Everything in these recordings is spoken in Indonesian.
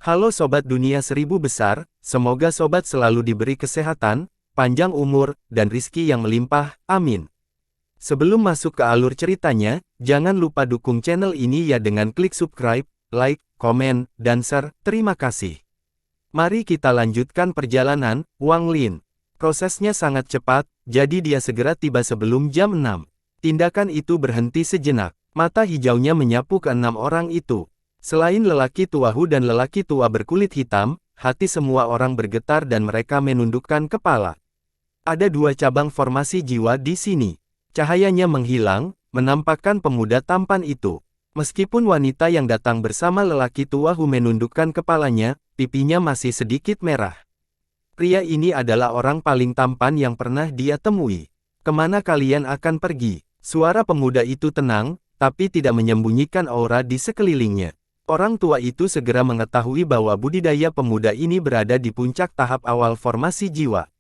Halo Sobat Dunia Seribu Besar, semoga Sobat selalu diberi kesehatan, panjang umur, dan rizki yang melimpah, amin. Sebelum masuk ke alur ceritanya, jangan lupa dukung channel ini ya dengan klik subscribe, like, komen, dan share, terima kasih. Mari kita lanjutkan perjalanan, Wang Lin. Prosesnya sangat cepat, jadi dia segera tiba sebelum jam 6. Tindakan itu berhenti sejenak, mata hijaunya menyapu ke-6 orang itu. Selain lelaki tua Hu dan lelaki tua berkulit hitam, hati semua orang bergetar dan mereka menundukkan kepala. Ada 2 cabang formasi jiwa di sini. Cahayanya menghilang, menampakkan pemuda tampan itu. Meskipun wanita yang datang bersama lelaki tua Hu menundukkan kepalanya, pipinya masih sedikit merah. Pria ini adalah orang paling tampan yang pernah dia temui. Kemana kalian akan pergi? Suara pemuda itu tenang, tapi tidak menyembunyikan aura di sekelilingnya. Orang tua itu segera mengetahui bahwa budidaya pemuda ini berada di puncak tahap awal formasi jiwa.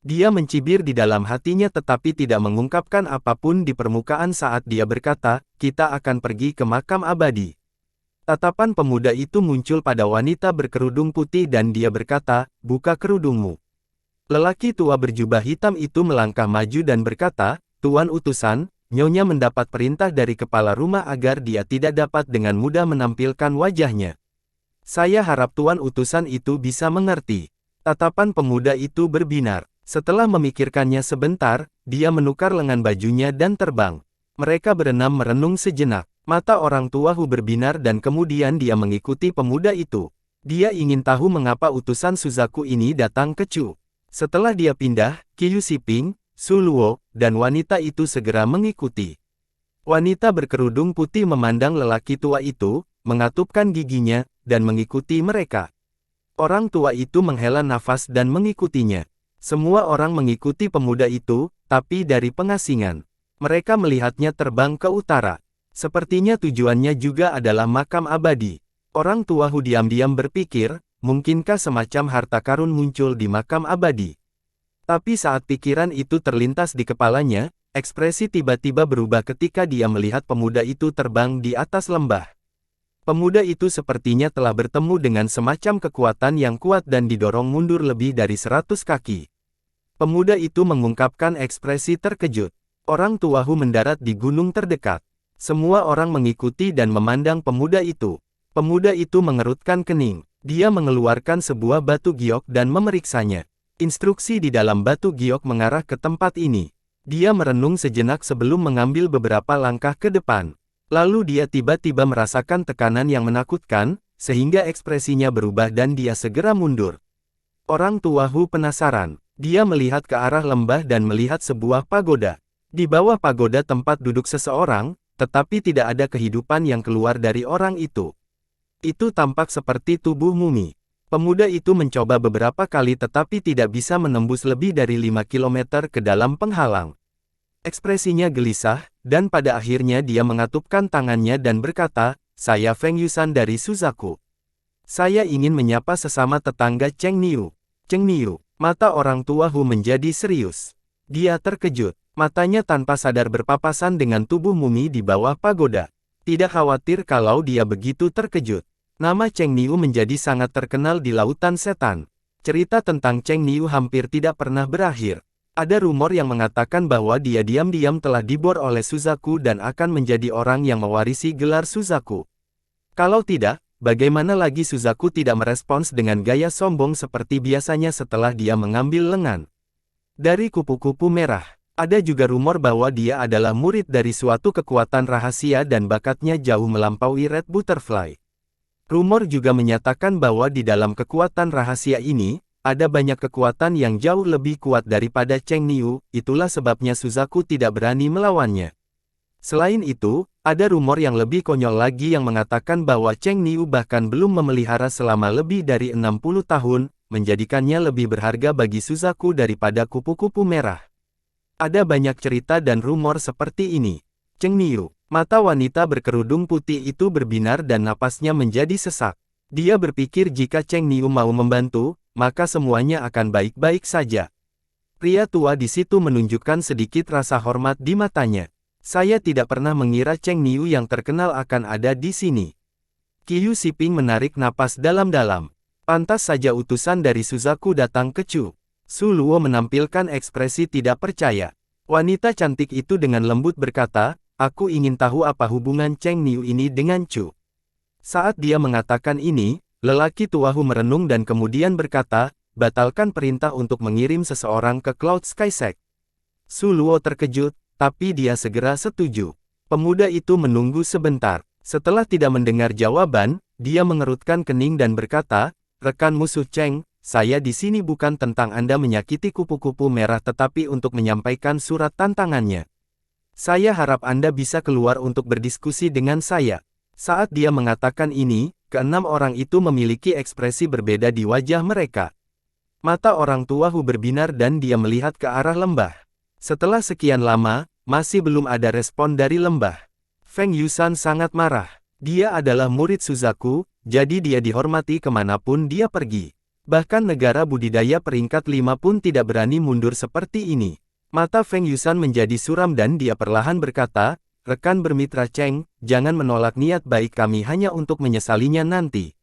Dia mencibir di dalam hatinya tetapi tidak mengungkapkan apapun di permukaan saat dia berkata, "Kita akan pergi ke makam abadi." Tatapan pemuda itu muncul pada wanita berkerudung putih dan dia berkata, "Buka kerudungmu." Lelaki tua berjubah hitam itu melangkah maju dan berkata, "Tuan utusan, Nyonya mendapat perintah dari kepala rumah agar dia tidak dapat dengan mudah menampilkan wajahnya. Saya harap tuan utusan itu bisa mengerti." Tatapan pemuda itu berbinar. Setelah memikirkannya sebentar, dia menukar lengan bajunya dan terbang. Mereka berenam merenung sejenak. Mata orang tua Hu berbinar dan kemudian dia mengikuti pemuda itu. Dia ingin tahu mengapa utusan Suzaku ini datang ke Chu. Setelah dia pindah, Qiu Siping, Su Luo, dan wanita itu segera mengikuti. Wanita berkerudung putih memandang lelaki tua itu, mengatupkan giginya, dan mengikuti mereka. Orang tua itu menghela nafas dan mengikutinya. Semua orang mengikuti pemuda itu, tapi dari pengasingan. Mereka melihatnya terbang ke utara. Sepertinya tujuannya juga adalah makam abadi. Orang tua Hu diam-diam berpikir, mungkinkah semacam harta karun muncul di makam abadi? Tapi saat pikiran itu terlintas di kepalanya, ekspresi tiba-tiba berubah ketika dia melihat pemuda itu terbang di atas lembah. Pemuda itu sepertinya telah bertemu dengan semacam kekuatan yang kuat dan didorong mundur lebih dari 100 kaki. Pemuda itu mengungkapkan ekspresi terkejut. Orang tua Hu mendarat di gunung terdekat. Semua orang mengikuti dan memandang pemuda itu. Pemuda itu mengerutkan kening. Dia mengeluarkan sebuah batu giok dan memeriksanya. Instruksi di dalam batu giok mengarah ke tempat ini. Dia merenung sejenak sebelum mengambil beberapa langkah ke depan. Lalu dia tiba-tiba merasakan tekanan yang menakutkan, sehingga ekspresinya berubah dan dia segera mundur. Orang tua Hu penasaran. Dia melihat ke arah lembah dan melihat sebuah pagoda. Di bawah pagoda tempat duduk seseorang, tetapi tidak ada kehidupan yang keluar dari orang itu. Itu tampak seperti tubuh mumi. Pemuda itu mencoba beberapa kali tetapi tidak bisa menembus lebih dari 5 km ke dalam penghalang. Ekspresinya gelisah, dan pada akhirnya dia mengatupkan tangannya dan berkata, "Saya Feng Yusan dari Suzaku. Saya ingin menyapa sesama tetangga Cheng Niu." Cheng Niu, mata orang tua Hu menjadi serius. Dia terkejut. Matanya tanpa sadar berpapasan dengan tubuh mumi di bawah pagoda. Tidak khawatir kalau dia begitu terkejut. Nama Cheng Niu menjadi sangat terkenal di lautan setan. Cerita tentang Cheng Niu hampir tidak pernah berakhir. Ada rumor yang mengatakan bahwa dia diam-diam telah dibor oleh Suzaku dan akan menjadi orang yang mewarisi gelar Suzaku. Kalau tidak, bagaimana lagi Suzaku tidak merespons dengan gaya sombong seperti biasanya setelah dia mengambil lengan? Dari kupu-kupu merah. Ada juga rumor bahwa dia adalah murid dari suatu kekuatan rahasia dan bakatnya jauh melampaui Red Butterfly. Rumor juga menyatakan bahwa di dalam kekuatan rahasia ini, ada banyak kekuatan yang jauh lebih kuat daripada Cheng Niu, itulah sebabnya Suzaku tidak berani melawannya. Selain itu, ada rumor yang lebih konyol lagi yang mengatakan bahwa Cheng Niu bahkan belum memelihara selama lebih dari 60 tahun, menjadikannya lebih berharga bagi Suzaku daripada kupu-kupu merah. Ada banyak cerita dan rumor seperti ini. Cheng Niu, mata wanita berkerudung putih itu berbinar dan napasnya menjadi sesak. Dia berpikir jika Cheng Niu mau membantu, maka semuanya akan baik-baik saja. Pria tua di situ menunjukkan sedikit rasa hormat di matanya. Saya tidak pernah mengira Cheng Niu yang terkenal akan ada di sini. Qiyu Siping menarik napas dalam-dalam. Pantas saja utusan dari Suzaku datang ke Chu. Su Luo menampilkan ekspresi tidak percaya. Wanita cantik itu dengan lembut berkata, aku ingin tahu apa hubungan Cheng Niu ini dengan Chu. Saat dia mengatakan ini, lelaki tuahu merenung dan kemudian berkata, batalkan perintah untuk mengirim seseorang ke Cloud Sky Sect. Su Luo terkejut, tapi dia segera setuju. Pemuda itu menunggu sebentar. Setelah tidak mendengar jawaban, dia mengerutkan kening dan berkata, rekan musuh Cheng, saya di sini bukan tentang Anda menyakiti kupu-kupu merah tetapi untuk menyampaikan surat tantangannya. Saya harap Anda bisa keluar untuk berdiskusi dengan saya. Saat dia mengatakan ini, keenam orang itu memiliki ekspresi berbeda di wajah mereka. Mata orang tua Hu berbinar dan dia melihat ke arah lembah. Setelah sekian lama, masih belum ada respon dari lembah. Feng Yusan sangat marah. Dia adalah murid Suzaku, jadi dia dihormati kemanapun dia pergi. Bahkan negara budidaya peringkat 5 pun tidak berani mundur seperti ini. Mata Feng Yusan menjadi suram dan dia perlahan berkata, rekan bermitra Cheng, jangan menolak niat baik kami hanya untuk menyesalinya nanti.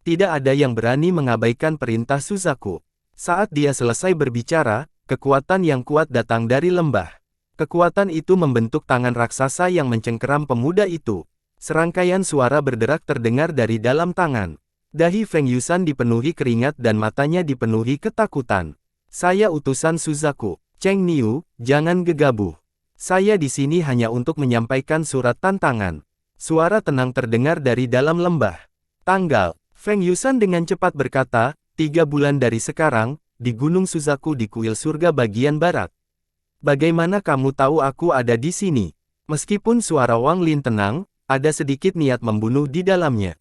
Tidak ada yang berani mengabaikan perintah Suzaku. Saat dia selesai berbicara, kekuatan yang kuat datang dari lembah. Kekuatan itu membentuk tangan raksasa yang mencengkeram pemuda itu. Serangkaian suara berderak terdengar dari dalam tangan. Dahi Feng Yusan dipenuhi keringat dan matanya dipenuhi ketakutan. Saya utusan Suzaku. Cheng Niu, jangan gegabah. Saya di sini hanya untuk menyampaikan surat tantangan. Suara tenang terdengar dari dalam lembah. Tanggal. Feng Yusan dengan cepat berkata, 3 bulan dari sekarang, di Gunung Suzaku di kuil surga bagian barat. Bagaimana kamu tahu aku ada di sini? Meskipun suara Wang Lin tenang, ada sedikit niat membunuh di dalamnya.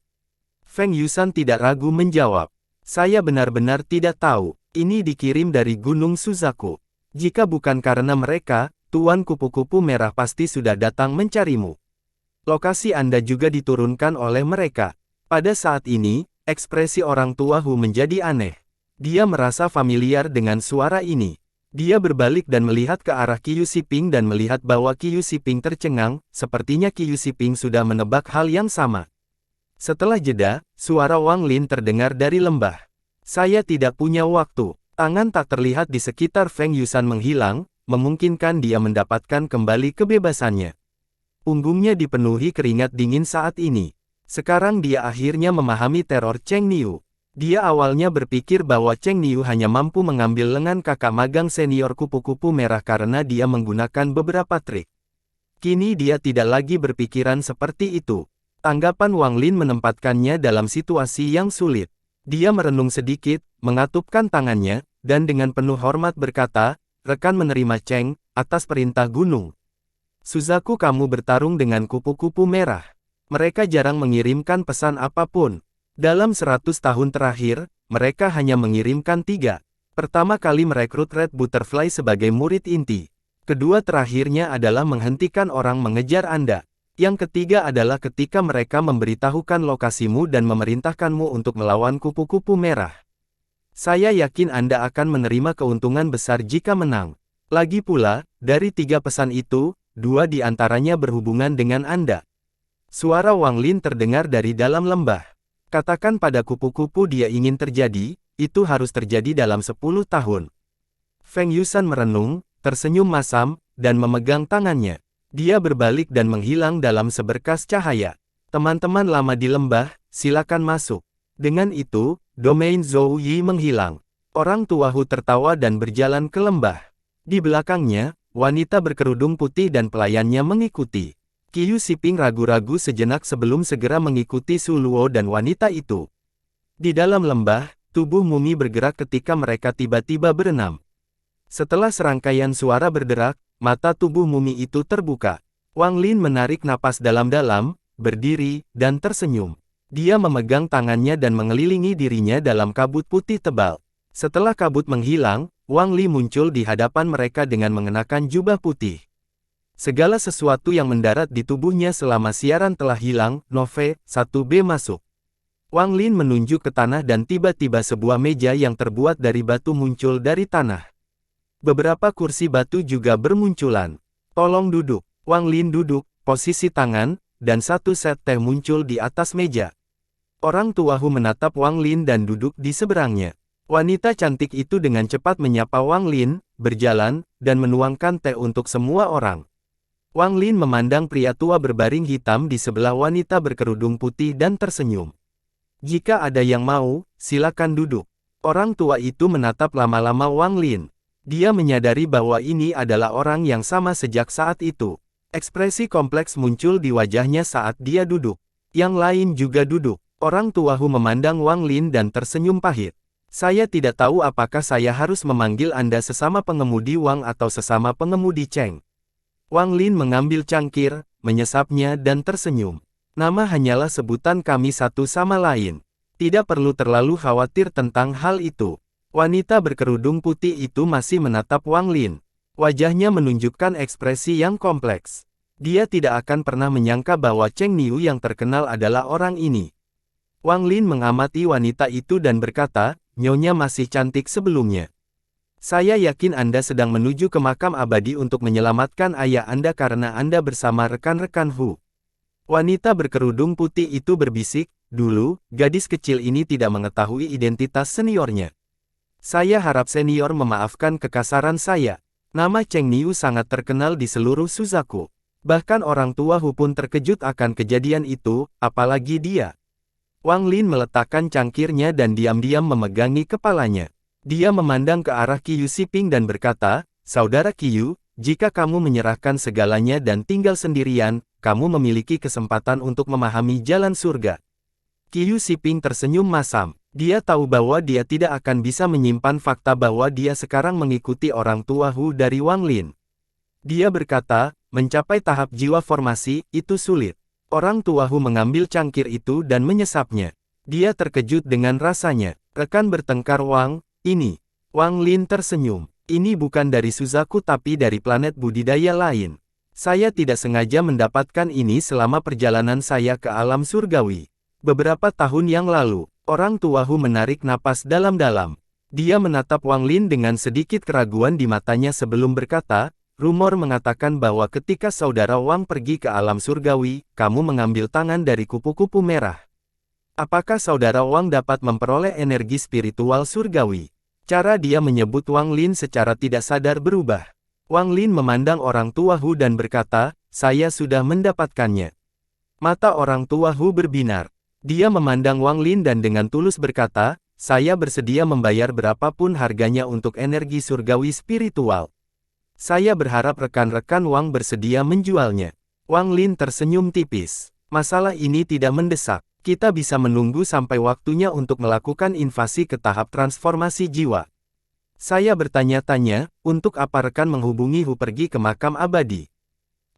Feng Yusan tidak ragu menjawab. Saya benar-benar tidak tahu. Ini dikirim dari Gunung Suzaku. Jika bukan karena mereka, Tuan Kupu-Kupu Merah pasti sudah datang mencarimu. Lokasi Anda juga diturunkan oleh mereka. Pada saat ini, ekspresi orang tua Hu menjadi aneh. Dia merasa familiar dengan suara ini. Dia berbalik dan melihat ke arah Qiyu Siping dan melihat bahwa Qiyu Siping tercengang, sepertinya Qiyu Siping sudah menebak hal yang sama. Setelah jeda, suara Wang Lin terdengar dari lembah. Saya tidak punya waktu. Tangan tak terlihat di sekitar Feng Yusan menghilang, memungkinkan dia mendapatkan kembali kebebasannya. Punggungnya dipenuhi keringat dingin saat ini. Sekarang dia akhirnya memahami teror Cheng Niu. Dia awalnya berpikir bahwa Cheng Niu hanya mampu mengambil lengan kakak magang senior kupu-kupu merah karena dia menggunakan beberapa trik. Kini dia tidak lagi berpikiran seperti itu. Tanggapan Wang Lin menempatkannya dalam situasi yang sulit. Dia merenung sedikit, mengatupkan tangannya, dan dengan penuh hormat berkata, rekan menerima Cheng, atas perintah gunung. Suzaku kamu bertarung dengan kupu-kupu merah. Mereka jarang mengirimkan pesan apapun. Dalam 100 tahun terakhir, mereka hanya mengirimkan 3. Pertama kali merekrut Red Butterfly sebagai murid inti. Kedua terakhirnya adalah menghentikan orang mengejar Anda. Yang ketiga adalah ketika mereka memberitahukan lokasimu dan memerintahkanmu untuk melawan kupu-kupu merah. Saya yakin Anda akan menerima keuntungan besar jika menang. Lagi pula, dari 3 pesan itu, 2 di antaranya berhubungan dengan Anda. Suara Wang Lin terdengar dari dalam lembah. Katakan pada kupu-kupu dia ingin terjadi, itu harus terjadi dalam 10 tahun. Feng Yusan merenung, tersenyum masam, dan memegang tangannya. Dia berbalik dan menghilang dalam seberkas cahaya. Teman-teman lama di lembah, silakan masuk. Dengan itu, domain Zhou Yi menghilang. Orang tua Hu tertawa dan berjalan ke lembah. Di belakangnya, wanita berkerudung putih dan pelayannya mengikuti. Qiyu Siping ragu-ragu sejenak sebelum segera mengikuti Su Luo dan wanita itu. Di dalam lembah, tubuh mumi bergerak ketika mereka tiba-tiba berenam. Setelah serangkaian suara berderak, mata tubuh mumi itu terbuka. Wang Lin menarik napas dalam-dalam, berdiri, dan tersenyum. Dia memegang tangannya dan mengelilingi dirinya dalam kabut putih tebal. Setelah kabut menghilang, Wang Li muncul di hadapan mereka dengan mengenakan jubah putih. Segala sesuatu yang mendarat di tubuhnya selama siaran telah hilang. Nove, 1B masuk. Wang Lin menunjuk ke tanah dan tiba-tiba sebuah meja yang terbuat dari batu muncul dari tanah. Beberapa kursi batu juga bermunculan. Tolong duduk. Wang Lin duduk, posisi tangan, dan 1 set teh muncul di atas meja. Orang tua Hu menatap Wang Lin dan duduk di seberangnya. Wanita cantik itu dengan cepat menyapa Wang Lin, berjalan, dan menuangkan teh untuk semua orang. Wang Lin memandang pria tua berbaring hitam di sebelah wanita berkerudung putih dan tersenyum. Jika ada yang mau, silakan duduk. Orang tua itu menatap lama-lama Wang Lin. Dia menyadari bahwa ini adalah orang yang sama sejak saat itu. Ekspresi kompleks muncul di wajahnya saat dia duduk. Yang lain juga duduk. Orang tua Hu memandang Wang Lin dan tersenyum pahit. Saya tidak tahu apakah saya harus memanggil Anda sesama pengemudi Wang atau sesama pengemudi Cheng. Wang Lin mengambil cangkir, menyesapnya dan tersenyum. Nama hanyalah sebutan kami satu sama lain. Tidak perlu terlalu khawatir tentang hal itu. Wanita berkerudung putih itu masih menatap Wang Lin. Wajahnya menunjukkan ekspresi yang kompleks. Dia tidak akan pernah menyangka bahwa Cheng Niu yang terkenal adalah orang ini. Wang Lin mengamati wanita itu dan berkata, "Nyonya masih cantik sebelumnya. Saya yakin Anda sedang menuju ke makam abadi untuk menyelamatkan ayah Anda karena Anda bersama rekan-rekan Hu." Wanita berkerudung putih itu berbisik, "Dulu, gadis kecil ini tidak mengetahui identitas seniornya. Saya harap senior memaafkan kekasaran saya. Nama Cheng Niu sangat terkenal di seluruh Suzaku. Bahkan orang tua Hu pun terkejut akan kejadian itu, apalagi dia." Wang Lin meletakkan cangkirnya dan diam-diam memegangi kepalanya. Dia memandang ke arah Qiyu Siping dan berkata, "Saudara Qiyu, jika kamu menyerahkan segalanya dan tinggal sendirian, kamu memiliki kesempatan untuk memahami jalan surga." Qiyu Siping tersenyum masam. Dia tahu bahwa dia tidak akan bisa menyimpan fakta bahwa dia sekarang mengikuti orang tua Hu dari Wang Lin. Dia berkata, mencapai tahap jiwa formasi, itu sulit. Orang tua Hu mengambil cangkir itu dan menyesapnya. Dia terkejut dengan rasanya. Rekan bertengkar Wang, ini. Wang Lin tersenyum. Ini bukan dari Suzaku tapi dari planet budidaya lain. Saya tidak sengaja mendapatkan ini selama perjalanan saya ke alam surgawi. Beberapa tahun yang lalu, orang tua Hu menarik napas dalam-dalam. Dia menatap Wang Lin dengan sedikit keraguan di matanya sebelum berkata, "Rumor mengatakan bahwa ketika saudara Wang pergi ke alam surgawi, kamu mengambil tangan dari kupu-kupu merah. Apakah saudara Wang dapat memperoleh energi spiritual surgawi?" Cara dia menyebut Wang Lin secara tidak sadar berubah. Wang Lin memandang orang tua Hu dan berkata, "Saya sudah mendapatkannya." Mata orang tua Hu berbinar. Dia memandang Wang Lin dan dengan tulus berkata, "Saya bersedia membayar berapapun harganya untuk energi surgawi spiritual. Saya berharap rekan-rekan Wang bersedia menjualnya." Wang Lin tersenyum tipis. "Masalah ini tidak mendesak. Kita bisa menunggu sampai waktunya untuk melakukan invasi ke tahap transformasi jiwa." Saya bertanya-tanya, untuk apa rekan menghubungi Hu pergi ke makam abadi?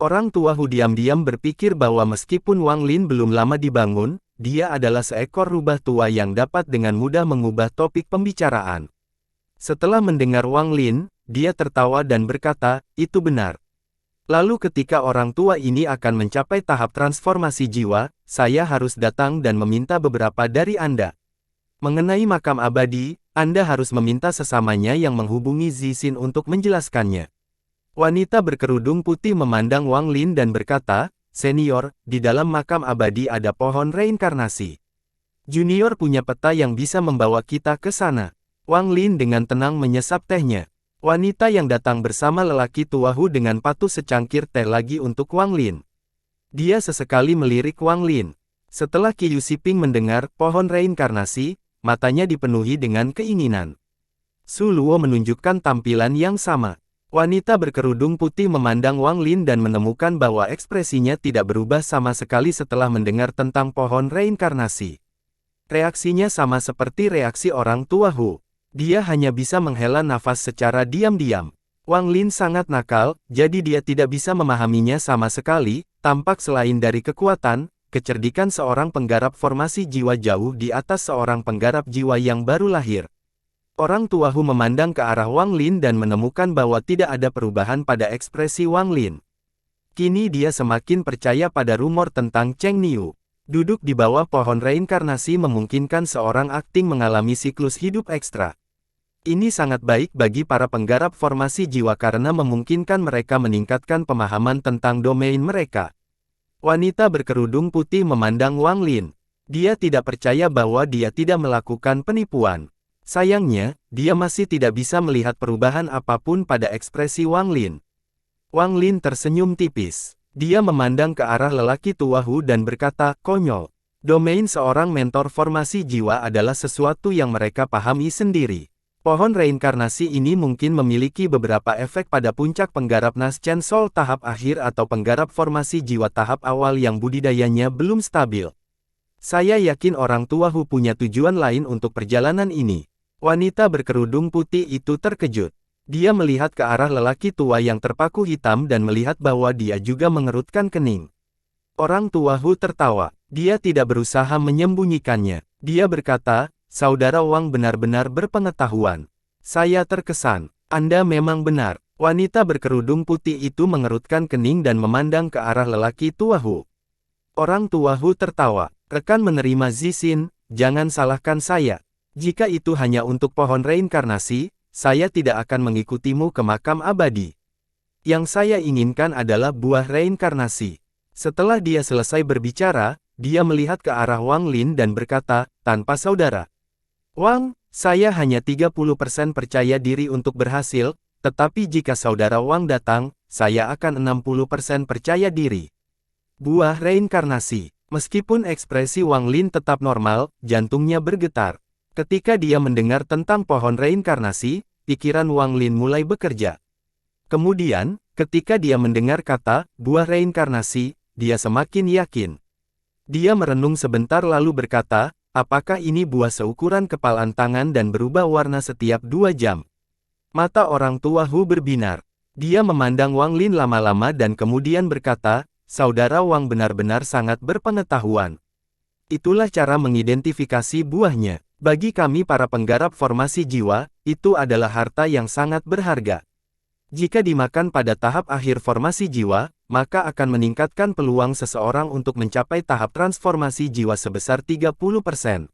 Orang tua Hu diam-diam berpikir bahwa meskipun Wang Lin belum lama dibangun, dia adalah seekor rubah tua yang dapat dengan mudah mengubah topik pembicaraan. Setelah mendengar Wang Lin, dia tertawa dan berkata, "Itu benar. Lalu ketika orang tua ini akan mencapai tahap transformasi jiwa, saya harus datang dan meminta beberapa dari Anda. Mengenai makam abadi, Anda harus meminta sesamanya yang menghubungi Zixin untuk menjelaskannya." Wanita berkerudung putih memandang Wang Lin dan berkata, "Senior, di dalam makam abadi ada pohon reinkarnasi. Junior punya peta yang bisa membawa kita ke sana." Wang Lin dengan tenang menyesap tehnya. Wanita yang datang bersama lelaki tua Hu dengan patuh secangkir teh lagi untuk Wang Lin. Dia sesekali melirik Wang Lin. Setelah Qiyu Siping mendengar pohon reinkarnasi, matanya dipenuhi dengan keinginan. Su Luo menunjukkan tampilan yang sama. Wanita berkerudung putih memandang Wang Lin dan menemukan bahwa ekspresinya tidak berubah sama sekali setelah mendengar tentang pohon reinkarnasi. Reaksinya sama seperti reaksi orang tua Hu. Dia hanya bisa menghela nafas secara diam-diam. Wang Lin sangat nakal, jadi dia tidak bisa memahaminya sama sekali, tampak selain dari kekuatan, kecerdikan seorang penggarap formasi jiwa jauh di atas seorang penggarap jiwa yang baru lahir. Orang tua Hu memandang ke arah Wang Lin dan menemukan bahwa tidak ada perubahan pada ekspresi Wang Lin. Kini dia semakin percaya pada rumor tentang Cheng Niu. Duduk di bawah pohon reinkarnasi memungkinkan seorang akting mengalami siklus hidup ekstra. Ini sangat baik bagi para penggarap formasi jiwa karena memungkinkan mereka meningkatkan pemahaman tentang domain mereka. Wanita berkerudung putih memandang Wang Lin. Dia tidak percaya bahwa dia tidak melakukan penipuan. Sayangnya, dia masih tidak bisa melihat perubahan apapun pada ekspresi Wang Lin. Wang Lin tersenyum tipis. Dia memandang ke arah lelaki tua Hu dan berkata, konyol. Domain seorang mentor formasi jiwa adalah sesuatu yang mereka pahami sendiri. Pohon reinkarnasi ini mungkin memiliki beberapa efek pada puncak penggarap Naschen Soul tahap akhir atau penggarap formasi jiwa tahap awal yang budidayanya belum stabil. Saya yakin orang tua Hu punya tujuan lain untuk perjalanan ini. Wanita berkerudung putih itu terkejut. Dia melihat ke arah lelaki tua yang terpaku hitam dan melihat bahwa dia juga mengerutkan kening. Orang tua Hu tertawa. Dia tidak berusaha menyembunyikannya. Dia berkata, Saudara Wang benar-benar berpengetahuan. Saya terkesan. Anda memang benar. Wanita berkerudung putih itu mengerutkan kening dan memandang ke arah lelaki tua Hu. Orang tua Hu tertawa. Rekan menerima Zixin, jangan salahkan saya. Jika itu hanya untuk pohon reinkarnasi, saya tidak akan mengikutimu ke makam abadi. Yang saya inginkan adalah buah reinkarnasi. Setelah dia selesai berbicara, dia melihat ke arah Wang Lin dan berkata, tanpa saudara. Wang, saya hanya 30% percaya diri untuk berhasil, tetapi jika saudara Wang datang, saya akan 60% percaya diri. Buah reinkarnasi. Meskipun ekspresi Wang Lin tetap normal, jantungnya bergetar. Ketika dia mendengar tentang pohon reinkarnasi, pikiran Wang Lin mulai bekerja. Kemudian, ketika dia mendengar kata, buah reinkarnasi, dia semakin yakin. Dia merenung sebentar lalu berkata, apakah ini buah seukuran kepalan tangan dan berubah warna setiap 2 jam? Mata orang tua Hu berbinar. Dia memandang Wang Lin lama-lama dan kemudian berkata, Saudara Wang benar-benar sangat berpengetahuan. Itulah cara mengidentifikasi buahnya. Bagi kami para penggarap formasi jiwa, itu adalah harta yang sangat berharga. Jika dimakan pada tahap akhir formasi jiwa, maka akan meningkatkan peluang seseorang untuk mencapai tahap transformasi jiwa sebesar 30%.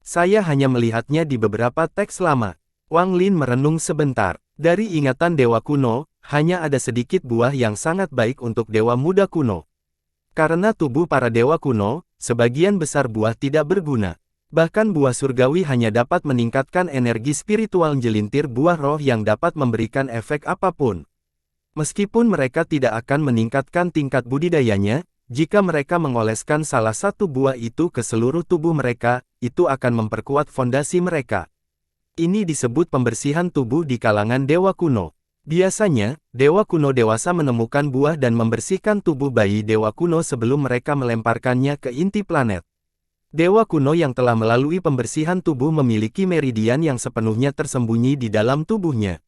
Saya hanya melihatnya di beberapa teks lama. Wang Lin merenung sebentar. Dari ingatan dewa kuno, hanya ada sedikit buah yang sangat baik untuk dewa muda kuno. Karena tubuh para dewa kuno, sebagian besar buah tidak berguna. Bahkan buah surgawi hanya dapat meningkatkan energi spiritual jelintir buah roh yang dapat memberikan efek apapun. Meskipun mereka tidak akan meningkatkan tingkat budidayanya, jika mereka mengoleskan salah satu buah itu ke seluruh tubuh mereka, itu akan memperkuat fondasi mereka. Ini disebut pembersihan tubuh di kalangan dewa kuno. Biasanya, dewa kuno dewasa menemukan buah dan membersihkan tubuh bayi dewa kuno sebelum mereka melemparkannya ke inti planet. Dewa kuno yang telah melalui pembersihan tubuh memiliki meridian yang sepenuhnya tersembunyi di dalam tubuhnya.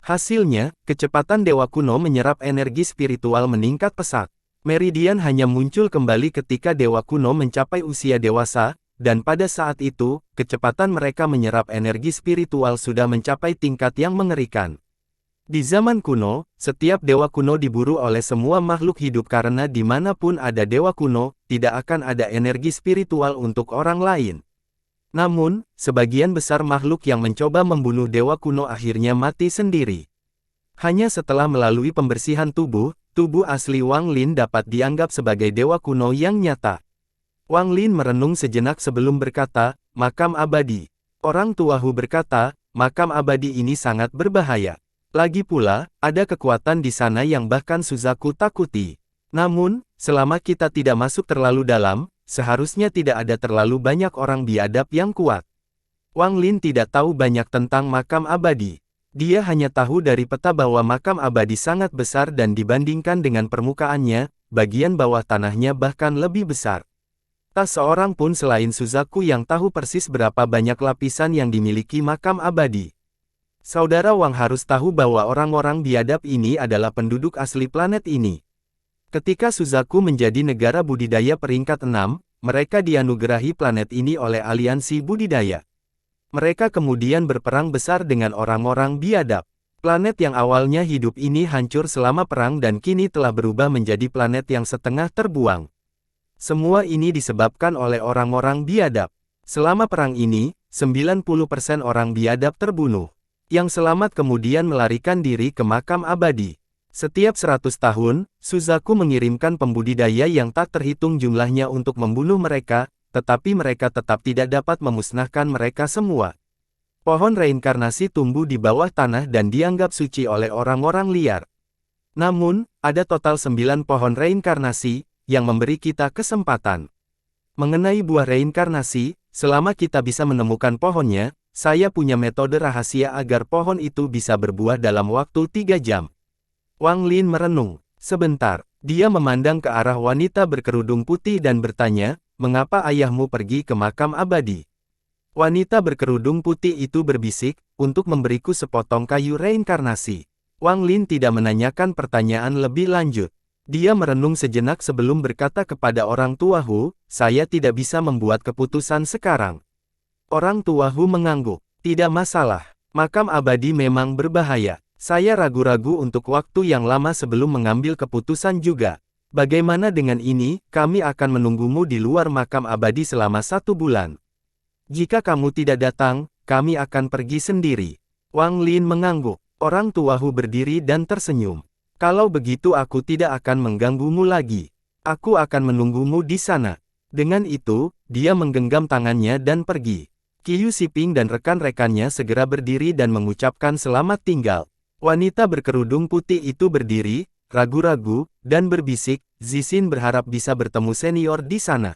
Hasilnya, kecepatan dewa kuno menyerap energi spiritual meningkat pesat. Meridian hanya muncul kembali ketika dewa kuno mencapai usia dewasa, dan pada saat itu, kecepatan mereka menyerap energi spiritual sudah mencapai tingkat yang mengerikan. Di zaman kuno, setiap dewa kuno diburu oleh semua makhluk hidup karena dimanapun ada dewa kuno, tidak akan ada energi spiritual untuk orang lain. Namun, sebagian besar makhluk yang mencoba membunuh dewa kuno akhirnya mati sendiri. Hanya setelah melalui pembersihan tubuh, tubuh asli Wang Lin dapat dianggap sebagai dewa kuno yang nyata. Wang Lin merenung sejenak sebelum berkata, makam abadi. Orang tua Hu berkata, makam abadi ini sangat berbahaya. Lagi pula, ada kekuatan di sana yang bahkan Suzaku takuti. Namun, selama kita tidak masuk terlalu dalam, seharusnya tidak ada terlalu banyak orang biadab yang kuat. Wang Lin tidak tahu banyak tentang makam abadi. Dia hanya tahu dari peta bahwa makam abadi sangat besar dan dibandingkan dengan permukaannya, bagian bawah tanahnya bahkan lebih besar. Tak seorang pun selain Suzaku yang tahu persis berapa banyak lapisan yang dimiliki makam abadi. Saudara Wang harus tahu bahwa orang-orang biadab ini adalah penduduk asli planet ini. Ketika Suzaku menjadi negara budidaya peringkat 6, mereka dianugerahi planet ini oleh aliansi budidaya. Mereka kemudian berperang besar dengan orang-orang biadab. Planet yang awalnya hidup ini hancur selama perang dan kini telah berubah menjadi planet yang setengah terbuang. Semua ini disebabkan oleh orang-orang biadab. Selama perang ini, 90% orang biadab terbunuh. Yang selamat kemudian melarikan diri ke makam abadi. Setiap 100 tahun, Suzaku mengirimkan pembudidaya yang tak terhitung jumlahnya untuk membunuh mereka, tetapi mereka tetap tidak dapat memusnahkan mereka semua. Pohon reinkarnasi tumbuh di bawah tanah dan dianggap suci oleh orang-orang liar. Namun, ada total 9 pohon reinkarnasi, yang memberi kita kesempatan. Mengenai buah reinkarnasi, selama kita bisa menemukan pohonnya, saya punya metode rahasia agar pohon itu bisa berbuah dalam waktu 3 jam. Wang Lin merenung. Sebentar, dia memandang ke arah wanita berkerudung putih dan bertanya, "Mengapa ayahmu pergi ke makam abadi?" Wanita berkerudung putih itu berbisik, "Untuk memberiku sepotong kayu reinkarnasi." Wang Lin tidak menanyakan pertanyaan lebih lanjut. Dia merenung sejenak sebelum berkata kepada orang tua Hu, "Saya tidak bisa membuat keputusan sekarang." Orang tua Hu mengangguk. "Tidak masalah. Makam abadi memang berbahaya. Saya ragu-ragu untuk waktu yang lama sebelum mengambil keputusan juga. Bagaimana dengan ini, kami akan menunggumu di luar makam abadi selama 1 bulan. Jika kamu tidak datang, kami akan pergi sendiri." Wang Lin mengangguk. Orang tua Hu berdiri dan tersenyum. "Kalau begitu aku tidak akan mengganggumu lagi. Aku akan menunggumu di sana." Dengan itu, dia menggenggam tangannya dan pergi. Qiu Siping dan rekan-rekannya segera berdiri dan mengucapkan selamat tinggal. Wanita berkerudung putih itu berdiri, ragu-ragu, dan berbisik, "Zixin berharap bisa bertemu senior di sana."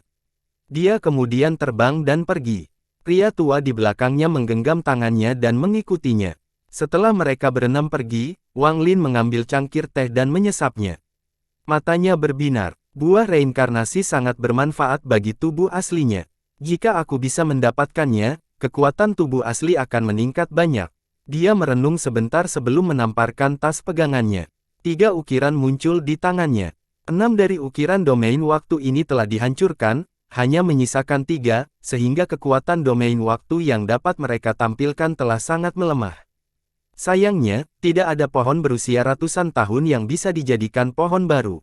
Dia kemudian terbang dan pergi. Pria tua di belakangnya menggenggam tangannya dan mengikutinya. Setelah mereka berenam pergi, Wang Lin mengambil cangkir teh dan menyesapnya. Matanya berbinar. Buah reinkarnasi sangat bermanfaat bagi tubuh aslinya. Jika aku bisa mendapatkannya, kekuatan tubuh asli akan meningkat banyak. Dia merenung sebentar sebelum menamparkan tas pegangannya. 3 ukiran muncul di tangannya. 6 dari ukiran domain waktu ini telah dihancurkan, hanya menyisakan 3, sehingga kekuatan domain waktu yang dapat mereka tampilkan telah sangat melemah. Sayangnya, tidak ada pohon berusia ratusan tahun yang bisa dijadikan pohon baru.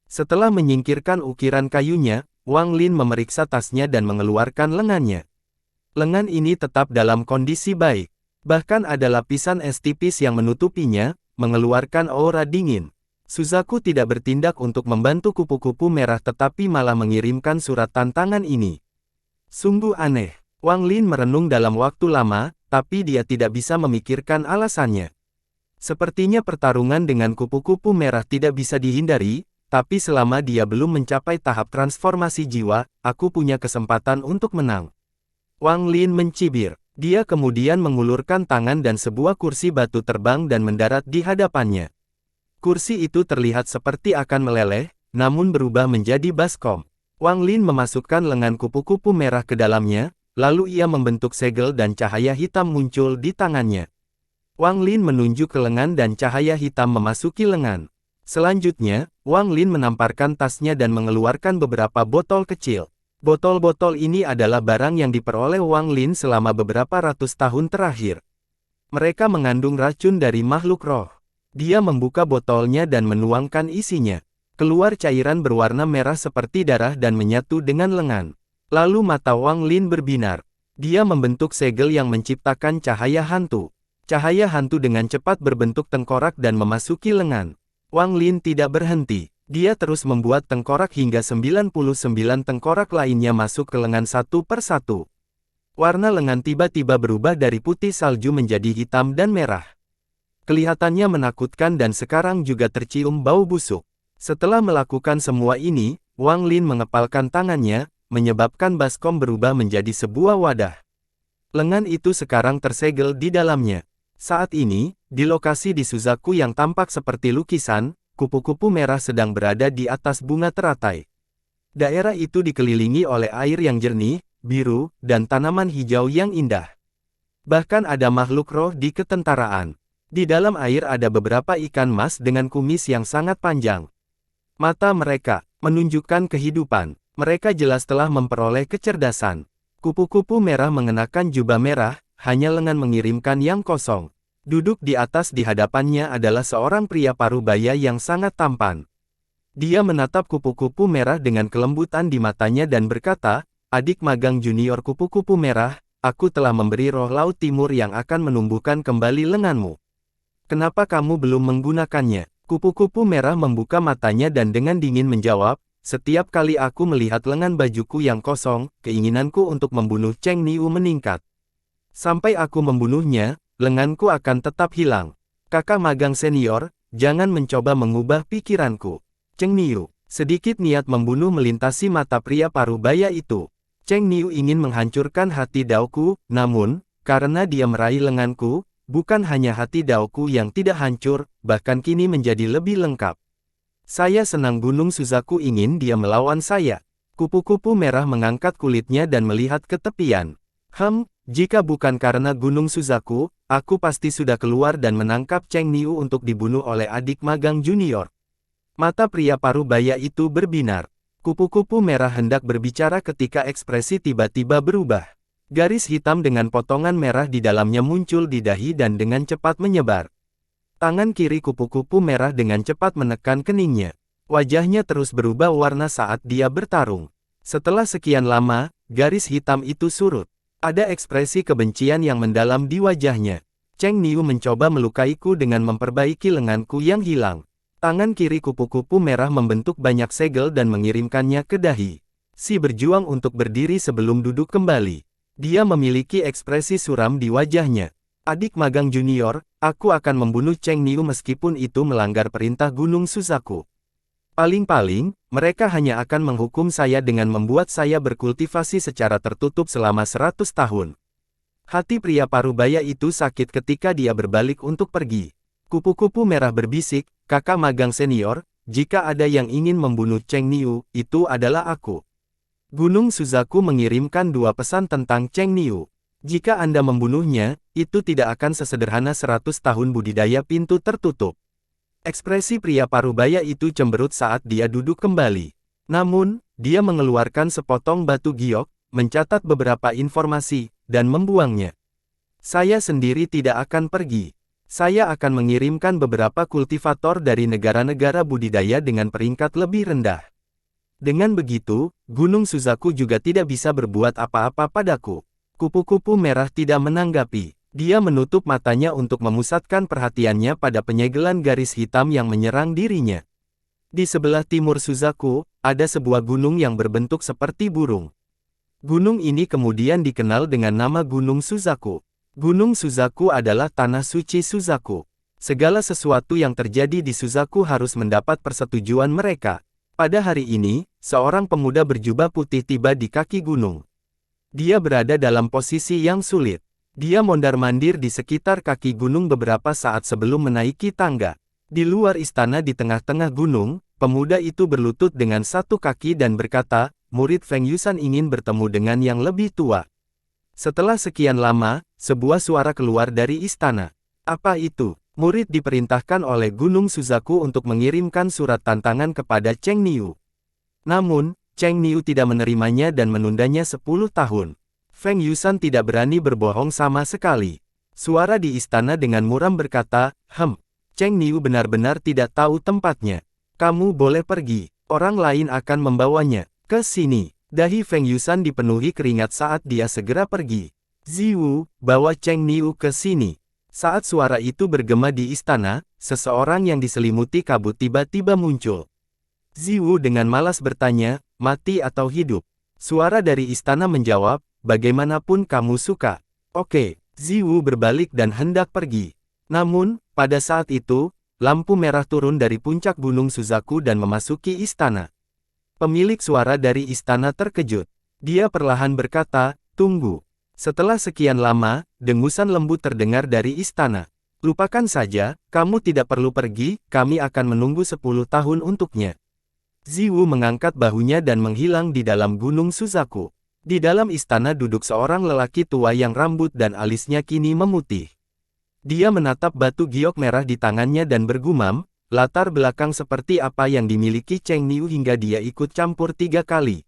Setelah menyingkirkan ukiran kayunya, Wang Lin memeriksa tasnya dan mengeluarkan lengannya. Lengan ini tetap dalam kondisi baik. Bahkan ada lapisan es tipis yang menutupinya, mengeluarkan aura dingin. Suzaku tidak bertindak untuk membantu kupu-kupu merah tetapi malah mengirimkan surat tantangan ini. Sungguh aneh. Wang Lin merenung dalam waktu lama, tapi dia tidak bisa memikirkan alasannya. Sepertinya pertarungan dengan kupu-kupu merah tidak bisa dihindari, tapi selama dia belum mencapai tahap transformasi jiwa, aku punya kesempatan untuk menang. Wang Lin mencibir. Dia kemudian mengulurkan tangan dan sebuah kursi batu terbang dan mendarat di hadapannya. Kursi itu terlihat seperti akan meleleh, namun berubah menjadi baskom. Wang Lin memasukkan lengan kupu-kupu merah ke dalamnya, lalu ia membentuk segel dan cahaya hitam muncul di tangannya. Wang Lin menunjuk ke lengan dan cahaya hitam memasuki lengan. Selanjutnya, Wang Lin menamparkan tasnya dan mengeluarkan beberapa botol kecil. Botol-botol ini adalah barang yang diperoleh Wang Lin selama beberapa ratus tahun terakhir. Mereka mengandung racun dari makhluk roh. Dia membuka botolnya dan menuangkan isinya. Keluar cairan berwarna merah seperti darah dan menyatu dengan lengan. Lalu mata Wang Lin berbinar. Dia membentuk segel yang menciptakan cahaya hantu. Cahaya hantu dengan cepat berbentuk tengkorak dan memasuki lengan. Wang Lin tidak berhenti. Dia terus membuat tengkorak hingga 99 tengkorak lainnya masuk ke lengan satu per satu. Warna lengan tiba-tiba berubah dari putih salju menjadi hitam dan merah. Kelihatannya menakutkan dan sekarang juga tercium bau busuk. Setelah melakukan semua ini, Wang Lin mengepalkan tangannya, menyebabkan baskom berubah menjadi sebuah wadah. Lengan itu sekarang tersegel di dalamnya. Saat ini, di lokasi di Suzaku yang tampak seperti lukisan, kupu-kupu merah sedang berada di atas bunga teratai. Daerah itu dikelilingi oleh air yang jernih, biru, dan tanaman hijau yang indah. Bahkan ada makhluk roh di ketentaraan. Di dalam air ada beberapa ikan mas dengan kumis yang sangat panjang. Mata mereka menunjukkan kehidupan. Mereka jelas telah memperoleh kecerdasan. Kupu-kupu merah mengenakan jubah merah, hanya lengan mengirimkan yang kosong. Duduk di atas di hadapannya adalah seorang pria parubaya yang sangat tampan. Dia menatap kupu-kupu merah dengan kelembutan di matanya dan berkata, "Adik magang junior kupu-kupu merah, aku telah memberi roh laut timur yang akan menumbuhkan kembali lenganmu. Kenapa kamu belum menggunakannya?" Kupu-kupu merah membuka matanya dan dengan dingin menjawab, setiap kali aku melihat lengan bajuku yang kosong, keinginanku untuk membunuh Cheng Niu meningkat. Sampai aku membunuhnya, lenganku akan tetap hilang. Kakak magang senior, jangan mencoba mengubah pikiranku. Cheng Niu, sedikit niat membunuh melintasi mata pria parubaya itu. Cheng Niu ingin menghancurkan hati Daoku, namun, karena dia meraih lenganku, bukan hanya hati Daoku yang tidak hancur, bahkan kini menjadi lebih lengkap. Saya senang Gunung Suzaku ingin dia melawan saya. Kupu-kupu merah mengangkat kulitnya dan melihat ke tepian. Jika bukan karena Gunung Suzaku, aku pasti sudah keluar dan menangkap Cheng Niu untuk dibunuh oleh adik magang junior. Mata pria parubaya itu berbinar. Kupu-kupu merah hendak berbicara ketika ekspresi tiba-tiba berubah. Garis hitam dengan potongan merah di dalamnya muncul di dahi dan dengan cepat menyebar. Tangan kiri kupu-kupu merah dengan cepat menekan keningnya. Wajahnya terus berubah warna saat dia bertarung. Setelah sekian lama, garis hitam itu surut. Ada ekspresi kebencian yang mendalam di wajahnya. Cheng Niu mencoba melukaiku dengan memperbaiki lenganku yang hilang. Tangan kiri kupu-kupu merah membentuk banyak segel dan mengirimkannya ke dahi. Si berjuang untuk berdiri sebelum duduk kembali. Dia memiliki ekspresi suram di wajahnya. Adik magang junior, aku akan membunuh Cheng Niu meskipun itu melanggar perintah Gunung Suzaku. Paling-paling, mereka hanya akan menghukum saya dengan membuat saya berkultivasi secara tertutup selama 100 tahun. Hati pria parubaya itu sakit ketika dia berbalik untuk pergi. Kupu-kupu merah berbisik, kakak magang senior, jika ada yang ingin membunuh Cheng Niu, itu adalah aku. Gunung Suzaku mengirimkan 2 pesan tentang Cheng Niu. Jika Anda membunuhnya, itu tidak akan sesederhana 100 tahun budidaya pintu tertutup. Ekspresi pria parubaya itu cemberut saat dia duduk kembali. Namun, dia mengeluarkan sepotong batu giok, mencatat beberapa informasi, dan membuangnya. Saya sendiri tidak akan pergi. Saya akan mengirimkan beberapa kultivator dari negara-negara budidaya dengan peringkat lebih rendah. Dengan begitu, Gunung Suzaku juga tidak bisa berbuat apa-apa padaku. Kupu-kupu merah tidak menanggapi. Dia menutup matanya untuk memusatkan perhatiannya pada penyegelan garis hitam yang menyerang dirinya. Di sebelah timur Suzaku, ada sebuah gunung yang berbentuk seperti burung. Gunung ini kemudian dikenal dengan nama Gunung Suzaku. Gunung Suzaku adalah tanah suci Suzaku. Segala sesuatu yang terjadi di Suzaku harus mendapat persetujuan mereka. Pada hari ini, seorang pemuda berjubah putih tiba di kaki gunung. Dia berada dalam posisi yang sulit. Dia mondar-mandir di sekitar kaki gunung beberapa saat sebelum menaiki tangga. Di luar istana di tengah-tengah gunung, pemuda itu berlutut dengan satu kaki dan berkata, murid Feng Yusan ingin bertemu dengan yang lebih tua. Setelah sekian lama, sebuah suara keluar dari istana. Apa itu? Murid diperintahkan oleh Gunung Suzaku untuk mengirimkan surat tantangan kepada Cheng Niu. Namun, Cheng Niu tidak menerimanya dan menundanya 10 tahun. Feng Yusan tidak berani berbohong sama sekali. Suara di istana dengan muram berkata, Cheng Niu benar-benar tidak tahu tempatnya. Kamu boleh pergi, orang lain akan membawanya ke sini. Dahi Feng Yusan dipenuhi keringat saat dia segera pergi. Ziwu, bawa Cheng Niu ke sini. Saat suara itu bergema di istana, seseorang yang diselimuti kabut tiba-tiba muncul. Ziwu dengan malas bertanya, mati atau hidup? Suara dari istana menjawab, bagaimanapun kamu suka. Oke, Ziwu berbalik dan hendak pergi. Namun, pada saat itu, lampu merah turun dari puncak Gunung Suzaku dan memasuki istana. Pemilik suara dari istana terkejut. Dia perlahan berkata, tunggu. Setelah sekian lama, dengusan lembut terdengar dari istana. Lupakan saja, kamu tidak perlu pergi, kami akan menunggu 10 tahun untuknya. Ziwu mengangkat bahunya dan menghilang di dalam Gunung Suzaku. Di dalam istana duduk seorang lelaki tua yang rambut dan alisnya kini memutih. Dia menatap batu giok merah di tangannya dan bergumam, latar belakang seperti apa yang dimiliki Cheng Niu hingga dia ikut campur 3 kali.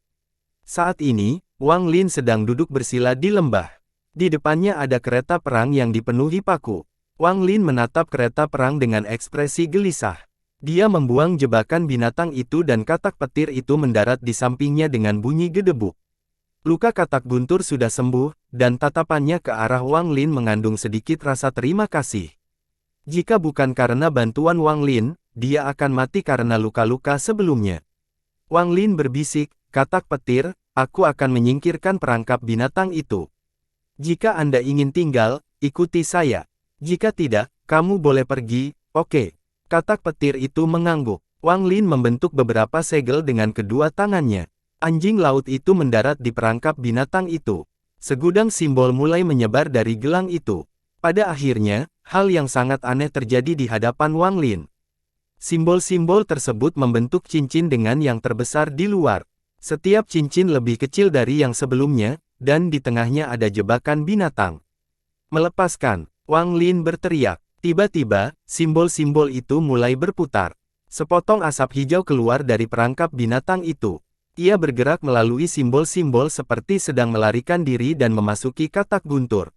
Saat ini, Wang Lin sedang duduk bersila di lembah. Di depannya ada kereta perang yang dipenuhi paku. Wang Lin menatap kereta perang dengan ekspresi gelisah. Dia membuang jebakan binatang itu dan katak petir itu mendarat di sampingnya dengan bunyi gedebuk. Luka katak guntur sudah sembuh, dan tatapannya ke arah Wang Lin mengandung sedikit rasa terima kasih. Jika bukan karena bantuan Wang Lin, dia akan mati karena luka-luka sebelumnya. Wang Lin berbisik, katak petir, aku akan menyingkirkan perangkap binatang itu. Jika Anda ingin tinggal, ikuti saya. Jika tidak, kamu boleh pergi, oke. Katak petir itu mengangguk. Wang Lin membentuk beberapa segel dengan kedua tangannya. Anjing laut itu mendarat di perangkap binatang itu. Segudang simbol mulai menyebar dari gelang itu. Pada akhirnya, hal yang sangat aneh terjadi di hadapan Wang Lin. Simbol-simbol tersebut membentuk cincin dengan yang terbesar di luar. Setiap cincin lebih kecil dari yang sebelumnya, dan di tengahnya ada jebakan binatang. Melepaskan, Wang Lin berteriak. Tiba-tiba, simbol-simbol itu mulai berputar. Sepotong asap hijau keluar dari perangkap binatang itu. Ia bergerak melalui simbol-simbol seperti sedang melarikan diri dan memasuki katak guntur.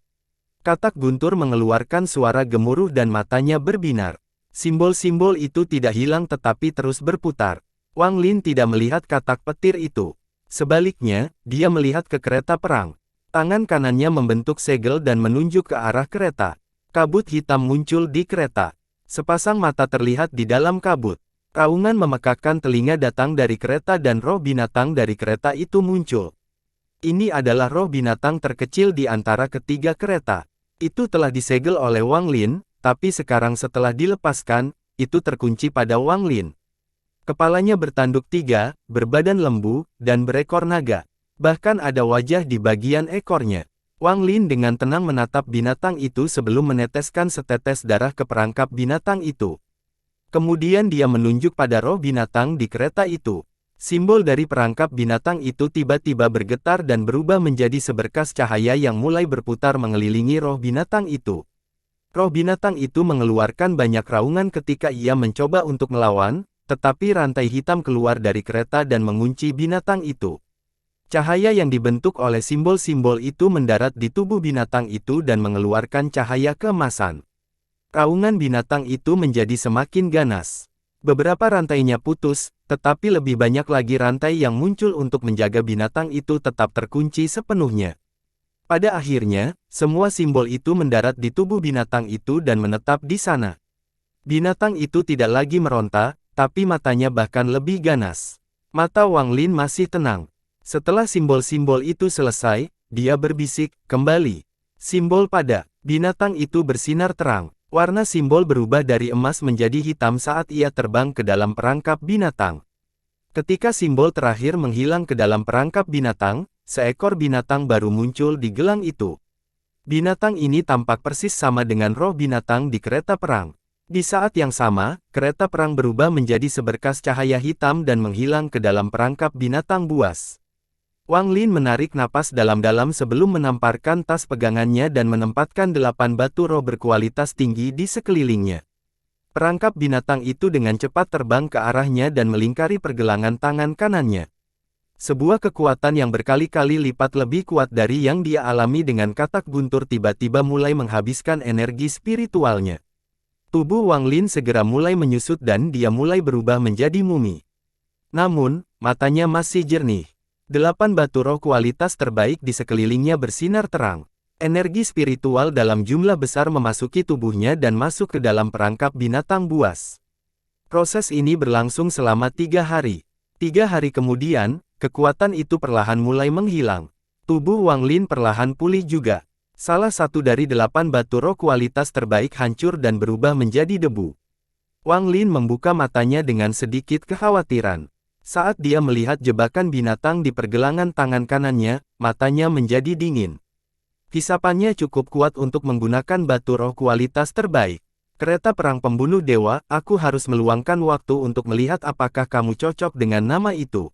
Katak guntur mengeluarkan suara gemuruh dan matanya berbinar. Simbol-simbol itu tidak hilang tetapi terus berputar. Wang Lin tidak melihat katak petir itu. Sebaliknya, dia melihat ke kereta perang. Tangan kanannya membentuk segel dan menunjuk ke arah kereta. Kabut hitam muncul di kereta. Sepasang mata terlihat di dalam kabut. Raungan memekakkan telinga datang dari kereta dan roh binatang dari kereta itu muncul. Ini adalah roh binatang terkecil di antara ketiga kereta. Itu telah disegel oleh Wang Lin. Tapi sekarang setelah dilepaskan, itu terkunci pada Wang Lin. Kepalanya bertanduk tiga, berbadan lembu, dan berekor naga. Bahkan ada wajah di bagian ekornya. Wang Lin dengan tenang menatap binatang itu sebelum meneteskan setetes darah ke perangkap binatang itu. Kemudian dia menunjuk pada roh binatang di kereta itu. Simbol dari perangkap binatang itu tiba-tiba bergetar dan berubah menjadi seberkas cahaya yang mulai berputar mengelilingi roh binatang itu. Roh binatang itu mengeluarkan banyak raungan ketika ia mencoba untuk melawan, tetapi rantai hitam keluar dari kereta dan mengunci binatang itu. Cahaya yang dibentuk oleh simbol-simbol itu mendarat di tubuh binatang itu dan mengeluarkan cahaya keemasan. Raungan binatang itu menjadi semakin ganas. Beberapa rantainya putus, tetapi lebih banyak lagi rantai yang muncul untuk menjaga binatang itu tetap terkunci sepenuhnya. Pada akhirnya, semua simbol itu mendarat di tubuh binatang itu dan menetap di sana. Binatang itu tidak lagi meronta, tapi matanya bahkan lebih ganas. Mata Wang Lin masih tenang. Setelah simbol-simbol itu selesai, dia berbisik, kembali. Simbol pada binatang itu bersinar terang. Warna simbol berubah dari emas menjadi hitam saat ia terbang ke dalam perangkap binatang. Ketika simbol terakhir menghilang ke dalam perangkap binatang, seekor binatang baru muncul di gelang itu. Binatang ini tampak persis sama dengan roh binatang di kereta perang. Di saat yang sama, kereta perang berubah menjadi seberkas cahaya hitam dan menghilang ke dalam perangkap binatang buas. Wang Lin menarik napas dalam-dalam sebelum menamparkan tas pegangannya dan menempatkan 8 batu roh berkualitas tinggi di sekelilingnya. Perangkap binatang itu dengan cepat terbang ke arahnya dan melingkari pergelangan tangan kanannya. Sebuah kekuatan yang berkali-kali lipat lebih kuat dari yang dia alami dengan katak guntur tiba-tiba mulai menghabiskan energi spiritualnya. Tubuh Wang Lin segera mulai menyusut dan dia mulai berubah menjadi mumi. Namun, matanya masih jernih. 8 batu roh kualitas terbaik di sekelilingnya bersinar terang. Energi spiritual dalam jumlah besar memasuki tubuhnya dan masuk ke dalam perangkap binatang buas. Proses ini berlangsung selama 3 hari. 3 hari kemudian, kekuatan itu perlahan mulai menghilang. Tubuh Wang Lin perlahan pulih juga. Salah satu dari 8 batu roh kualitas terbaik hancur dan berubah menjadi debu. Wang Lin membuka matanya dengan sedikit kekhawatiran. Saat dia melihat jebakan binatang di pergelangan tangan kanannya, matanya menjadi dingin. Hisapannya cukup kuat untuk menggunakan batu roh kualitas terbaik. Kereta perang pembunuh dewa, aku harus meluangkan waktu untuk melihat apakah kamu cocok dengan nama itu.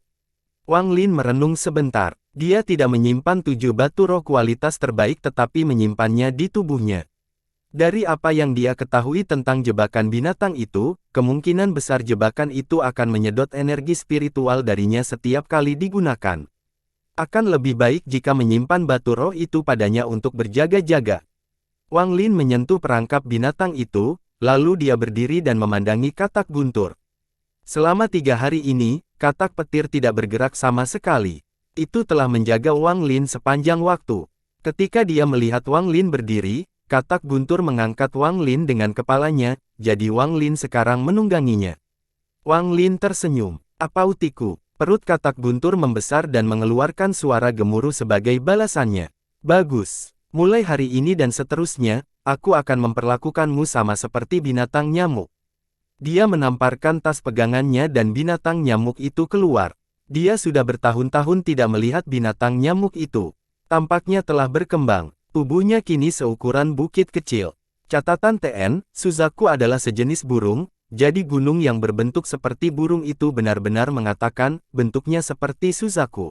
Wang Lin merenung sebentar. Dia tidak menyimpan 7 batu roh kualitas terbaik tetapi menyimpannya di tubuhnya. Dari apa yang dia ketahui tentang jebakan binatang itu, kemungkinan besar jebakan itu akan menyedot energi spiritual darinya setiap kali digunakan. Akan lebih baik jika menyimpan batu roh itu padanya untuk berjaga-jaga. Wang Lin menyentuh perangkap binatang itu, lalu dia berdiri dan memandangi katak guntur. Selama 3 hari ini, katak petir tidak bergerak sama sekali. Itu telah menjaga Wang Lin sepanjang waktu. Ketika dia melihat Wang Lin berdiri, katak guntur mengangkat Wang Lin dengan kepalanya, jadi Wang Lin sekarang menungganginya. Wang Lin tersenyum. Apa utiku? Perut katak guntur membesar dan mengeluarkan suara gemuruh sebagai balasannya. Bagus. Mulai hari ini dan seterusnya, aku akan memperlakukanmu sama seperti binatang nyamuk. Dia menamparkan tas pegangannya dan binatang nyamuk itu keluar. Dia sudah bertahun-tahun tidak melihat binatang nyamuk itu. Tampaknya telah berkembang. Tubuhnya kini seukuran bukit kecil. Catatan TN, Suzaku adalah sejenis burung, jadi gunung yang berbentuk seperti burung itu benar-benar mengatakan, bentuknya seperti Suzaku.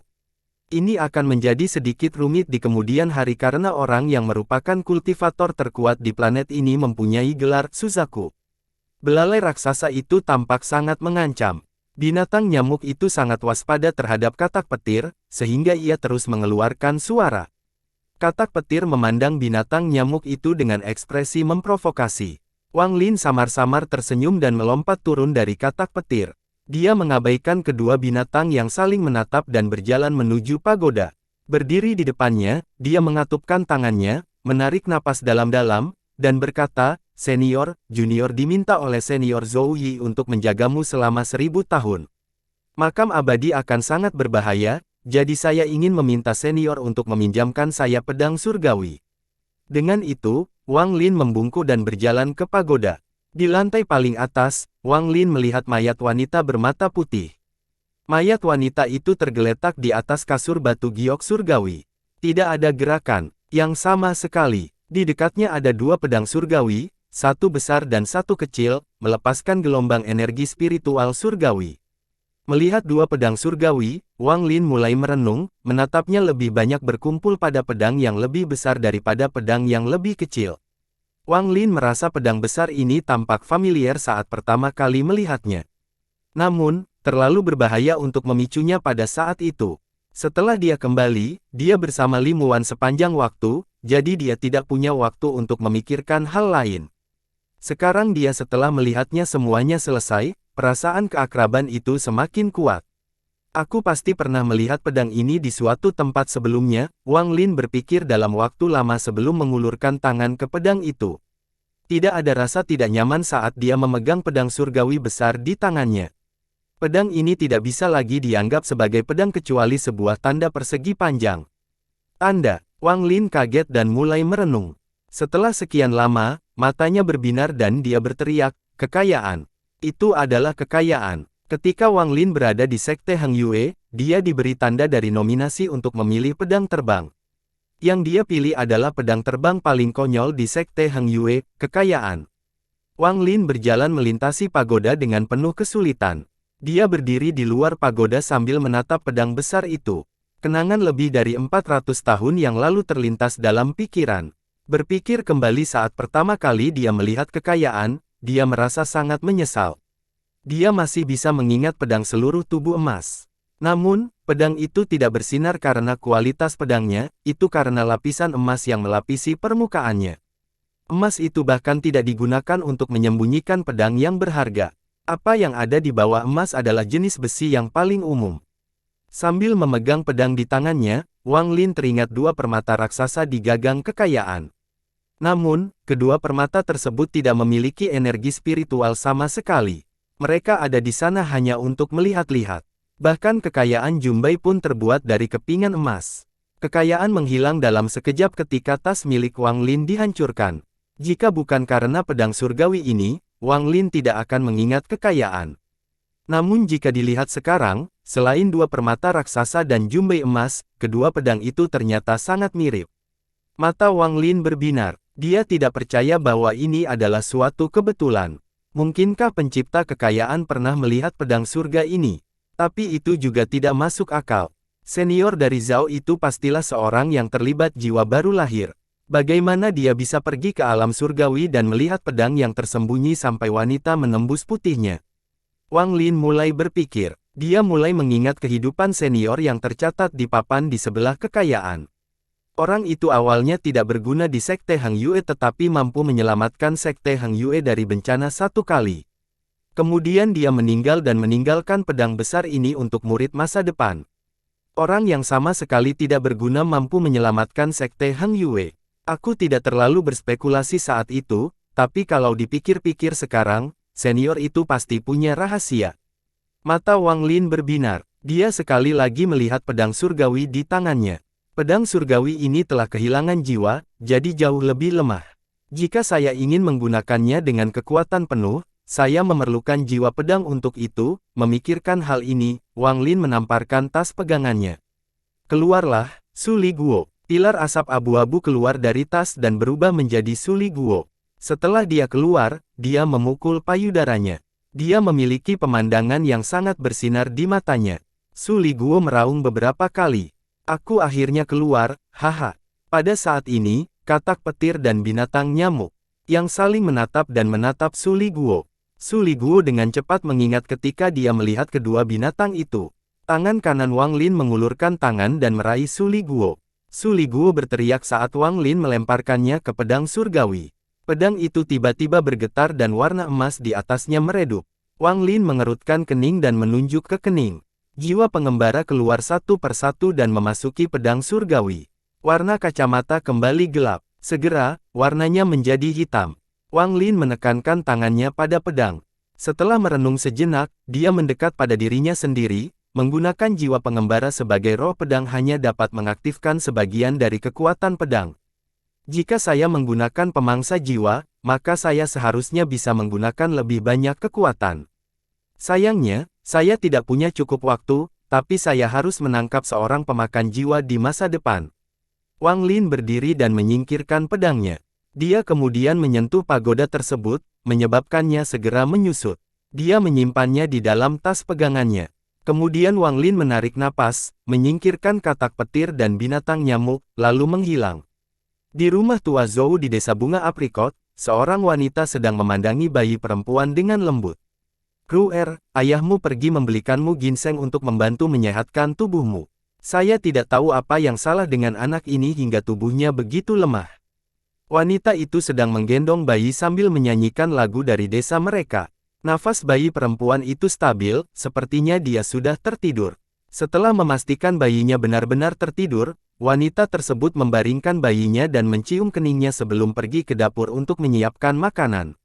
Ini akan menjadi sedikit rumit di kemudian hari karena orang yang merupakan kultivator terkuat di planet ini mempunyai gelar Suzaku. Belalai raksasa itu tampak sangat mengancam. Binatang nyamuk itu sangat waspada terhadap katak petir, sehingga ia terus mengeluarkan suara. Katak petir memandang binatang nyamuk itu dengan ekspresi memprovokasi. Wang Lin samar-samar tersenyum dan melompat turun dari katak petir. Dia mengabaikan kedua binatang yang saling menatap dan berjalan menuju pagoda. Berdiri di depannya, dia mengatupkan tangannya, menarik napas dalam-dalam, dan berkata, "Senior, junior diminta oleh senior Zhou Yi untuk menjagamu selama 1000 tahun. Makam abadi akan sangat berbahaya, jadi saya ingin meminta senior untuk meminjamkan saya pedang surgawi." Dengan itu, Wang Lin membungkuk dan berjalan ke pagoda. Di lantai paling atas, Wang Lin melihat mayat wanita bermata putih. Mayat wanita itu tergeletak di atas kasur batu giok surgawi. Tidak ada gerakan, yang sama sekali. Di dekatnya ada dua pedang surgawi, satu besar dan satu kecil, melepaskan gelombang energi spiritual surgawi. Melihat dua pedang surgawi, Wang Lin mulai merenung, menatapnya lebih banyak berkumpul pada pedang yang lebih besar daripada pedang yang lebih kecil. Wang Lin merasa pedang besar ini tampak familiar saat pertama kali melihatnya. Namun, terlalu berbahaya untuk memicunya pada saat itu. Setelah dia kembali, dia bersama Li Muan sepanjang waktu, jadi dia tidak punya waktu untuk memikirkan hal lain. Sekarang dia setelah melihatnya semuanya selesai, perasaan keakraban itu semakin kuat. Aku pasti pernah melihat pedang ini di suatu tempat sebelumnya, Wang Lin berpikir dalam waktu lama sebelum mengulurkan tangan ke pedang itu. Tidak ada rasa tidak nyaman saat dia memegang pedang surgawi besar di tangannya. Pedang ini tidak bisa lagi dianggap sebagai pedang kecuali sebuah tanda persegi panjang. Tanda. Wang Lin kaget dan mulai merenung. Setelah sekian lama, matanya berbinar dan dia berteriak, "Kekayaan! Itu adalah kekayaan." Ketika Wang Lin berada di Sekte Heng Yue, dia diberi tanda dari nominasi untuk memilih pedang terbang. Yang dia pilih adalah pedang terbang paling konyol di Sekte Heng Yue, kekayaan. Wang Lin berjalan melintasi pagoda dengan penuh kesulitan. Dia berdiri di luar pagoda sambil menatap pedang besar itu. Kenangan lebih dari 400 tahun yang lalu terlintas dalam pikiran. Berpikir kembali saat pertama kali dia melihat kekayaan, dia merasa sangat menyesal. Dia masih bisa mengingat pedang seluruh tubuh emas. Namun, pedang itu tidak bersinar karena kualitas pedangnya, itu karena lapisan emas yang melapisi permukaannya. Emas itu bahkan tidak digunakan untuk menyembunyikan pedang yang berharga. Apa yang ada di bawah emas adalah jenis besi yang paling umum. Sambil memegang pedang di tangannya, Wang Lin teringat dua permata raksasa di gagang kekayaan. Namun, kedua permata tersebut tidak memiliki energi spiritual sama sekali. Mereka ada di sana hanya untuk melihat-lihat. Bahkan kekayaan Jumbai pun terbuat dari kepingan emas. Kekayaan menghilang dalam sekejap ketika tas milik Wang Lin dihancurkan. Jika bukan karena pedang surgawi ini, Wang Lin tidak akan mengingat kekayaan. Namun jika dilihat sekarang, selain dua permata raksasa dan jumbai emas, kedua pedang itu ternyata sangat mirip. Mata Wang Lin berbinar. Dia tidak percaya bahwa ini adalah suatu kebetulan. Mungkinkah pencipta kekayaan pernah melihat pedang surga ini? Tapi itu juga tidak masuk akal. Senior dari Zhao itu pastilah seorang yang terlibat jiwa baru lahir. Bagaimana dia bisa pergi ke alam surgawi dan melihat pedang yang tersembunyi sampai wanita menembus putihnya? Wang Lin mulai berpikir. Dia mulai mengingat kehidupan senior yang tercatat di papan di sebelah kekayaan. Orang itu awalnya tidak berguna di Sekte Heng Yue tetapi mampu menyelamatkan Sekte Heng Yue dari bencana satu kali. Kemudian dia meninggal dan meninggalkan pedang besar ini untuk murid masa depan. Orang yang sama sekali tidak berguna mampu menyelamatkan Sekte Heng Yue. Aku tidak terlalu berspekulasi saat itu, tapi kalau dipikir-pikir sekarang, senior itu pasti punya rahasia. Mata Wang Lin berbinar. Dia sekali lagi melihat pedang surgawi di tangannya. Pedang surgawi ini telah kehilangan jiwa, jadi jauh lebih lemah. Jika saya ingin menggunakannya dengan kekuatan penuh, saya memerlukan jiwa pedang untuk itu. Memikirkan hal ini, Wang Lin menamparkan tas pegangannya. Keluarlah, Su Li Guo. Pilar asap abu-abu keluar dari tas dan berubah menjadi Su Li Guo. Setelah dia keluar, dia memukul payudaranya. Dia memiliki pemandangan yang sangat bersinar di matanya. Su Li Guo meraung beberapa kali. Aku akhirnya keluar, haha. Pada saat ini, katak petir dan binatang nyamuk yang saling menatap dan menatap Su Li Guo. Su Li Guo dengan cepat mengingat ketika dia melihat kedua binatang itu. Tangan kanan Wang Lin mengulurkan tangan dan meraih Su Li Guo. Su Li Guo berteriak saat Wang Lin melemparkannya ke pedang surgawi. Pedang itu tiba-tiba bergetar dan warna emas di atasnya meredup. Wang Lin mengerutkan kening dan menunjuk ke kening. Jiwa pengembara keluar satu persatu dan memasuki pedang surgawi. Warna kacamata kembali gelap. Segera, warnanya menjadi hitam. Wang Lin menekankan tangannya pada pedang. Setelah merenung sejenak, dia mendekat pada dirinya sendiri. Menggunakan jiwa pengembara sebagai roh pedang hanya dapat mengaktifkan sebagian dari kekuatan pedang. Jika saya menggunakan pemangsa jiwa, maka saya seharusnya bisa menggunakan lebih banyak kekuatan. Sayangnya, saya tidak punya cukup waktu, tapi saya harus menangkap seorang pemakan jiwa di masa depan. Wang Lin berdiri dan menyingkirkan pedangnya. Dia kemudian menyentuh pagoda tersebut, menyebabkannya segera menyusut. Dia menyimpannya di dalam tas pegangannya. Kemudian Wang Lin menarik napas, menyingkirkan katak petir dan binatang nyamuk, lalu menghilang. Di rumah tua Zhou di desa bunga aprikot, seorang wanita sedang memandangi bayi perempuan dengan lembut. Kruer, ayahmu pergi membelikanmu ginseng untuk membantu menyehatkan tubuhmu. Saya tidak tahu apa yang salah dengan anak ini hingga tubuhnya begitu lemah. Wanita itu sedang menggendong bayi sambil menyanyikan lagu dari desa mereka. Nafas bayi perempuan itu stabil, sepertinya dia sudah tertidur. Setelah memastikan bayinya benar-benar tertidur, wanita tersebut membaringkan bayinya dan mencium keningnya sebelum pergi ke dapur untuk menyiapkan makanan.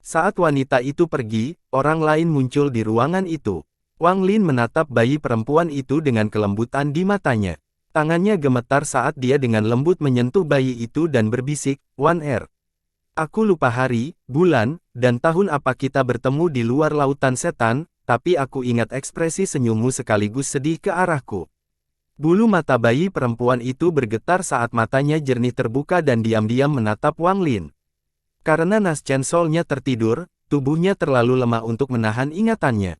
Saat wanita itu pergi, orang lain muncul di ruangan itu. Wang Lin menatap bayi perempuan itu dengan kelembutan di matanya. Tangannya gemetar saat dia dengan lembut menyentuh bayi itu dan berbisik, "Wan Er. Aku lupa hari, bulan, dan tahun apa kita bertemu di luar lautan setan, tapi aku ingat ekspresi senyummu sekaligus sedih ke arahku." Bulu mata bayi perempuan itu bergetar saat matanya jernih terbuka dan diam-diam menatap Wang Lin. Karena Nas Chen Sol-nya tertidur, tubuhnya terlalu lemah untuk menahan ingatannya.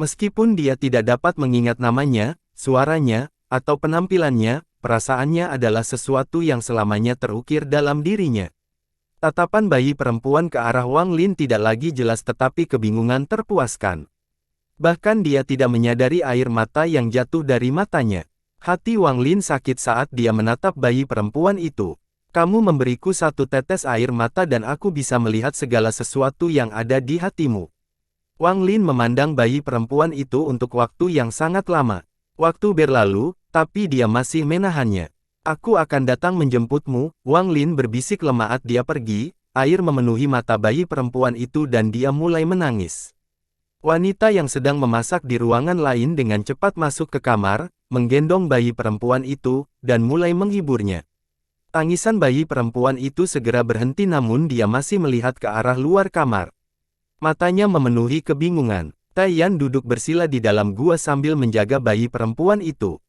Meskipun dia tidak dapat mengingat namanya, suaranya, atau penampilannya, perasaannya adalah sesuatu yang selamanya terukir dalam dirinya. Tatapan bayi perempuan ke arah Wang Lin tidak lagi jelas tetapi kebingungan terpuaskan. Bahkan dia tidak menyadari air mata yang jatuh dari matanya. Hati Wang Lin sakit saat dia menatap bayi perempuan itu. Kamu memberiku satu tetes air mata dan aku bisa melihat segala sesuatu yang ada di hatimu. Wang Lin memandang bayi perempuan itu untuk waktu yang sangat lama. Waktu berlalu, tapi dia masih menahannya. Aku akan datang menjemputmu, Wang Lin berbisik lemah saat dia pergi, air memenuhi mata bayi perempuan itu dan dia mulai menangis. Wanita yang sedang memasak di ruangan lain dengan cepat masuk ke kamar, menggendong bayi perempuan itu, dan mulai menghiburnya. Tangisan bayi perempuan itu segera berhenti namun dia masih melihat ke arah luar kamar. Matanya memenuhi kebingungan. Taiyan duduk bersila di dalam gua sambil menjaga bayi perempuan itu.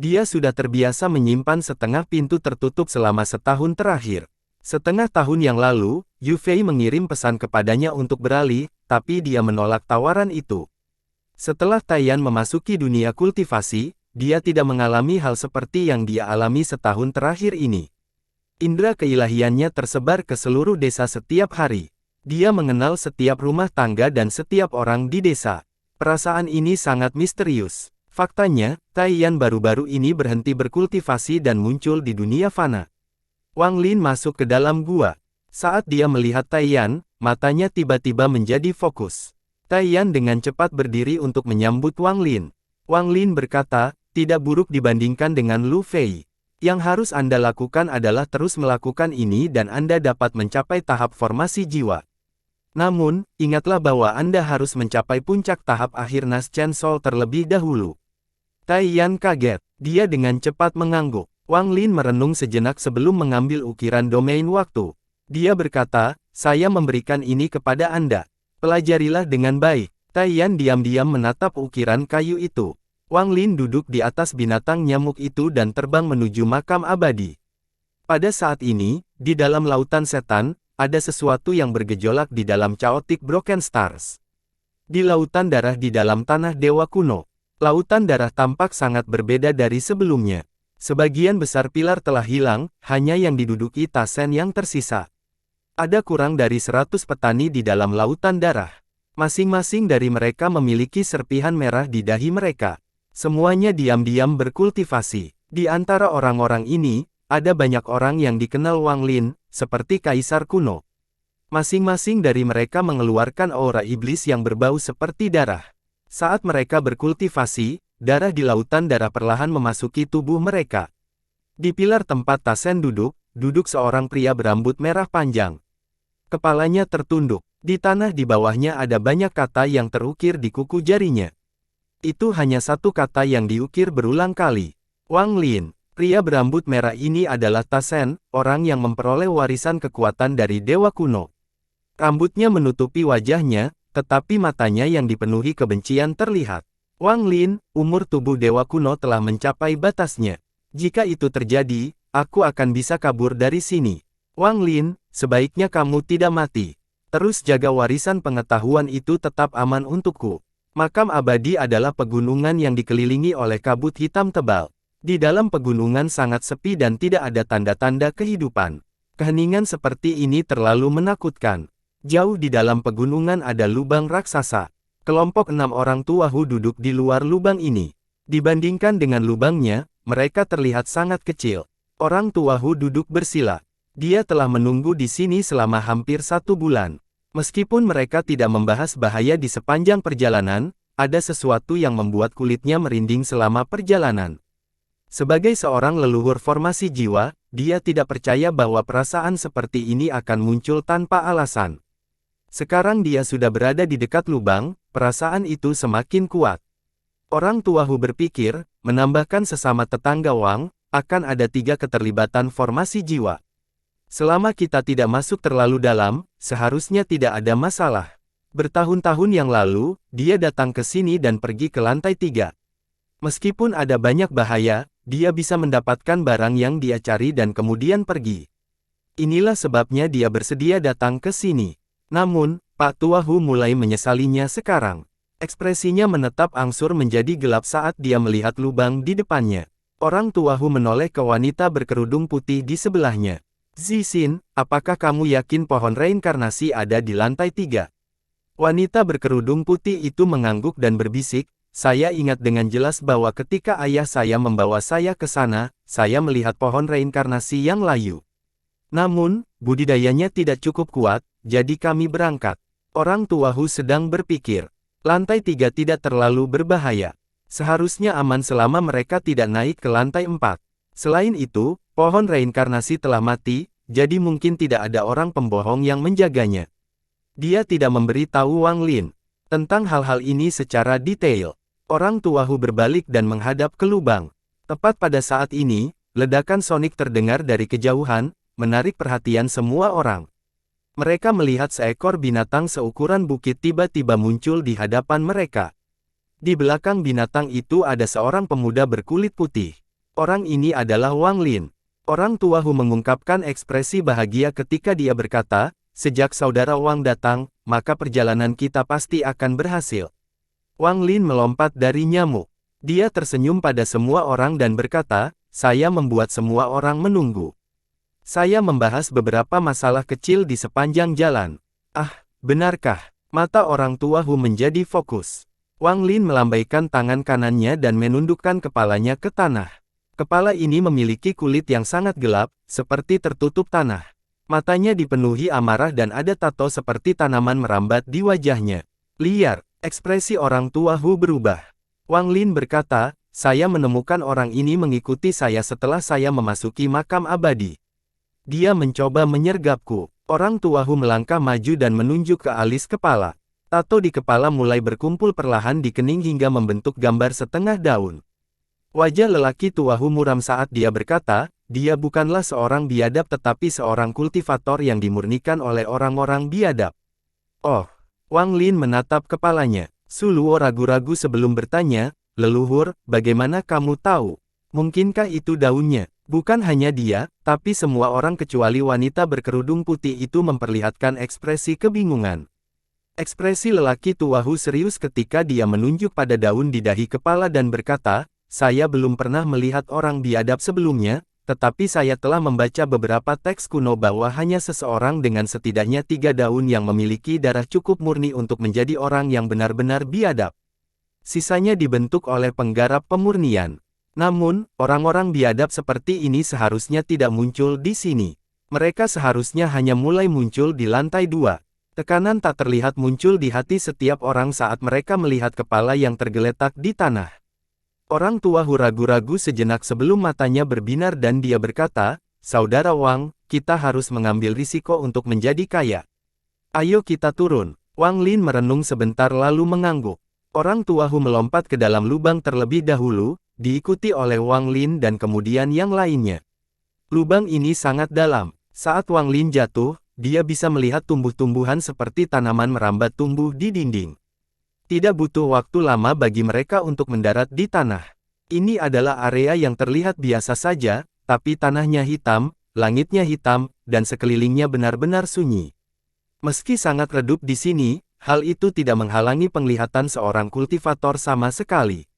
Dia sudah terbiasa menyimpan setengah pintu tertutup selama setahun terakhir. Setengah tahun yang lalu, Yu Fei mengirim pesan kepadanya untuk beralih, tapi dia menolak tawaran itu. Setelah Taiyan memasuki dunia kultivasi, dia tidak mengalami hal seperti yang dia alami setahun terakhir ini. Indra keilahiannya tersebar ke seluruh desa setiap hari. Dia mengenal setiap rumah tangga dan setiap orang di desa. Perasaan ini sangat misterius. Faktanya, Taiyan baru-baru ini berhenti berkultivasi dan muncul di dunia fana. Wang Lin masuk ke dalam gua. Saat dia melihat Taiyan, matanya tiba-tiba menjadi fokus. Taiyan dengan cepat berdiri untuk menyambut Wang Lin. Wang Lin berkata, "Tidak buruk dibandingkan dengan Lu Fei. Yang harus Anda lakukan adalah terus melakukan ini dan Anda dapat mencapai tahap formasi jiwa." Namun, ingatlah bahwa Anda harus mencapai puncak tahap akhir Nas Chen Sol terlebih dahulu. Tai Yan kaget. Dia dengan cepat mengangguk. Wang Lin merenung sejenak sebelum mengambil ukiran domain waktu. Dia berkata, saya memberikan ini kepada Anda. Pelajarilah dengan baik. Tai Yan diam-diam menatap ukiran kayu itu. Wang Lin duduk di atas binatang nyamuk itu dan terbang menuju makam abadi. Pada saat ini, di dalam lautan setan, ada sesuatu yang bergejolak di dalam Chaotic Broken Stars. Di lautan darah di dalam tanah dewa kuno, lautan darah tampak sangat berbeda dari sebelumnya. Sebagian besar pilar telah hilang, hanya yang diduduki Ta Shen yang tersisa. Ada kurang dari 100 petani di dalam lautan darah. Masing-masing dari mereka memiliki serpihan merah di dahi mereka. Semuanya diam-diam berkultivasi. Di antara orang-orang ini, ada banyak orang yang dikenal Wang Lin, seperti kaisar kuno. Masing-masing dari mereka mengeluarkan aura iblis yang berbau seperti darah. Saat mereka berkultivasi, darah di lautan darah perlahan memasuki tubuh mereka. Di pilar tempat Ta Shen duduk seorang pria berambut merah panjang. Kepalanya tertunduk. Di tanah di bawahnya ada banyak kata yang terukir di kuku jarinya. Itu hanya satu kata yang diukir berulang kali. Wang Lin. Pria berambut merah ini adalah Ta Shen, orang yang memperoleh warisan kekuatan dari dewa kuno. Rambutnya menutupi wajahnya, tetapi matanya yang dipenuhi kebencian terlihat. Wang Lin, umur tubuh dewa kuno telah mencapai batasnya. Jika itu terjadi, aku akan bisa kabur dari sini. Wang Lin, sebaiknya kamu tidak mati. Terus jaga warisan pengetahuan itu tetap aman untukku. Makam abadi adalah pegunungan yang dikelilingi oleh kabut hitam tebal. Di dalam pegunungan sangat sepi dan tidak ada tanda-tanda kehidupan. Keheningan seperti ini terlalu menakutkan. Jauh di dalam pegunungan ada lubang raksasa. Kelompok 6 orang tua Hu duduk di luar lubang ini. Dibandingkan dengan lubangnya, mereka terlihat sangat kecil. Orang tua Hu duduk bersila. Dia telah menunggu di sini selama hampir 1 bulan. Meskipun mereka tidak membahas bahaya di sepanjang perjalanan, ada sesuatu yang membuat kulitnya merinding selama perjalanan. Sebagai seorang leluhur formasi jiwa, dia tidak percaya bahwa perasaan seperti ini akan muncul tanpa alasan. Sekarang dia sudah berada di dekat lubang, perasaan itu semakin kuat. Orang tua Hu berpikir, menambahkan sesama tetangga Wang, akan ada 3 keterlibatan formasi jiwa. Selama kita tidak masuk terlalu dalam, seharusnya tidak ada masalah. Bertahun-tahun yang lalu, dia datang ke sini dan pergi ke lantai 3. Meskipun ada banyak bahaya, dia bisa mendapatkan barang yang dia cari dan kemudian pergi. Inilah sebabnya dia bersedia datang ke sini. Namun, Pak Tua Hu mulai menyesalinya sekarang. Ekspresinya menetap angsur menjadi gelap saat dia melihat lubang di depannya. Orang tua Hu menoleh ke wanita berkerudung putih di sebelahnya. Zixin, apakah kamu yakin pohon reinkarnasi ada di lantai 3? Wanita berkerudung putih itu mengangguk dan berbisik, saya ingat dengan jelas bahwa ketika ayah saya membawa saya ke sana, saya melihat pohon reinkarnasi yang layu. Namun, budidayanya tidak cukup kuat, jadi kami berangkat. Orang tua Hu sedang berpikir, lantai 3 tidak terlalu berbahaya. Seharusnya aman selama mereka tidak naik ke lantai 4. Selain itu, pohon reinkarnasi telah mati, jadi mungkin tidak ada orang pembohong yang menjaganya. Dia tidak memberi tahu Wang Lin tentang hal-hal ini secara detail. Orang tua Hu berbalik dan menghadap ke lubang. Tepat pada saat ini, ledakan sonik terdengar dari kejauhan, menarik perhatian semua orang. Mereka melihat seekor binatang seukuran bukit tiba-tiba muncul di hadapan mereka. Di belakang binatang itu ada seorang pemuda berkulit putih. Orang ini adalah Wang Lin. Orang tua Hu mengungkapkan ekspresi bahagia ketika dia berkata, sejak saudara Wang datang, maka perjalanan kita pasti akan berhasil. Wang Lin melompat dari nyamuk. Dia tersenyum pada semua orang dan berkata, saya membuat semua orang menunggu. Saya membahas beberapa masalah kecil di sepanjang jalan. Ah, benarkah? Mata orang tua Hu menjadi fokus. Wang Lin melambaikan tangan kanannya dan menundukkan kepalanya ke tanah. Kepala ini memiliki kulit yang sangat gelap, seperti tertutup tanah. Matanya dipenuhi amarah dan ada tato seperti tanaman merambat di wajahnya. Liar, ekspresi orang tua Hu berubah. Wang Lin berkata, saya menemukan orang ini mengikuti saya setelah saya memasuki makam abadi. Dia mencoba menyergapku. Orang tua Hu melangkah maju dan menunjuk ke alis kepala. Tato di kepala mulai berkumpul perlahan di kening hingga membentuk gambar setengah daun. Wajah lelaki tua Hu muram saat dia berkata, dia bukanlah seorang biadab tetapi seorang kultivator yang dimurnikan oleh orang-orang biadab. Oh, Wang Lin menatap kepalanya. Su Luo ragu-ragu sebelum bertanya, leluhur, bagaimana kamu tahu? Mungkinkah itu daunnya? Bukan hanya dia, tapi semua orang kecuali wanita berkerudung putih itu memperlihatkan ekspresi kebingungan. Ekspresi lelaki tua Hu serius ketika dia menunjuk pada daun di dahi kepala dan berkata, saya belum pernah melihat orang biadab sebelumnya, tetapi saya telah membaca beberapa teks kuno bahwa hanya seseorang dengan setidaknya 3 daun yang memiliki darah cukup murni untuk menjadi orang yang benar-benar biadab. Sisanya dibentuk oleh penggarap pemurnian. Namun, orang-orang biadab seperti ini seharusnya tidak muncul di sini. Mereka seharusnya hanya mulai muncul di lantai 2. Tekanan tak terlihat muncul di hati setiap orang saat mereka melihat kepala yang tergeletak di tanah. Orang tua Hu ragu-ragu sejenak sebelum matanya berbinar dan dia berkata, Saudara Wang, kita harus mengambil risiko untuk menjadi kaya. Ayo kita turun. Wang Lin merenung sebentar lalu mengangguk. Orang tua Hu melompat ke dalam lubang terlebih dahulu, diikuti oleh Wang Lin dan kemudian yang lainnya. Lubang ini sangat dalam. Saat Wang Lin jatuh, dia bisa melihat tumbuh-tumbuhan seperti tanaman merambat tumbuh di dinding. Tidak butuh waktu lama bagi mereka untuk mendarat di tanah. Ini adalah area yang terlihat biasa saja, tapi tanahnya hitam, langitnya hitam, dan sekelilingnya benar-benar sunyi. Meski sangat redup di sini, hal itu tidak menghalangi penglihatan seorang kultivator sama sekali.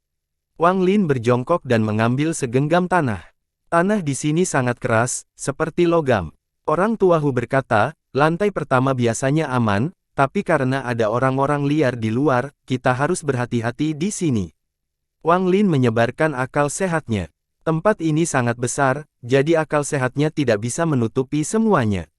Wang Lin berjongkok dan mengambil segenggam tanah. Tanah di sini sangat keras, seperti logam. Orang tua Hu berkata, lantai pertama biasanya aman, tapi karena ada orang-orang liar di luar, kita harus berhati-hati di sini. Wang Lin menyebarkan akal sehatnya. Tempat ini sangat besar, jadi akal sehatnya tidak bisa menutupi semuanya.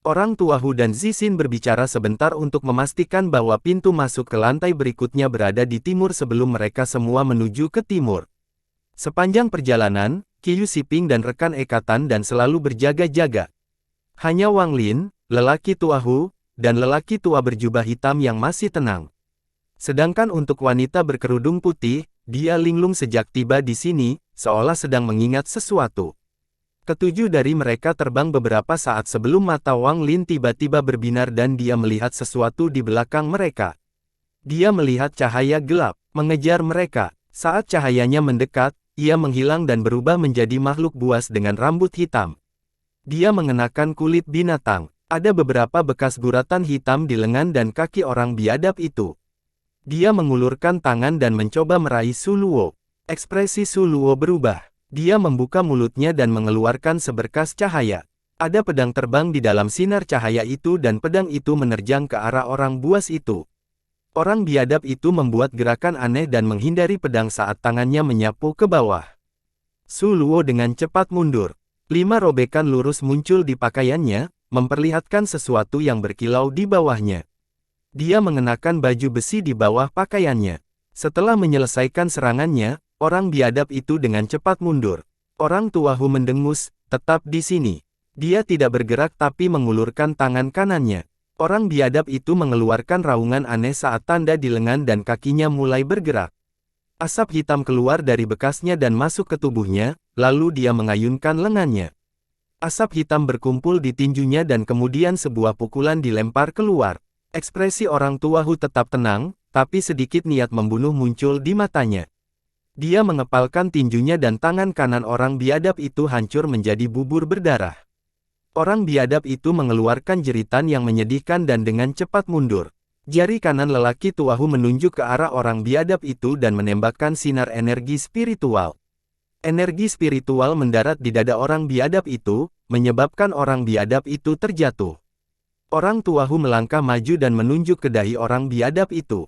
Orang tua Hu dan Zixin berbicara sebentar untuk memastikan bahwa pintu masuk ke lantai berikutnya berada di timur sebelum mereka semua menuju ke timur. Sepanjang perjalanan, Qiu Siping dan rekan ekatan dan selalu berjaga-jaga. Hanya Wang Lin, lelaki tua Hu, dan lelaki tua berjubah hitam yang masih tenang. Sedangkan untuk wanita berkerudung putih, dia linglung sejak tiba di sini, seolah sedang mengingat sesuatu. Ketujuh dari mereka terbang beberapa saat sebelum mata Wang Lin tiba-tiba berbinar dan dia melihat sesuatu di belakang mereka. Dia melihat cahaya gelap, mengejar mereka. Saat cahayanya mendekat, ia menghilang dan berubah menjadi makhluk buas dengan rambut hitam. Dia mengenakan kulit binatang. Ada beberapa bekas guratan hitam di lengan dan kaki orang biadab itu. Dia mengulurkan tangan dan mencoba meraih Su Luo. Ekspresi Su Luo berubah. Dia membuka mulutnya dan mengeluarkan seberkas cahaya. Ada pedang terbang di dalam sinar cahaya itu dan pedang itu menerjang ke arah orang buas itu. Orang biadab itu membuat gerakan aneh dan menghindari pedang saat tangannya menyapu ke bawah. Su Luo dengan cepat mundur. 5 robekan lurus muncul di pakaiannya, memperlihatkan sesuatu yang berkilau di bawahnya. Dia mengenakan baju besi di bawah pakaiannya. Setelah menyelesaikan serangannya, orang biadab itu dengan cepat mundur. Orang tua Hu mendengus, tetap di sini. Dia tidak bergerak tapi mengulurkan tangan kanannya. Orang biadab itu mengeluarkan raungan aneh saat tanda di lengan dan kakinya mulai bergerak. Asap hitam keluar dari bekasnya dan masuk ke tubuhnya, lalu dia mengayunkan lengannya. Asap hitam berkumpul di tinjunya dan kemudian sebuah pukulan dilempar keluar. Ekspresi orang tua Hu tetap tenang, tapi sedikit niat membunuh muncul di matanya. Dia mengepalkan tinjunya dan tangan kanan orang biadab itu hancur menjadi bubur berdarah. Orang biadab itu mengeluarkan jeritan yang menyedihkan dan dengan cepat mundur. Jari kanan lelaki tua Hu menunjuk ke arah orang biadab itu dan menembakkan sinar energi spiritual. Energi spiritual mendarat di dada orang biadab itu, menyebabkan orang biadab itu terjatuh. Orang tua Hu melangkah maju dan menunjuk ke dahi orang biadab itu.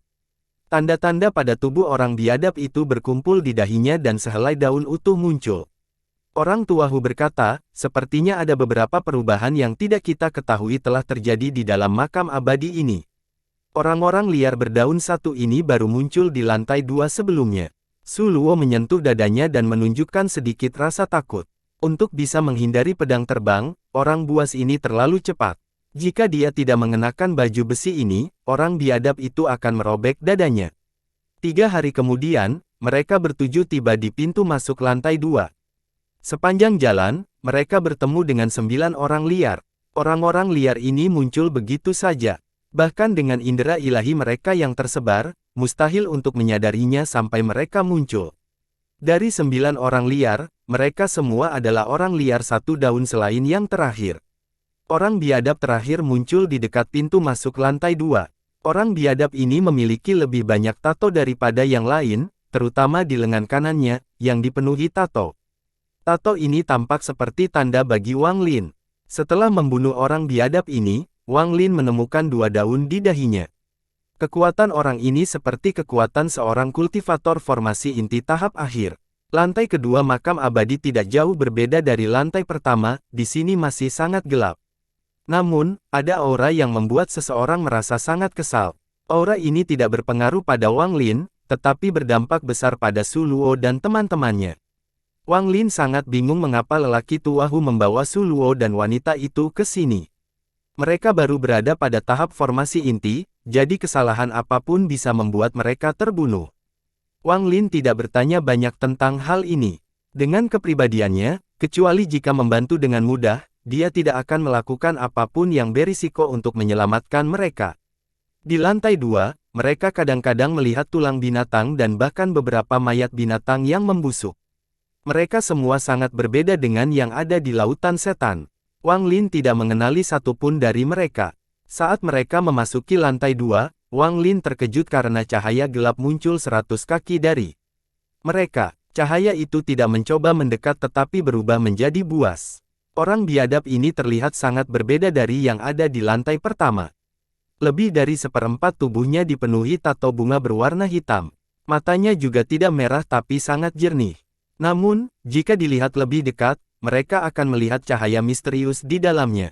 Tanda-tanda pada tubuh orang biadab itu berkumpul di dahinya dan sehelai daun utuh muncul. Orang tua Hu berkata, sepertinya ada beberapa perubahan yang tidak kita ketahui telah terjadi di dalam makam abadi ini. Orang-orang liar berdaun satu ini baru muncul di lantai 2 sebelumnya. Su Luo menyentuh dadanya dan menunjukkan sedikit rasa takut. Untuk bisa menghindari pedang terbang, orang buas ini terlalu cepat. Jika dia tidak mengenakan baju besi ini, orang biadab itu akan merobek dadanya. 3 hari kemudian, mereka bertujuh tiba di pintu masuk lantai 2. Sepanjang jalan, mereka bertemu dengan 9 orang liar. Orang-orang liar ini muncul begitu saja. Bahkan dengan indera ilahi mereka yang tersebar, mustahil untuk menyadarinya sampai mereka muncul. Dari 9 orang liar, mereka semua adalah orang liar satu daun selain yang terakhir. Orang biadab terakhir muncul di dekat pintu masuk lantai 2. Orang biadab ini memiliki lebih banyak tato daripada yang lain, terutama di lengan kanannya, yang dipenuhi tato. Tato ini tampak seperti tanda bagi Wang Lin. Setelah membunuh orang biadab ini, Wang Lin menemukan 2 daun di dahinya. Kekuatan orang ini seperti kekuatan seorang kultivator formasi inti tahap akhir. Lantai kedua makam abadi tidak jauh berbeda dari lantai pertama, di sini masih sangat gelap. Namun, ada aura yang membuat seseorang merasa sangat kesal. Aura ini tidak berpengaruh pada Wang Lin, tetapi berdampak besar pada Su Luo dan teman-temannya. Wang Lin sangat bingung mengapa lelaki tua Hu membawa Su Luo dan wanita itu ke sini. Mereka baru berada pada tahap formasi inti, jadi kesalahan apapun bisa membuat mereka terbunuh. Wang Lin tidak bertanya banyak tentang hal ini. Dengan kepribadiannya, kecuali jika membantu dengan mudah, dia tidak akan melakukan apapun yang berisiko untuk menyelamatkan mereka. Di lantai 2, mereka kadang-kadang melihat tulang binatang dan bahkan beberapa mayat binatang yang membusuk. Mereka semua sangat berbeda dengan yang ada di lautan setan. Wang Lin tidak mengenali satupun dari mereka. Saat mereka memasuki lantai 2, Wang Lin terkejut karena cahaya gelap muncul 100 kaki dari mereka. Cahaya itu tidak mencoba mendekat tetapi berubah menjadi buas. Orang biadab ini terlihat sangat berbeda dari yang ada di lantai pertama. Lebih dari seperempat tubuhnya dipenuhi tato bunga berwarna hitam. Matanya juga tidak merah tapi sangat jernih. Namun, jika dilihat lebih dekat, mereka akan melihat cahaya misterius di dalamnya.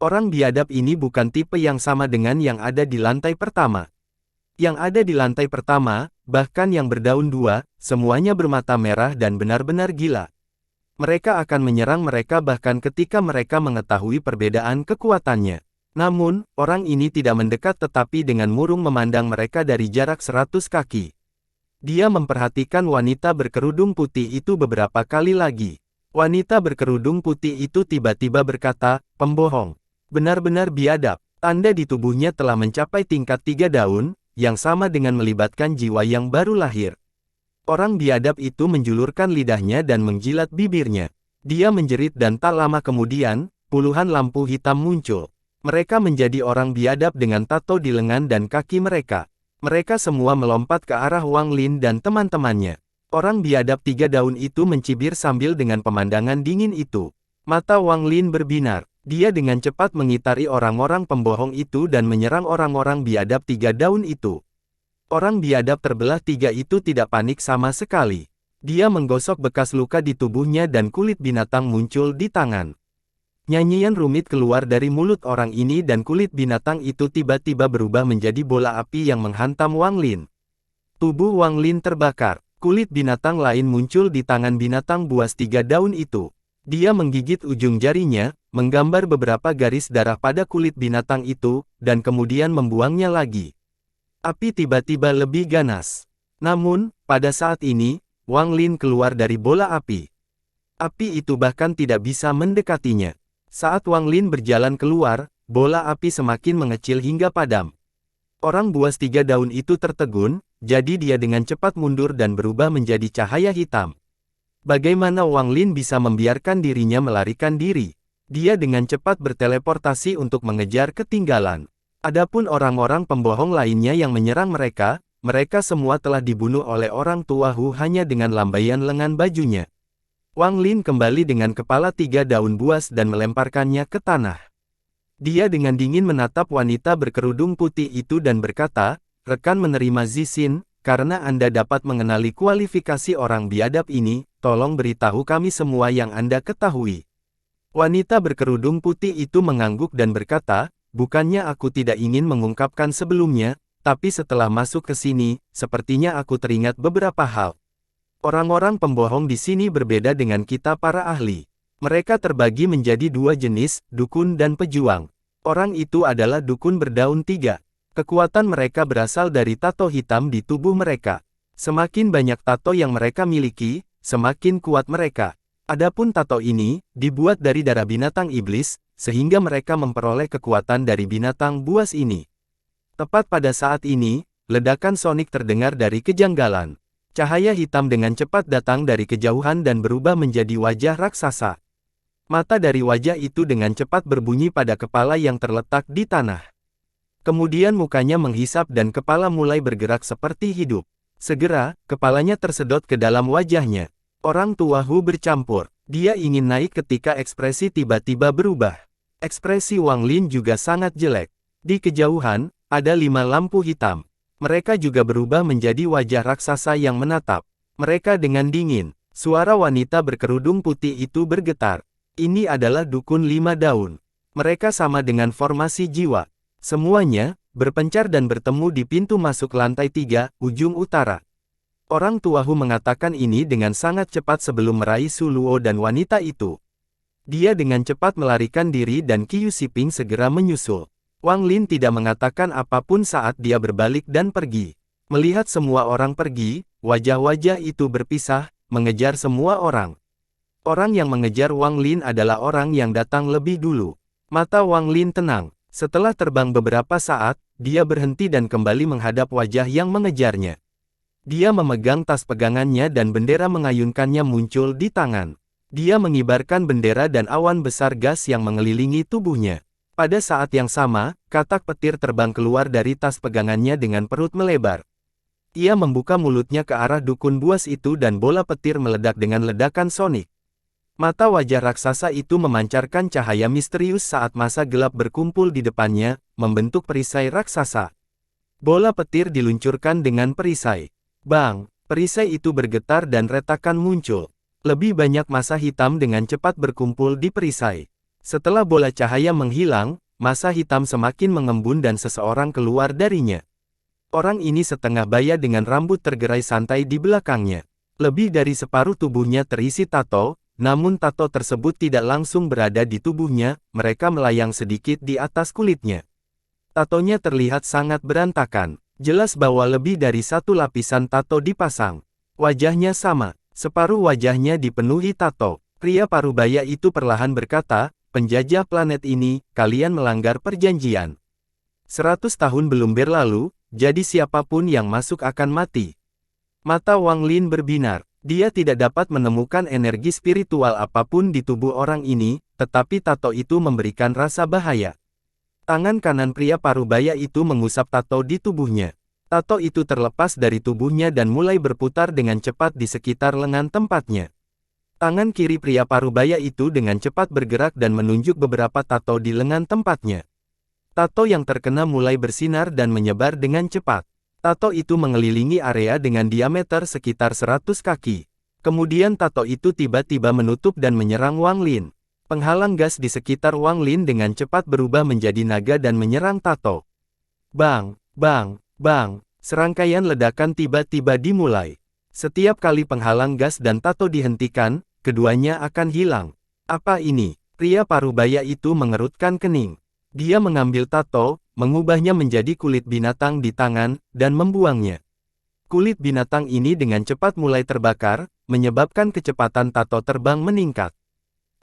Orang biadab ini bukan tipe yang sama dengan yang ada di lantai pertama. Yang ada di lantai pertama, bahkan yang berdaun 2, semuanya bermata merah dan benar-benar gila. Mereka akan menyerang mereka bahkan ketika mereka mengetahui perbedaan kekuatannya. Namun, orang ini tidak mendekat tetapi dengan murung memandang mereka dari jarak 100 kaki. Dia memperhatikan wanita berkerudung putih itu beberapa kali lagi. Wanita berkerudung putih itu tiba-tiba berkata, "Pembohong. Benar-benar biadab." Tanda di tubuhnya telah mencapai tingkat 3 daun, yang sama dengan melibatkan jiwa yang baru lahir. Orang biadab itu menjulurkan lidahnya dan menjilat bibirnya. Dia menjerit dan tak lama kemudian, puluhan lampu hitam muncul. Mereka menjadi orang biadab dengan tato di lengan dan kaki mereka. Mereka semua melompat ke arah Wang Lin dan teman-temannya. Orang biadab 3 daun itu mencibir sambil dengan pemandangan dingin itu. Mata Wang Lin berbinar. Dia dengan cepat mengitari orang-orang pembohong itu dan menyerang orang-orang biadab 3 daun itu. Orang biadab terbelah 3 itu tidak panik sama sekali. Dia menggosok bekas luka di tubuhnya dan kulit binatang muncul di tangan. Nyanyian rumit keluar dari mulut orang ini dan kulit binatang itu tiba-tiba berubah menjadi bola api yang menghantam Wang Lin. Tubuh Wang Lin terbakar. Kulit binatang lain muncul di tangan binatang buas 3 daun itu. Dia menggigit ujung jarinya, menggambar beberapa garis darah pada kulit binatang itu, dan kemudian membuangnya lagi. Api tiba-tiba lebih ganas. Namun, pada saat ini, Wang Lin keluar dari bola api. Api itu bahkan tidak bisa mendekatinya. Saat Wang Lin berjalan keluar, bola api semakin mengecil hingga padam. Orang buas 3 daun itu tertegun, jadi dia dengan cepat mundur dan berubah menjadi cahaya hitam. Bagaimana Wang Lin bisa membiarkan dirinya melarikan diri? Dia dengan cepat berteleportasi untuk mengejar ketinggalan. Adapun orang-orang pembohong lainnya yang menyerang mereka, mereka semua telah dibunuh oleh orang tua Hu hanya dengan lambaian lengan bajunya. Wang Lin kembali dengan kepala 3 daun buas dan melemparkannya ke tanah. Dia dengan dingin menatap wanita berkerudung putih itu dan berkata, "Rekan menerima Zixin, karena Anda dapat mengenali kualifikasi orang biadab ini, tolong beritahu kami semua yang Anda ketahui." Wanita berkerudung putih itu mengangguk dan berkata, "Bukannya aku tidak ingin mengungkapkan sebelumnya, tapi setelah masuk ke sini, sepertinya aku teringat beberapa hal. Orang-orang pembohong di sini berbeda dengan kita para ahli. Mereka terbagi menjadi 2 jenis, dukun dan pejuang. Orang itu adalah dukun berdaun tiga. Kekuatan mereka berasal dari tato hitam di tubuh mereka. Semakin banyak tato yang mereka miliki, semakin kuat mereka. Adapun tato ini, dibuat dari darah binatang iblis, sehingga mereka memperoleh kekuatan dari binatang buas ini. Tepat pada saat ini, ledakan sonik terdengar dari kejanggalan. Cahaya hitam dengan cepat datang dari kejauhan dan berubah menjadi wajah raksasa. Mata dari wajah itu dengan cepat berbunyi pada kepala yang terletak di tanah. Kemudian mukanya menghisap dan kepala mulai bergerak seperti hidup. Segera, kepalanya tersedot ke dalam wajahnya. Orang tua Hu bercampur. Dia ingin naik ketika ekspresi tiba-tiba berubah. Ekspresi Wang Lin juga sangat jelek. Di kejauhan, ada 5 lampu hitam. Mereka juga berubah menjadi wajah raksasa yang menatap. Mereka dengan dingin. Suara wanita berkerudung putih itu bergetar. Ini adalah dukun 5 daun. Mereka sama dengan formasi jiwa. Semuanya, berpencar dan bertemu di pintu masuk lantai 3, ujung utara. Orang tua Hu mengatakan ini dengan sangat cepat sebelum meraih Su Luo dan wanita itu. Dia dengan cepat melarikan diri dan Qiu Siping segera menyusul. Wang Lin tidak mengatakan apapun saat dia berbalik dan pergi. Melihat semua orang pergi, wajah-wajah itu berpisah, mengejar semua orang. Orang yang mengejar Wang Lin adalah orang yang datang lebih dulu. Mata Wang Lin tenang. Setelah terbang beberapa saat, dia berhenti dan kembali menghadap wajah yang mengejarnya. Dia memegang tas pegangannya dan bendera mengayunkannya muncul di tangan. Dia mengibarkan bendera dan awan besar gas yang mengelilingi tubuhnya. Pada saat yang sama, katak petir terbang keluar dari tas pegangannya dengan perut melebar. Ia membuka mulutnya ke arah dukun buas itu dan bola petir meledak dengan ledakan sonik. Mata wajah raksasa itu memancarkan cahaya misterius saat massa gelap berkumpul di depannya, membentuk perisai raksasa. Bola petir diluncurkan dengan perisai. Bang! Perisai itu bergetar dan retakan muncul. Lebih banyak massa hitam dengan cepat berkumpul di perisai. Setelah bola cahaya menghilang, massa hitam semakin mengembun dan seseorang keluar darinya. Orang ini setengah baya dengan rambut tergerai santai di belakangnya. Lebih dari separuh tubuhnya terisi tato. Namun tato tersebut tidak langsung berada di tubuhnya, mereka melayang sedikit di atas kulitnya. Tatonya terlihat sangat berantakan. Jelas bahwa lebih dari satu lapisan tato dipasang. Wajahnya sama, separuh wajahnya dipenuhi tato. Pria parubaya itu perlahan berkata, penjajah planet ini, kalian melanggar perjanjian. 100 tahun belum berlalu, jadi siapapun yang masuk akan mati. Mata Wang Lin berbinar. Dia tidak dapat menemukan energi spiritual apapun di tubuh orang ini, tetapi tato itu memberikan rasa bahaya. Tangan kanan pria parubaya itu mengusap tato di tubuhnya. Tato itu terlepas dari tubuhnya dan mulai berputar dengan cepat di sekitar lengan tempatnya. Tangan kiri pria parubaya itu dengan cepat bergerak dan menunjuk beberapa tato di lengan tempatnya. Tato yang terkena mulai bersinar dan menyebar dengan cepat. Tato itu mengelilingi area dengan diameter sekitar 100 kaki. Kemudian tato itu tiba-tiba menutup dan menyerang Wang Lin. Penghalang gas di sekitar Wang Lin dengan cepat berubah menjadi naga dan menyerang tato. Bang, bang, bang, serangkaian ledakan tiba-tiba dimulai. Setiap kali penghalang gas dan tato dihentikan, keduanya akan hilang. Apa ini? Pria parubaya itu mengerutkan kening. Dia mengambil tato, mengubahnya menjadi kulit binatang di tangan, dan membuangnya. Kulit binatang ini dengan cepat mulai terbakar, menyebabkan kecepatan tato terbang meningkat.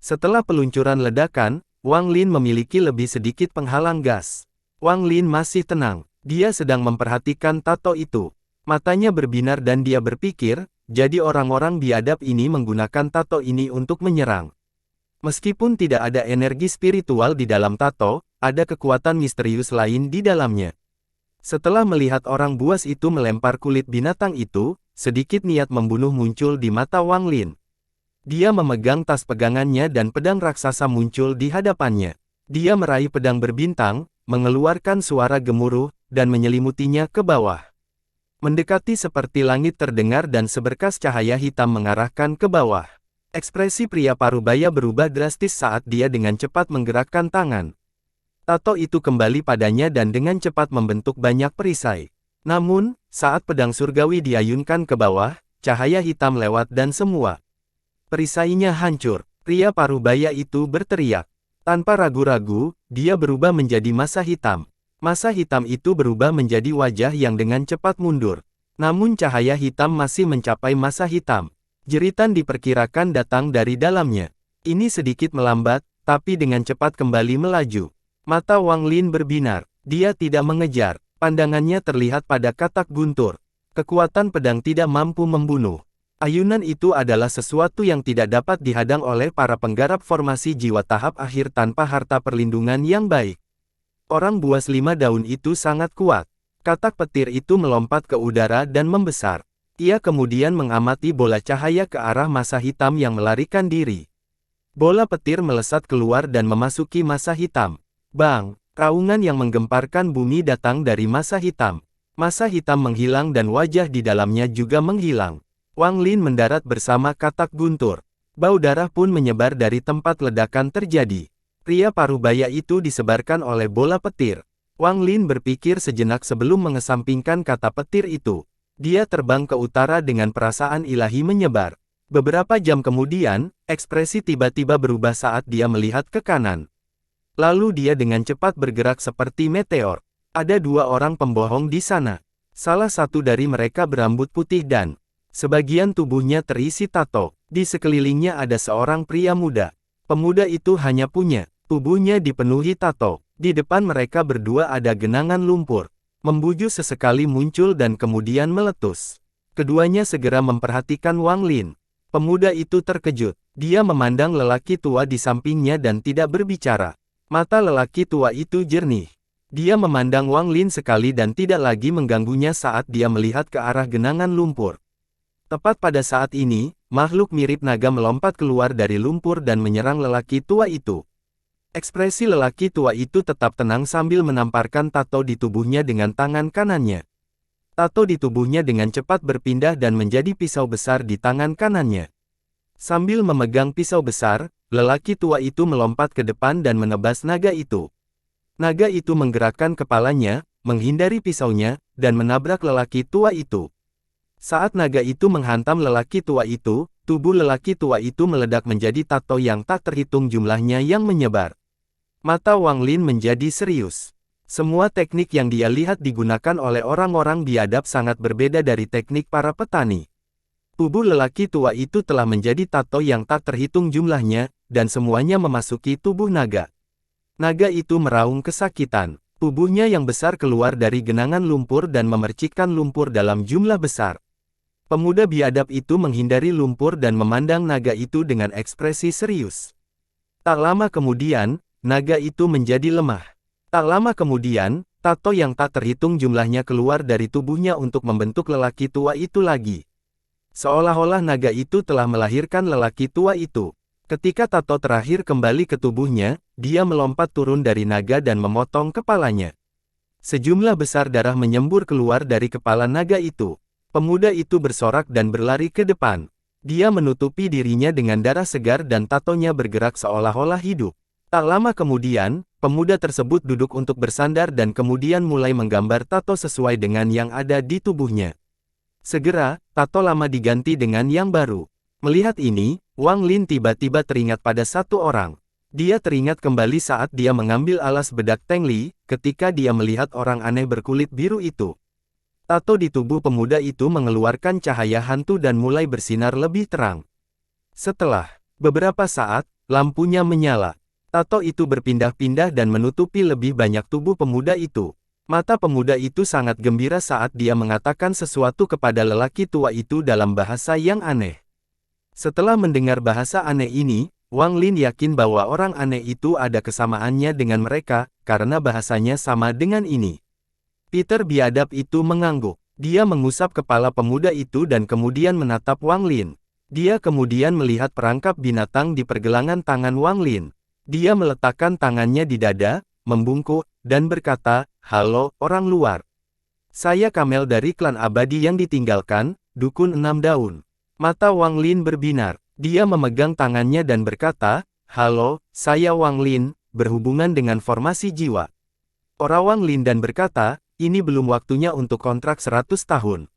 Setelah peluncuran ledakan, Wang Lin memiliki lebih sedikit penghalang gas. Wang Lin masih tenang. Dia sedang memperhatikan tato itu. Matanya berbinar dan dia berpikir, jadi orang-orang biadab ini menggunakan tato ini untuk menyerang. Meskipun tidak ada energi spiritual di dalam tato, ada kekuatan misterius lain di dalamnya. Setelah melihat orang buas itu melempar kulit binatang itu, sedikit niat membunuh muncul di mata Wang Lin. Dia memegang tas pegangannya dan pedang raksasa muncul di hadapannya. Dia meraih pedang berbintang, mengeluarkan suara gemuruh, dan menyelimutinya ke bawah. Mendekati seperti langit terdengar dan seberkas cahaya hitam mengarahkan ke bawah. Ekspresi pria parubaya berubah drastis saat dia dengan cepat menggerakkan tangan. Tato itu kembali padanya dan dengan cepat membentuk banyak perisai. Namun, saat pedang surgawi diayunkan ke bawah, cahaya hitam lewat dan semua perisainya hancur. Pria parubaya itu berteriak. Tanpa ragu-ragu, dia berubah menjadi massa hitam. Massa hitam itu berubah menjadi wajah yang dengan cepat mundur. Namun cahaya hitam masih mencapai massa hitam. Jeritan diperkirakan datang dari dalamnya. Ini sedikit melambat, tapi dengan cepat kembali melaju. Mata Wang Lin berbinar. Dia tidak mengejar. Pandangannya terlihat pada katak guntur. Kekuatan pedang tidak mampu membunuh. Ayunan itu adalah sesuatu yang tidak dapat dihadang oleh para penggarap formasi jiwa tahap akhir tanpa harta perlindungan yang baik. Orang buas 5 daun itu sangat kuat. Katak petir itu melompat ke udara dan membesar. Ia kemudian mengamati bola cahaya ke arah massa hitam yang melarikan diri. Bola petir melesat keluar dan memasuki massa hitam. Bang! Raungan yang menggemparkan bumi datang dari massa hitam. Massa hitam menghilang dan wajah di dalamnya juga menghilang. Wang Lin mendarat bersama katak guntur. Bau darah pun menyebar dari tempat ledakan terjadi. Pria parubaya itu disebarkan oleh bola petir. Wang Lin berpikir sejenak sebelum mengesampingkan kata petir itu. Dia terbang ke utara dengan perasaan ilahi menyebar. Beberapa jam kemudian, ekspresi tiba-tiba berubah saat dia melihat ke kanan. Lalu dia dengan cepat bergerak seperti meteor. Ada 2 orang pembohong di sana. Salah satu dari mereka berambut putih dan sebagian tubuhnya terisi tato. Di sekelilingnya ada seorang pria muda. Pemuda itu hanya punya tubuhnya dipenuhi tato. Di depan mereka berdua ada genangan lumpur. Membuju sesekali muncul dan kemudian meletus. Keduanya segera memperhatikan Wang Lin. Pemuda itu terkejut. Dia memandang lelaki tua di sampingnya dan tidak berbicara. Mata lelaki tua itu jernih. Dia memandang Wang Lin sekali dan tidak lagi mengganggunya saat dia melihat ke arah genangan lumpur. Tepat pada saat ini, makhluk mirip naga melompat keluar dari lumpur dan menyerang lelaki tua itu. Ekspresi lelaki tua itu tetap tenang sambil menamparkan tato di tubuhnya dengan tangan kanannya. Tato di tubuhnya dengan cepat berpindah dan menjadi pisau besar di tangan kanannya. Sambil memegang pisau besar, lelaki tua itu melompat ke depan dan menebas naga itu. Naga itu menggerakkan kepalanya, menghindari pisaunya, dan menabrak lelaki tua itu. Saat naga itu menghantam lelaki tua itu, tubuh lelaki tua itu meledak menjadi tato yang tak terhitung jumlahnya yang menyebar. Mata Wang Lin menjadi serius. Semua teknik yang dia lihat digunakan oleh orang-orang biadab sangat berbeda dari teknik para petani. Tubuh lelaki tua itu telah menjadi tato yang tak terhitung jumlahnya, dan semuanya memasuki tubuh naga. Naga itu meraung kesakitan. Tubuhnya yang besar keluar dari genangan lumpur dan memercikkan lumpur dalam jumlah besar. Pemuda biadab itu menghindari lumpur dan memandang naga itu dengan ekspresi serius. Tak lama kemudian, naga itu menjadi lemah. Tak lama kemudian, tato yang tak terhitung jumlahnya keluar dari tubuhnya untuk membentuk lelaki tua itu lagi. Seolah-olah naga itu telah melahirkan lelaki tua itu. Ketika tato terakhir kembali ke tubuhnya, dia melompat turun dari naga dan memotong kepalanya. Sejumlah besar darah menyembur keluar dari kepala naga itu. Pemuda itu bersorak dan berlari ke depan. Dia menutupi dirinya dengan darah segar dan tatonya bergerak seolah-olah hidup. Tak lama kemudian, pemuda tersebut duduk untuk bersandar dan kemudian mulai menggambar tato sesuai dengan yang ada di tubuhnya. Segera, tato lama diganti dengan yang baru. Melihat ini, Wang Lin tiba-tiba teringat pada satu orang. Dia teringat kembali saat dia mengambil alas bedak Teng Li, ketika dia melihat orang aneh berkulit biru itu. Tato di tubuh pemuda itu mengeluarkan cahaya hantu dan mulai bersinar lebih terang. Setelah beberapa saat, lampunya menyala. Tato itu berpindah-pindah dan menutupi lebih banyak tubuh pemuda itu. Mata pemuda itu sangat gembira saat dia mengatakan sesuatu kepada lelaki tua itu dalam bahasa yang aneh. Setelah mendengar bahasa aneh ini, Wang Lin yakin bahwa orang aneh itu ada kesamaannya dengan mereka, karena bahasanya sama dengan ini. Peter biadab itu mengangguk. Dia mengusap kepala pemuda itu dan kemudian menatap Wang Lin. Dia kemudian melihat perangkap binatang di pergelangan tangan Wang Lin. Dia meletakkan tangannya di dada, membungkuk, dan berkata, "Halo, orang luar. Saya Kamel dari klan abadi yang ditinggalkan, dukun 6 daun." Mata Wang Lin berbinar. Dia memegang tangannya dan berkata, "Halo, saya Wang Lin, berhubungan dengan formasi jiwa." Orang Wang Lin dan berkata, "Ini belum waktunya untuk kontrak 100 tahun.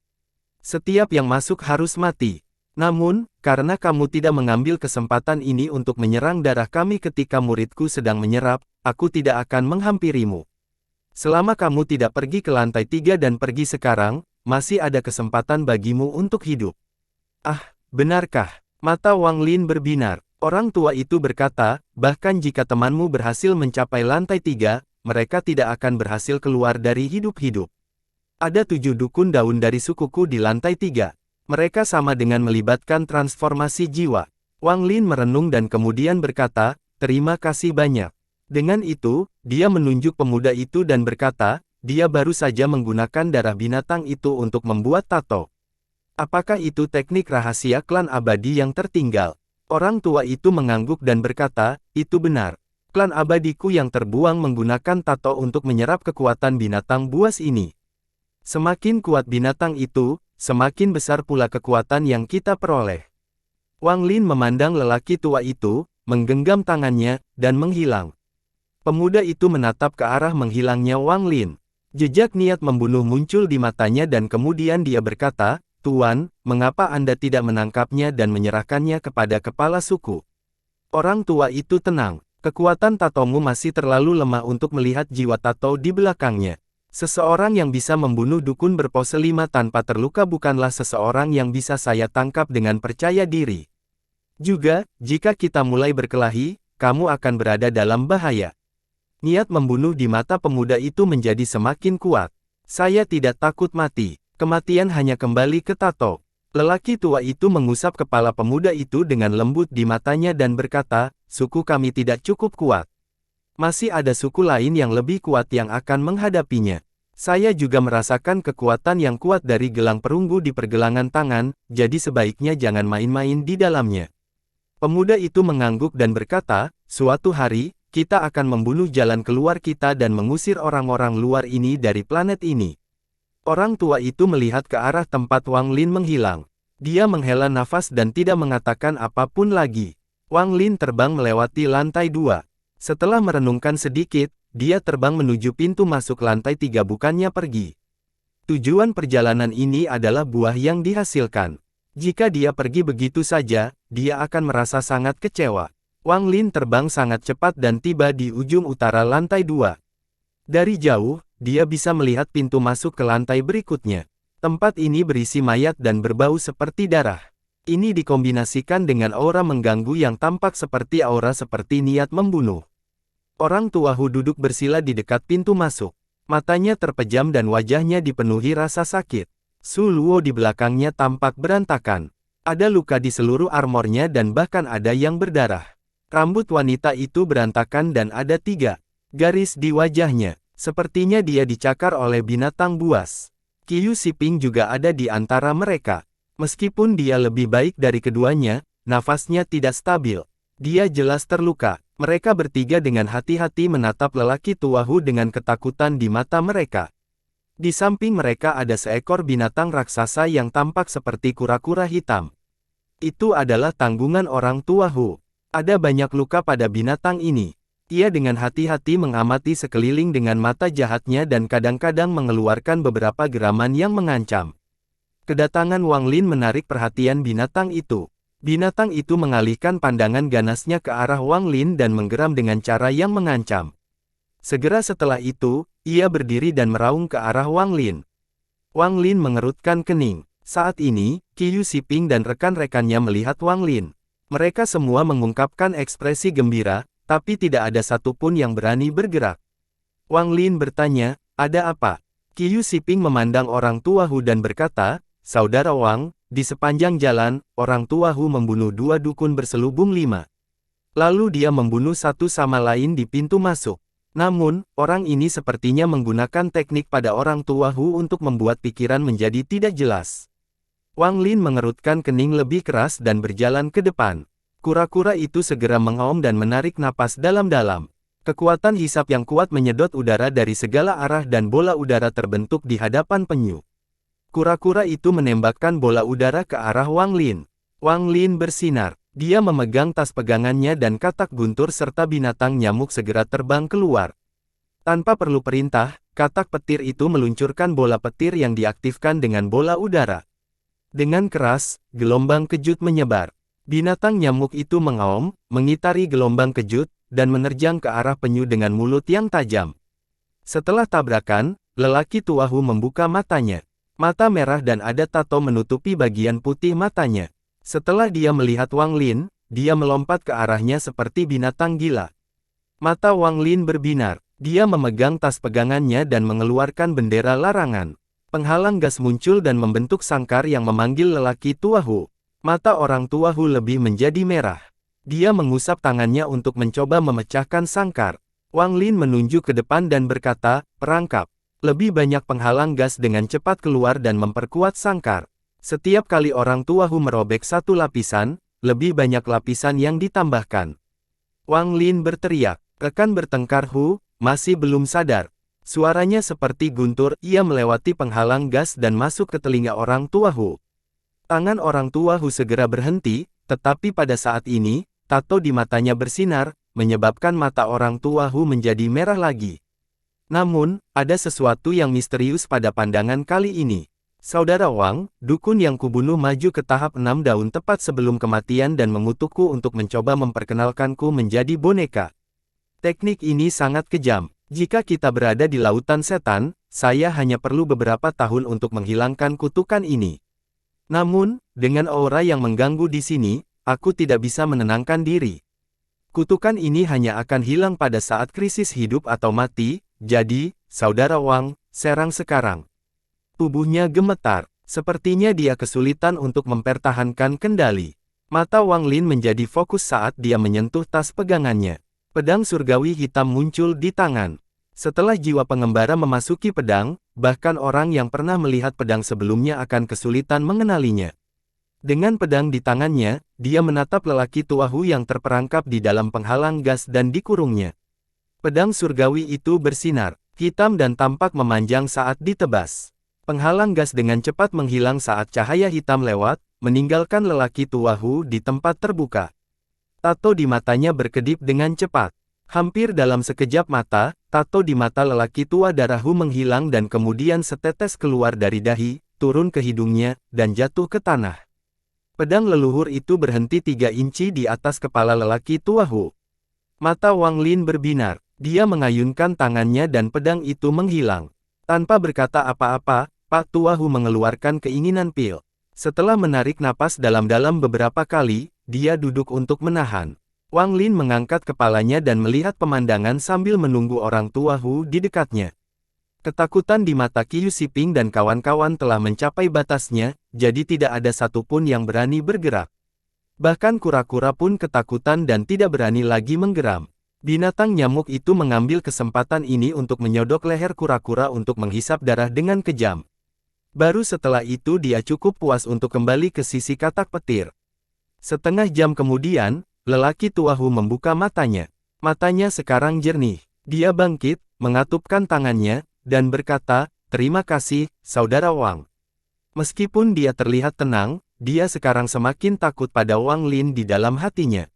Setiap yang masuk harus mati." Namun, karena kamu tidak mengambil kesempatan ini untuk menyerang darah kami ketika muridku sedang menyerap, aku tidak akan menghampirimu. Selama kamu tidak pergi ke lantai 3 dan pergi sekarang, masih ada kesempatan bagimu untuk hidup. Ah, benarkah? Mata Wang Lin berbinar. Orang tua itu berkata, bahkan jika temanmu berhasil mencapai lantai 3, mereka tidak akan berhasil keluar dari hidup-hidup. Ada 7 dukun daun dari sukuku di lantai 3. Mereka sama dengan melibatkan transformasi jiwa. Wang Lin merenung dan kemudian berkata, terima kasih banyak. Dengan itu, dia menunjuk pemuda itu dan berkata, dia baru saja menggunakan darah binatang itu untuk membuat tato. Apakah itu teknik rahasia klan abadi yang tertinggal? Orang tua itu mengangguk dan berkata, itu benar. Klan abadiku yang terbuang menggunakan tato untuk menyerap kekuatan binatang buas ini. Semakin kuat binatang itu, semakin besar pula kekuatan yang kita peroleh. Wang Lin memandang lelaki tua itu, menggenggam tangannya, dan menghilang. Pemuda itu menatap ke arah menghilangnya Wang Lin. Jejak niat membunuh muncul di matanya dan kemudian dia berkata, Tuan, mengapa Anda tidak menangkapnya dan menyerahkannya kepada kepala suku? Orang tua itu tenang. Kekuatan tatomu masih terlalu lemah untuk melihat jiwa tato di belakangnya. Seseorang yang bisa membunuh dukun berpose 5 tanpa terluka bukanlah seseorang yang bisa saya tangkap dengan percaya diri. Juga, jika kita mulai berkelahi, kamu akan berada dalam bahaya. Niat membunuh di mata pemuda itu menjadi semakin kuat. Saya tidak takut mati. Kematian hanya kembali ke tato. Lelaki tua itu mengusap kepala pemuda itu dengan lembut di matanya dan berkata, suku kami tidak cukup kuat. Masih ada suku lain yang lebih kuat yang akan menghadapinya. Saya juga merasakan kekuatan yang kuat dari gelang perunggu di pergelangan tangan, jadi sebaiknya jangan main-main di dalamnya. Pemuda itu mengangguk dan berkata, suatu hari, kita akan membunuh jalan keluar kita dan mengusir orang-orang luar ini dari planet ini. Orang tua itu melihat ke arah tempat Wang Lin menghilang. Dia menghela nafas dan tidak mengatakan apapun lagi. Wang Lin terbang melewati lantai 2. Setelah merenungkan sedikit, dia terbang menuju pintu masuk lantai 3 bukannya pergi. Tujuan perjalanan ini adalah buah yang dihasilkan. Jika dia pergi begitu saja, dia akan merasa sangat kecewa. Wang Lin terbang sangat cepat dan tiba di ujung utara lantai 2. Dari jauh, dia bisa melihat pintu masuk ke lantai berikutnya. Tempat ini berisi mayat dan berbau seperti darah. Ini dikombinasikan dengan aura mengganggu yang tampak seperti aura seperti niat membunuh. Orang tua Hu duduk bersila di dekat pintu masuk. Matanya terpejam dan wajahnya dipenuhi rasa sakit. Su Luo di belakangnya tampak berantakan. Ada luka di seluruh armornya dan bahkan ada yang berdarah. Rambut wanita itu berantakan dan ada 3 garis di wajahnya. Sepertinya dia dicakar oleh binatang buas. Qiu Siping juga ada di antara mereka. Meskipun dia lebih baik dari keduanya, nafasnya tidak stabil. Dia jelas terluka. Mereka bertiga dengan hati-hati menatap lelaki tua Hu dengan ketakutan di mata mereka. Di samping mereka ada seekor binatang raksasa yang tampak seperti kura-kura hitam. Itu adalah tanggungan orang tua Hu. Ada banyak luka pada binatang ini. Ia dengan hati-hati mengamati sekeliling dengan mata jahatnya dan kadang-kadang mengeluarkan beberapa geraman yang mengancam. Kedatangan Wang Lin menarik perhatian binatang itu. Binatang itu mengalihkan pandangan ganasnya ke arah Wang Lin dan menggeram dengan cara yang mengancam. Segera setelah itu, ia berdiri dan meraung ke arah Wang Lin. Wang Lin mengerutkan kening. Saat ini, Qiu Siping dan rekan-rekannya melihat Wang Lin. Mereka semua mengungkapkan ekspresi gembira, tapi tidak ada satupun yang berani bergerak. Wang Lin bertanya, ada apa? Qiu Siping memandang orang tua Hu dan berkata, Saudara Wang, di sepanjang jalan, orang tua Hu membunuh 2 dukun berselubung 5. Lalu dia membunuh satu sama lain di pintu masuk. Namun, orang ini sepertinya menggunakan teknik pada orang tua Hu untuk membuat pikiran menjadi tidak jelas. Wang Lin mengerutkan kening lebih keras dan berjalan ke depan. Kura-kura itu segera mengaum dan menarik napas dalam-dalam. Kekuatan hisap yang kuat menyedot udara dari segala arah dan bola udara terbentuk di hadapan penyu. Kura-kura itu menembakkan bola udara ke arah Wang Lin. Wang Lin bersinar. Dia memegang tas pegangannya dan katak guntur serta binatang nyamuk segera terbang keluar. Tanpa perlu perintah, katak petir itu meluncurkan bola petir yang diaktifkan dengan bola udara. Dengan keras, gelombang kejut menyebar. Binatang nyamuk itu mengaum, mengitari gelombang kejut, dan menerjang ke arah penyu dengan mulut yang tajam. Setelah tabrakan, lelaki tua Hu membuka matanya. Mata merah dan ada tato menutupi bagian putih matanya. Setelah dia melihat Wang Lin, dia melompat ke arahnya seperti binatang gila. Mata Wang Lin berbinar. Dia memegang tas pegangannya dan mengeluarkan bendera larangan. Penghalang gas muncul dan membentuk sangkar yang memanggil lelaki tua Hu. Mata orang tua Hu lebih menjadi merah. Dia mengusap tangannya untuk mencoba memecahkan sangkar. Wang Lin menunjuk ke depan dan berkata, "Perangkap." Lebih banyak penghalang gas dengan cepat keluar dan memperkuat sangkar. Setiap kali orang tua Hu merobek satu lapisan, lebih banyak lapisan yang ditambahkan. Wang Lin berteriak, "Rekan bertengkar Hu, masih belum sadar." Suaranya seperti guntur, ia melewati penghalang gas dan masuk ke telinga orang tua Hu. Tangan orang tua Hu segera berhenti, tetapi pada saat ini, tato di matanya bersinar, menyebabkan mata orang tua Hu menjadi merah lagi. Namun, ada sesuatu yang misterius pada pandangan kali ini. "Saudara Wang, dukun yang kubunuh maju ke tahap 6 daun tepat sebelum kematian dan mengutukku untuk mencoba memperkenalkanku menjadi boneka. Teknik ini sangat kejam. Jika kita berada di lautan setan, saya hanya perlu beberapa tahun untuk menghilangkan kutukan ini. Namun, dengan aura yang mengganggu di sini, aku tidak bisa menenangkan diri. Kutukan ini hanya akan hilang pada saat krisis hidup atau mati, jadi, Saudara Wang, serang sekarang." Tubuhnya gemetar. Sepertinya dia kesulitan untuk mempertahankan kendali. Mata Wang Lin menjadi fokus saat dia menyentuh tas pegangannya. Pedang surgawi hitam muncul di tangan. Setelah jiwa pengembara memasuki pedang, bahkan orang yang pernah melihat pedang sebelumnya akan kesulitan mengenalinya. Dengan pedang di tangannya, dia menatap lelaki tua Hu yang terperangkap di dalam penghalang gas dan dikurungnya. Pedang surgawi itu bersinar, hitam dan tampak memanjang saat ditebas. Penghalang gas dengan cepat menghilang saat cahaya hitam lewat, meninggalkan lelaki tua Hu di tempat terbuka. Tato di matanya berkedip dengan cepat. Hampir dalam sekejap mata, tato di mata lelaki tua darah Hu menghilang dan kemudian setetes keluar dari dahi, turun ke hidungnya, dan jatuh ke tanah. Pedang leluhur itu berhenti 3 inci di atas kepala lelaki tua Hu. Mata Wang Lin berbinar. Dia mengayunkan tangannya dan pedang itu menghilang. Tanpa berkata apa-apa, Pak Tua Hu mengeluarkan keinginan pil. Setelah menarik napas dalam-dalam beberapa kali, dia duduk untuk menahan. Wang Lin mengangkat kepalanya dan melihat pemandangan sambil menunggu orang tua Hu di dekatnya. Ketakutan di mata Qiu Siping dan kawan-kawan telah mencapai batasnya, jadi tidak ada satupun yang berani bergerak. Bahkan kura-kura pun ketakutan dan tidak berani lagi menggeram. Binatang nyamuk itu mengambil kesempatan ini untuk menyodok leher kura-kura untuk menghisap darah dengan kejam. Baru setelah itu dia cukup puas untuk kembali ke sisi katak petir. Setengah jam kemudian, lelaki tua Hu membuka matanya. Matanya sekarang jernih. Dia bangkit, mengatupkan tangannya, dan berkata, "Terima kasih, Saudara Wang." Meskipun dia terlihat tenang, dia sekarang semakin takut pada Wang Lin di dalam hatinya.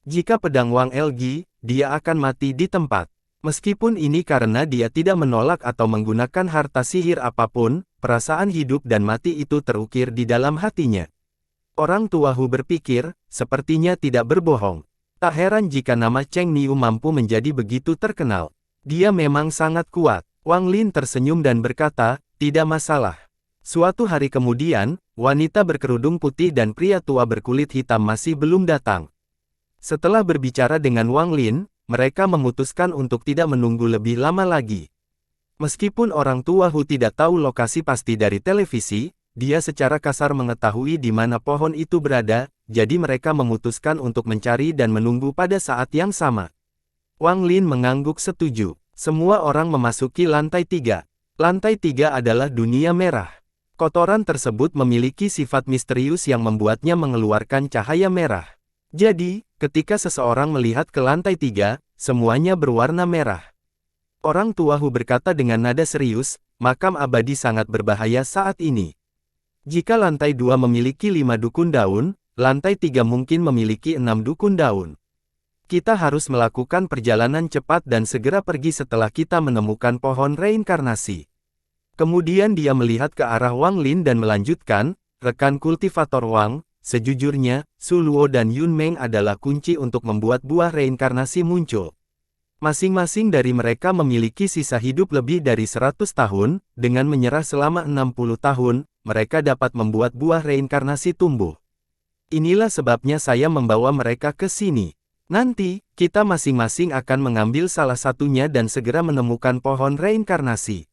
Jika pedang Wang Elgi, dia akan mati di tempat. Meskipun ini karena dia tidak menolak atau menggunakan harta sihir apapun, perasaan hidup dan mati itu terukir di dalam hatinya. Orang tua Hu berpikir, sepertinya tidak berbohong. Tak heran jika nama Cheng Niu mampu menjadi begitu terkenal. Dia memang sangat kuat. Wang Lin tersenyum dan berkata, "Tidak masalah." Suatu hari kemudian, wanita berkerudung putih dan pria tua berkulit hitam masih belum datang. Setelah berbicara dengan Wang Lin, mereka memutuskan untuk tidak menunggu lebih lama lagi. Meskipun orang tua Hu tidak tahu lokasi pasti dari televisi, dia secara kasar mengetahui di mana pohon itu berada, jadi mereka memutuskan untuk mencari dan menunggu pada saat yang sama. Wang Lin mengangguk setuju. Semua orang memasuki lantai 3. Lantai 3 adalah dunia merah. Kotoran tersebut memiliki sifat misterius yang membuatnya mengeluarkan cahaya merah. Jadi, ketika seseorang melihat ke lantai 3, semuanya berwarna merah. Orang tua Hu berkata dengan nada serius, "Makam abadi sangat berbahaya saat ini. Jika lantai 2 memiliki 5 dukun daun, lantai 3 mungkin memiliki 6 dukun daun. Kita harus melakukan perjalanan cepat dan segera pergi setelah kita menemukan pohon reinkarnasi." Kemudian dia melihat ke arah Wang Lin dan melanjutkan, rekan kultivator Wang, sejujurnya, Su Luo dan Yun Meng adalah kunci untuk membuat buah reinkarnasi muncul. Masing-masing dari mereka memiliki sisa hidup lebih dari 100 tahun, dengan menyerah selama 60 tahun, mereka dapat membuat buah reinkarnasi tumbuh. Inilah sebabnya saya membawa mereka ke sini. Nanti, kita masing-masing akan mengambil salah satunya dan segera menemukan pohon reinkarnasi.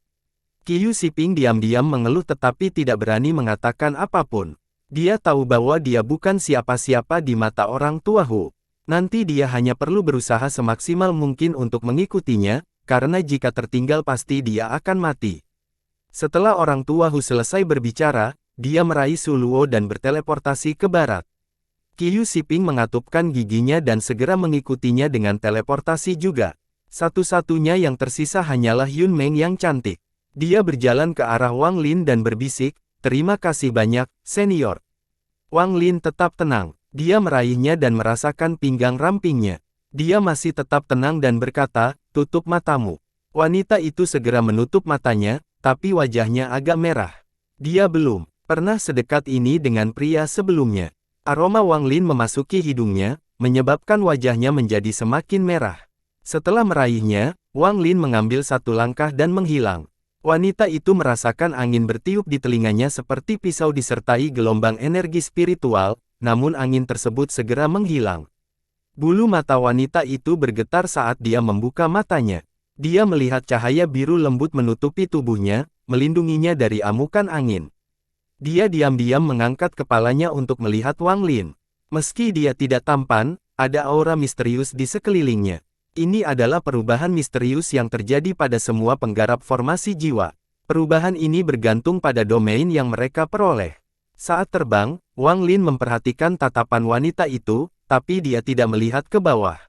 Qiu Siping diam-diam mengeluh tetapi tidak berani mengatakan apapun. Dia tahu bahwa dia bukan siapa-siapa di mata orang tua Hu. Nanti dia hanya perlu berusaha semaksimal mungkin untuk mengikutinya, karena jika tertinggal pasti dia akan mati. Setelah orang tua Hu selesai berbicara, dia meraih Su Luo dan berteleportasi ke barat. Qiu Siping mengatupkan giginya dan segera mengikutinya dengan teleportasi juga. Satu-satunya yang tersisa hanyalah Yun Meng yang cantik. Dia berjalan ke arah Wang Lin dan berbisik, "Terima kasih banyak, senior." Wang Lin tetap tenang. Dia meraihnya dan merasakan pinggang rampingnya. Dia masih tetap tenang dan berkata, "Tutup matamu." Wanita itu segera menutup matanya, tapi wajahnya agak merah. Dia belum pernah sedekat ini dengan pria sebelumnya. Aroma Wang Lin memasuki hidungnya, menyebabkan wajahnya menjadi semakin merah. Setelah meraihnya, Wang Lin mengambil satu langkah dan menghilang. Wanita itu merasakan angin bertiup di telinganya seperti pisau disertai gelombang energi spiritual, namun angin tersebut segera menghilang. Bulu mata wanita itu bergetar saat dia membuka matanya. Dia melihat cahaya biru lembut menutupi tubuhnya, melindunginya dari amukan angin. Dia diam-diam mengangkat kepalanya untuk melihat Wang Lin. Meski dia tidak tampan, ada aura misterius di sekelilingnya. Ini adalah perubahan misterius yang terjadi pada semua penggarap formasi jiwa. Perubahan ini bergantung pada domain yang mereka peroleh. Saat terbang, Wang Lin memperhatikan tatapan wanita itu, tapi dia tidak melihat ke bawah.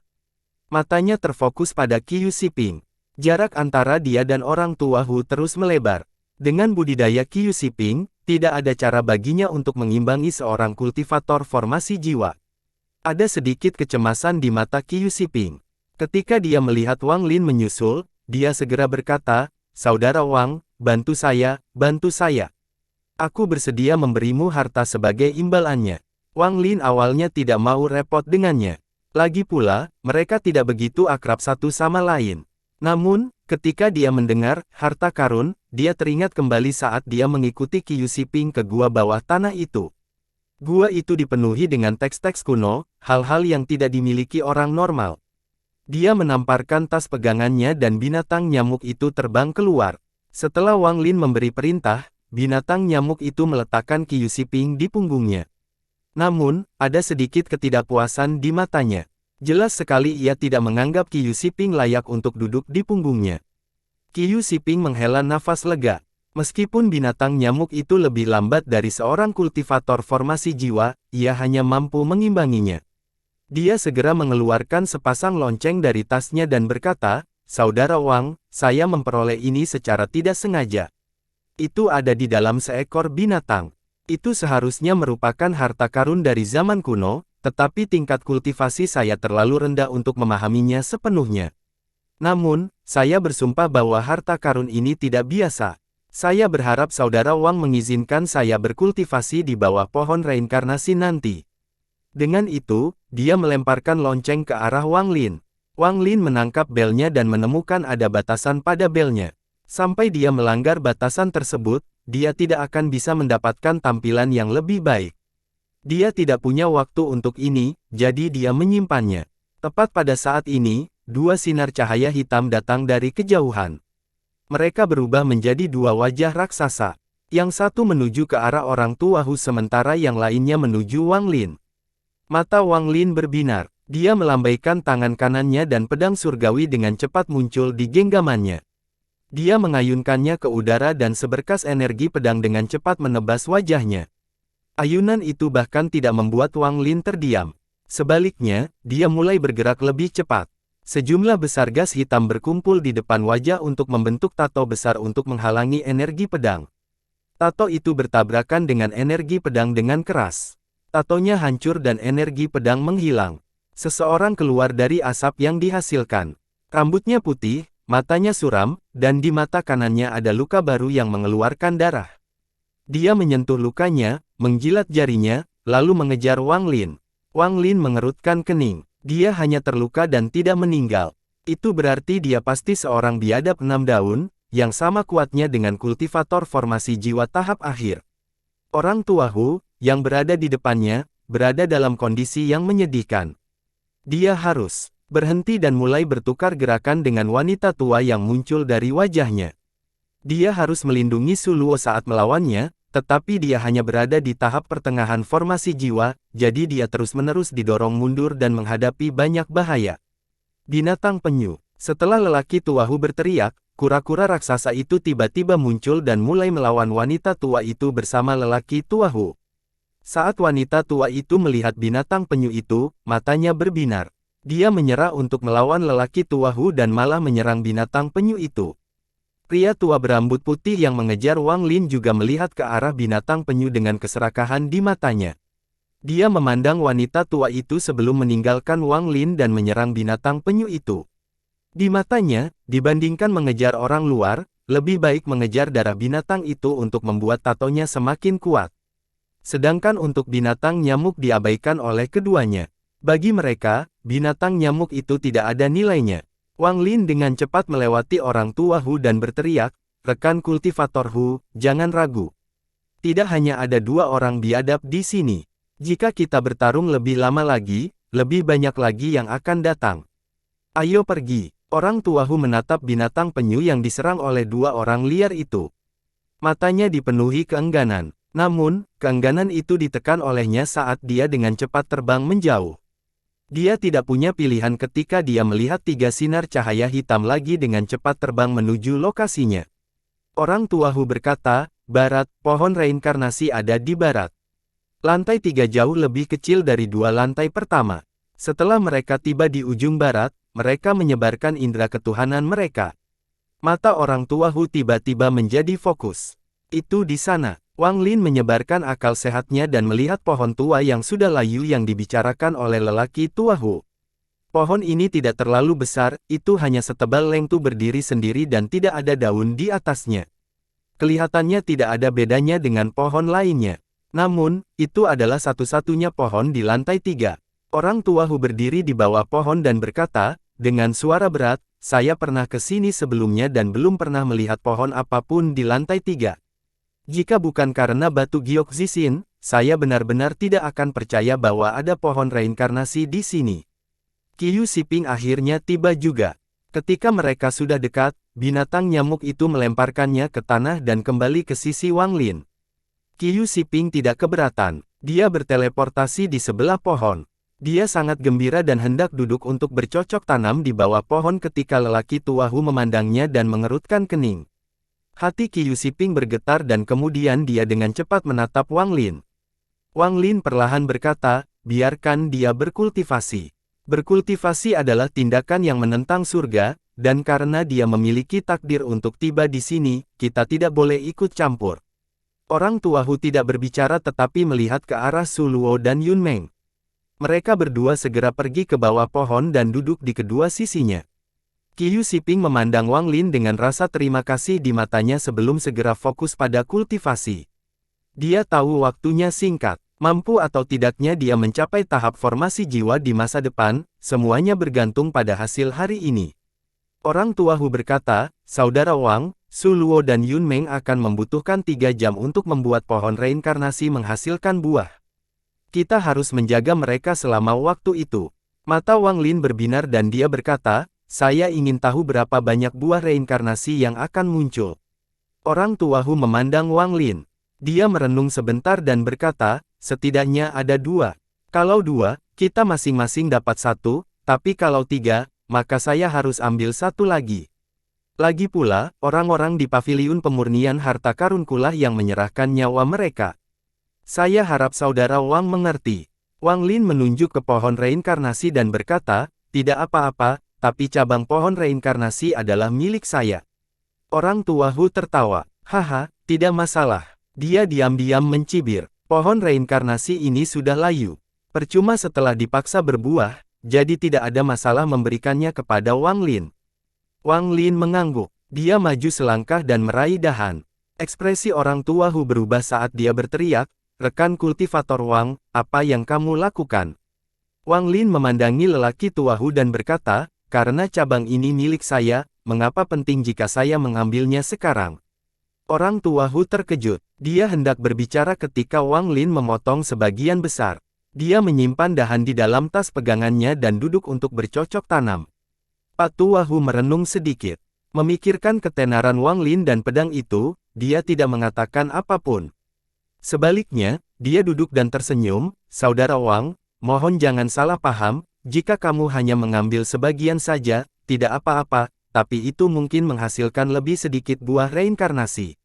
Matanya terfokus pada Qiu Siping. Jarak antara dia dan orang tua Hu terus melebar. Dengan budidaya Qiu Siping, tidak ada cara baginya untuk mengimbangi seorang kultivator formasi jiwa. Ada sedikit kecemasan di mata Qiu Siping. Ketika dia melihat Wang Lin menyusul, dia segera berkata, "Saudara Wang, bantu saya, bantu saya. Aku bersedia memberimu harta sebagai imbalannya." Wang Lin awalnya tidak mau repot dengannya. Lagi pula, mereka tidak begitu akrab satu sama lain. Namun, ketika dia mendengar harta karun, dia teringat kembali saat dia mengikuti Qiu Siping ke gua bawah tanah itu. Gua itu dipenuhi dengan teks-teks kuno, hal-hal yang tidak dimiliki orang normal. Dia menamparkan tas pegangannya dan binatang nyamuk itu terbang keluar. Setelah Wang Lin memberi perintah, binatang nyamuk itu meletakkan Qiu Siping di punggungnya. Namun, ada sedikit ketidakpuasan di matanya. Jelas sekali ia tidak menganggap Qiu Siping layak untuk duduk di punggungnya. Qiu Siping menghela nafas lega. Meskipun binatang nyamuk itu lebih lambat dari seorang kultivator formasi jiwa, ia hanya mampu mengimbanginya. Dia segera mengeluarkan sepasang lonceng dari tasnya dan berkata, "Saudara Wang, saya memperoleh ini secara tidak sengaja. Itu ada di dalam seekor binatang. Itu seharusnya merupakan harta karun dari zaman kuno, tetapi tingkat kultivasi saya terlalu rendah untuk memahaminya sepenuhnya. Namun, saya bersumpah bahwa harta karun ini tidak biasa. Saya berharap Saudara Wang mengizinkan saya berkultivasi di bawah pohon reinkarnasi nanti." Dengan itu, dia melemparkan lonceng ke arah Wang Lin. Wang Lin menangkap belnya dan menemukan ada batasan pada belnya. Sampai dia melanggar batasan tersebut, dia tidak akan bisa mendapatkan tampilan yang lebih baik. Dia tidak punya waktu untuk ini, jadi dia menyimpannya. Tepat pada saat ini, dua sinar cahaya hitam datang dari kejauhan. Mereka berubah menjadi dua wajah raksasa. Yang satu menuju ke arah orang tua Hu sementara yang lainnya menuju Wang Lin. Mata Wang Lin berbinar. Dia melambaikan tangan kanannya dan pedang surgawi dengan cepat muncul di genggamannya. Dia mengayunkannya ke udara dan seberkas energi pedang dengan cepat menebas wajahnya. Ayunan itu bahkan tidak membuat Wang Lin terdiam. Sebaliknya, dia mulai bergerak lebih cepat. Sejumlah besar gas hitam berkumpul di depan wajah untuk membentuk tato besar untuk menghalangi energi pedang. Tato itu bertabrakan dengan energi pedang dengan keras. Tatonya hancur dan energi pedang menghilang. Seseorang keluar dari asap yang dihasilkan. Rambutnya putih, matanya suram, dan di mata kanannya ada luka baru yang mengeluarkan darah. Dia menyentuh lukanya, menjilat jarinya, lalu mengejar Wang Lin. Wang Lin mengerutkan kening. Dia hanya terluka dan tidak meninggal. Itu berarti dia pasti seorang biadab 6 daun, yang sama kuatnya dengan kultivator formasi jiwa tahap akhir. Orang tua Hu, yang berada di depannya, berada dalam kondisi yang menyedihkan. Dia harus berhenti dan mulai bertukar gerakan dengan wanita tua yang muncul dari wajahnya. Dia harus melindungi Su Luo saat melawannya, tetapi dia hanya berada di tahap pertengahan formasi jiwa, jadi dia terus-menerus didorong mundur dan menghadapi banyak bahaya. Binatang penyu. Setelah lelaki tua Hu berteriak, kura-kura raksasa itu tiba-tiba muncul dan mulai melawan wanita tua itu bersama lelaki tua Hu. Saat wanita tua itu melihat binatang penyu itu, matanya berbinar. Dia menyerah untuk melawan lelaki tua Hu dan malah menyerang binatang penyu itu. Pria tua berambut putih yang mengejar Wang Lin juga melihat ke arah binatang penyu dengan keserakahan di matanya. Dia memandang wanita tua itu sebelum meninggalkan Wang Lin dan menyerang binatang penyu itu. Di matanya, dibandingkan mengejar orang luar, lebih baik mengejar darah binatang itu untuk membuat tatonya semakin kuat. Sedangkan untuk binatang nyamuk diabaikan oleh keduanya. Bagi mereka, binatang nyamuk itu tidak ada nilainya. Wang Lin dengan cepat melewati orang tua Hu dan berteriak, "Rekan kultivator Hu, jangan ragu. Tidak hanya ada 2 orang biadab di sini. Jika kita bertarung lebih lama lagi, lebih banyak lagi yang akan datang. Ayo pergi." Orang tua Hu menatap binatang penyu yang diserang oleh 2 orang liar itu. Matanya dipenuhi keengganan. Namun, keengganan itu ditekan olehnya saat dia dengan cepat terbang menjauh. Dia tidak punya pilihan ketika dia melihat 3 sinar cahaya hitam lagi dengan cepat terbang menuju lokasinya. Orang tua Hu berkata, "Barat, pohon reinkarnasi ada di barat." Lantai 3 jauh lebih kecil dari 2 lantai pertama. Setelah mereka tiba di ujung barat, mereka menyebarkan indera ketuhanan mereka. Mata orang tua Hu tiba-tiba menjadi fokus. Itu di sana. Wang Lin menyebarkan akal sehatnya dan melihat pohon tua yang sudah layu yang dibicarakan oleh lelaki tua Hu. Pohon ini tidak terlalu besar, itu hanya setebal lengtu berdiri sendiri dan tidak ada daun di atasnya. Kelihatannya tidak ada bedanya dengan pohon lainnya. Namun, itu adalah satu-satunya pohon di lantai 3. Orang tua Hu berdiri di bawah pohon dan berkata, dengan suara berat, "Saya pernah ke sini sebelumnya dan belum pernah melihat pohon apapun di lantai 3. Jika bukan karena batu giok zisin, saya benar-benar tidak akan percaya bahwa ada pohon reinkarnasi di sini." Qiyu Siping akhirnya tiba juga. Ketika mereka sudah dekat, binatang nyamuk itu melemparkannya ke tanah dan kembali ke sisi Wang Lin. Qiyu Siping tidak keberatan. Dia berteleportasi di sebelah pohon. Dia sangat gembira dan hendak duduk untuk bercocok tanam di bawah pohon ketika lelaki tua Hu memandangnya dan mengerutkan kening. Hati Qiyu Siping bergetar dan kemudian dia dengan cepat menatap Wang Lin. Wang Lin perlahan berkata, "Biarkan dia berkultivasi. Berkultivasi adalah tindakan yang menentang surga, dan karena dia memiliki takdir untuk tiba di sini, kita tidak boleh ikut campur." Orang tua Hu tidak berbicara tetapi melihat ke arah Su Luo dan Yun Meng. Mereka berdua segera pergi ke bawah pohon dan duduk di kedua sisinya. Qiyu Siping memandang Wang Lin dengan rasa terima kasih di matanya sebelum segera fokus pada kultivasi. Dia tahu waktunya singkat. Mampu atau tidaknya dia mencapai tahap formasi jiwa di masa depan, semuanya bergantung pada hasil hari ini. Orang tua Hu berkata, "Saudara Wang, Su Luo dan Yun Meng akan membutuhkan 3 jam untuk membuat pohon reinkarnasi menghasilkan buah. Kita harus menjaga mereka selama waktu itu." Mata Wang Lin berbinar dan dia berkata, "Saya ingin tahu berapa banyak buah reinkarnasi yang akan muncul." Orang tua Hu memandang Wang Lin. Dia merenung sebentar dan berkata, "Setidaknya ada 2. Kalau 2, kita masing-masing dapat 1, tapi kalau 3, maka saya harus ambil 1 lagi." Lagi pula, orang-orang di paviliun pemurnian harta karunkulah yang menyerahkan nyawa mereka. "Saya harap saudara Wang mengerti." Wang Lin menunjuk ke pohon reinkarnasi dan berkata, "Tidak apa-apa, tapi cabang pohon reinkarnasi adalah milik saya." Orang tua Hu tertawa. "Haha, tidak masalah." Dia diam-diam mencibir. Pohon reinkarnasi ini sudah layu. Percuma setelah dipaksa berbuah, jadi tidak ada masalah memberikannya kepada Wang Lin. Wang Lin mengangguk. Dia maju selangkah dan meraih dahan. Ekspresi orang tua Hu berubah saat dia berteriak, "Rekan kultivator Wang, apa yang kamu lakukan?" Wang Lin memandangi lelaki tua Hu dan berkata, "Karena cabang ini milik saya, mengapa penting jika saya mengambilnya sekarang?" Orang tua Hu terkejut. Dia hendak berbicara ketika Wang Lin memotong sebagian besar. Dia menyimpan dahan di dalam tas pegangannya dan duduk untuk bercocok tanam. Pak tua Hu merenung sedikit. Memikirkan ketenaran Wang Lin dan pedang itu, dia tidak mengatakan apapun. Sebaliknya, dia duduk dan tersenyum, "Saudara Wang, mohon jangan salah paham, jika kamu hanya mengambil sebagian saja, tidak apa-apa, tapi itu mungkin menghasilkan lebih sedikit buah reinkarnasi."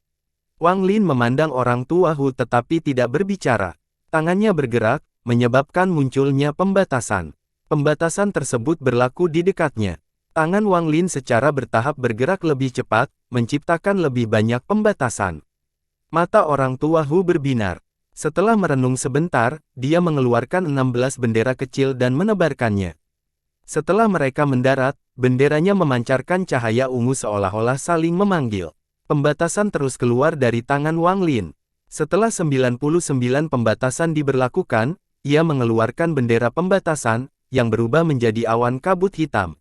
Wang Lin memandang orang tua Hu tetapi tidak berbicara. Tangannya bergerak, menyebabkan munculnya pembatasan. Pembatasan tersebut berlaku di dekatnya. Tangan Wang Lin secara bertahap bergerak lebih cepat, menciptakan lebih banyak pembatasan. Mata orang tua Hu berbinar. Setelah merenung sebentar, dia mengeluarkan 16 bendera kecil dan menebarkannya. Setelah mereka mendarat, benderanya memancarkan cahaya ungu seolah-olah saling memanggil. Pembatasan terus keluar dari tangan Wang Lin. Setelah 99 pembatasan diberlakukan, ia mengeluarkan bendera pembatasan, yang berubah menjadi awan kabut hitam.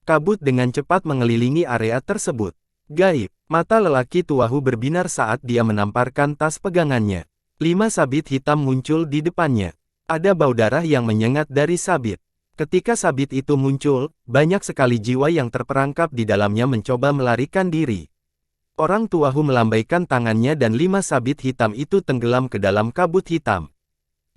Kabut dengan cepat mengelilingi area tersebut. Gaib, mata lelaki tua Hu berbinar saat dia menamparkan tas pegangannya. 5 sabit hitam muncul di depannya. Ada bau darah yang menyengat dari sabit. Ketika sabit itu muncul, banyak sekali jiwa yang terperangkap di dalamnya mencoba melarikan diri. Orang tua Hu melambaikan tangannya dan 5 sabit hitam itu tenggelam ke dalam kabut hitam.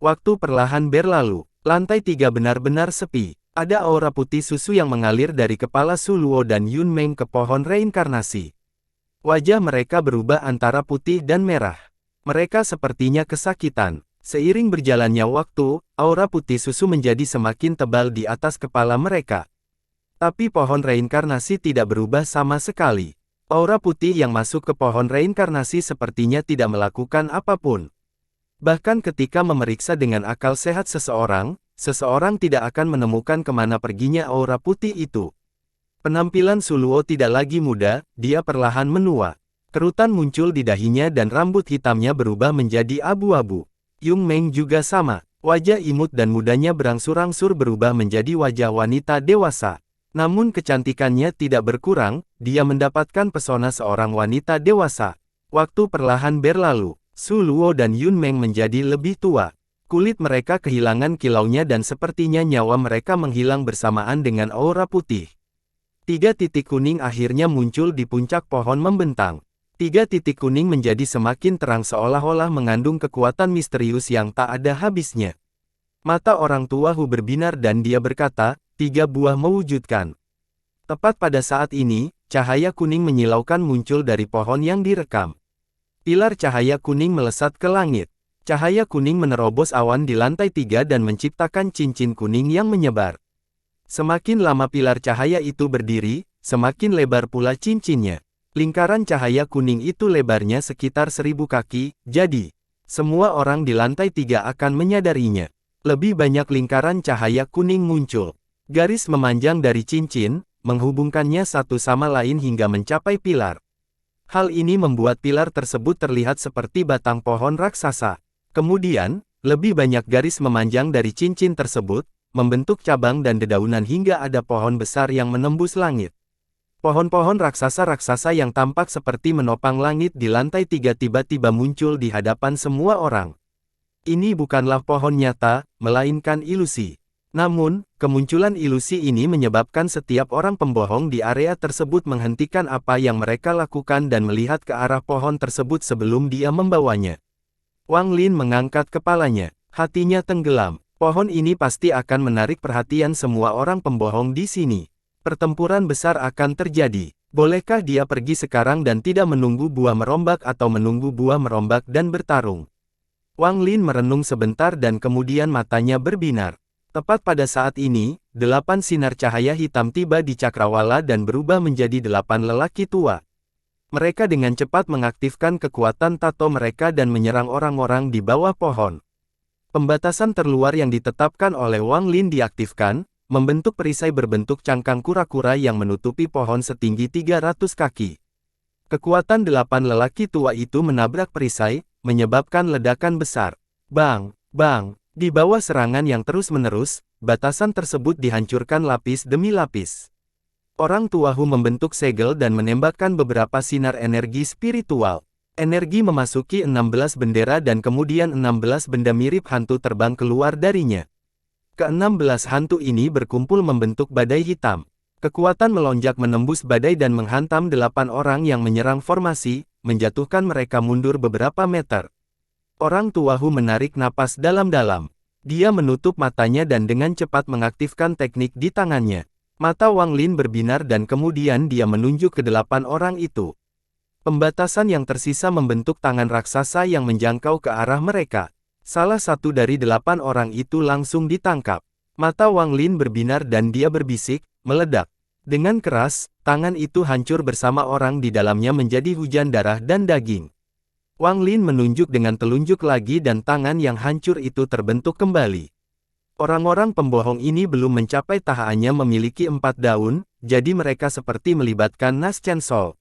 Waktu perlahan berlalu, lantai 3 benar-benar sepi. Ada aura putih susu yang mengalir dari kepala Su Luo dan Yun Meng ke pohon reinkarnasi. Wajah mereka berubah antara putih dan merah. Mereka sepertinya kesakitan. Seiring berjalannya waktu, aura putih susu menjadi semakin tebal di atas kepala mereka. Tapi pohon reinkarnasi tidak berubah sama sekali. Aura putih yang masuk ke pohon reinkarnasi sepertinya tidak melakukan apapun. Bahkan ketika memeriksa dengan akal sehat seseorang, seseorang tidak akan menemukan kemana perginya aura putih itu. Penampilan Su Luo tidak lagi muda, dia perlahan menua. Kerutan muncul di dahinya dan rambut hitamnya berubah menjadi abu-abu. Yung Meng juga sama, wajah imut dan mudanya berangsur-angsur berubah menjadi wajah wanita dewasa. Namun kecantikannya tidak berkurang, dia mendapatkan pesona seorang wanita dewasa. Waktu perlahan berlalu. Su Luo dan Yun Meng menjadi lebih tua. Kulit mereka kehilangan kilaunya dan sepertinya nyawa mereka menghilang bersamaan dengan aura putih. 3 titik kuning akhirnya muncul di puncak pohon membentang. 3 titik kuning menjadi semakin terang seolah-olah mengandung kekuatan misterius yang tak ada habisnya. Mata orang tua Hu berbinar dan dia berkata, 3 buah mewujudkan. Tepat pada saat ini, cahaya kuning menyilaukan muncul dari pohon yang direkam. Pilar cahaya kuning melesat ke langit. Cahaya kuning menerobos awan di lantai 3 dan menciptakan cincin kuning yang menyebar. Semakin lama pilar cahaya itu berdiri, semakin lebar pula cincinnya. Lingkaran cahaya kuning itu lebarnya sekitar 1000 kaki, jadi semua orang di lantai 3 akan menyadarinya. Lebih banyak lingkaran cahaya kuning muncul. Garis memanjang dari cincin, menghubungkannya satu sama lain hingga mencapai pilar. Hal ini membuat pilar tersebut terlihat seperti batang pohon raksasa. Kemudian, lebih banyak garis memanjang dari cincin tersebut, membentuk cabang dan dedaunan hingga ada pohon besar yang menembus langit. Pohon-pohon raksasa-raksasa yang tampak seperti menopang langit di lantai 3 tiba-tiba muncul di hadapan semua orang. Ini bukanlah pohon nyata, melainkan ilusi. Namun, kemunculan ilusi ini menyebabkan setiap orang pembohong di area tersebut menghentikan apa yang mereka lakukan dan melihat ke arah pohon tersebut sebelum dia membawanya. Wang Lin mengangkat kepalanya, hatinya tenggelam. Pohon ini pasti akan menarik perhatian semua orang pembohong di sini. Pertempuran besar akan terjadi. Bolehkah dia pergi sekarang dan tidak menunggu buah merombak atau menunggu buah merombak dan bertarung? Wang Lin merenung sebentar dan kemudian matanya berbinar. Tepat pada saat ini, 8 sinar cahaya hitam tiba di cakrawala dan berubah menjadi 8 lelaki tua. Mereka dengan cepat mengaktifkan kekuatan tato mereka dan menyerang orang-orang di bawah pohon. Pembatasan terluar yang ditetapkan oleh Wang Lin diaktifkan, membentuk perisai berbentuk cangkang kura-kura yang menutupi pohon setinggi 300 kaki. Kekuatan 8 lelaki tua itu menabrak perisai, menyebabkan ledakan besar. Bang! Bang! Di bawah serangan yang terus-menerus, batasan tersebut dihancurkan lapis demi lapis. Orang tua Hu membentuk segel dan menembakkan beberapa sinar energi spiritual. Energi memasuki 16 bendera dan kemudian 16 benda mirip hantu terbang keluar darinya. Ke-16 hantu ini berkumpul membentuk badai hitam. Kekuatan melonjak menembus badai dan menghantam 8 orang yang menyerang formasi, menjatuhkan mereka mundur beberapa meter. Orang tua Hu menarik napas dalam-dalam. Dia menutup matanya dan dengan cepat mengaktifkan teknik di tangannya. Mata Wang Lin berbinar dan kemudian dia menunjuk ke 8 orang itu. Pembatasan yang tersisa membentuk tangan raksasa yang menjangkau ke arah mereka. Salah satu dari 8 orang itu langsung ditangkap. Mata Wang Lin berbinar dan dia berbisik, meledak. Dengan keras, tangan itu hancur bersama orang di dalamnya menjadi hujan darah dan daging. Wang Lin menunjuk dengan telunjuk lagi dan tangan yang hancur itu terbentuk kembali. Orang-orang pembohong ini belum mencapai tahaannya memiliki 4 daun, jadi mereka seperti melibatkan Nas Chen Sol.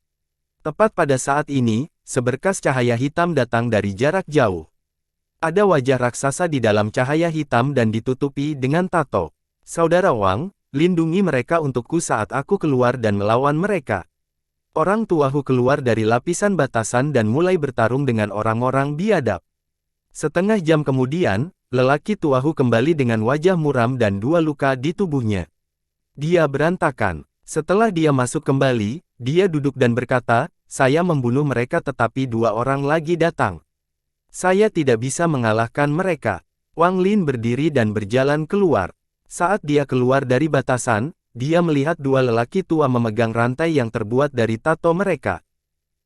Tepat pada saat ini, seberkas cahaya hitam datang dari jarak jauh. Ada wajah raksasa di dalam cahaya hitam dan ditutupi dengan tato. Saudara Wang, lindungi mereka untukku saat aku keluar dan melawan mereka. Orang tua Hu keluar dari lapisan batasan dan mulai bertarung dengan orang-orang biadab. Setengah jam kemudian, lelaki tua Hu kembali dengan wajah muram dan 2 luka di tubuhnya. Dia berantakan. Setelah dia masuk kembali, dia duduk dan berkata, saya membunuh mereka tetapi 2 orang lagi datang. Saya tidak bisa mengalahkan mereka. Wang Lin berdiri dan berjalan keluar. Saat dia keluar dari batasan, dia melihat 2 lelaki tua memegang rantai yang terbuat dari tato mereka.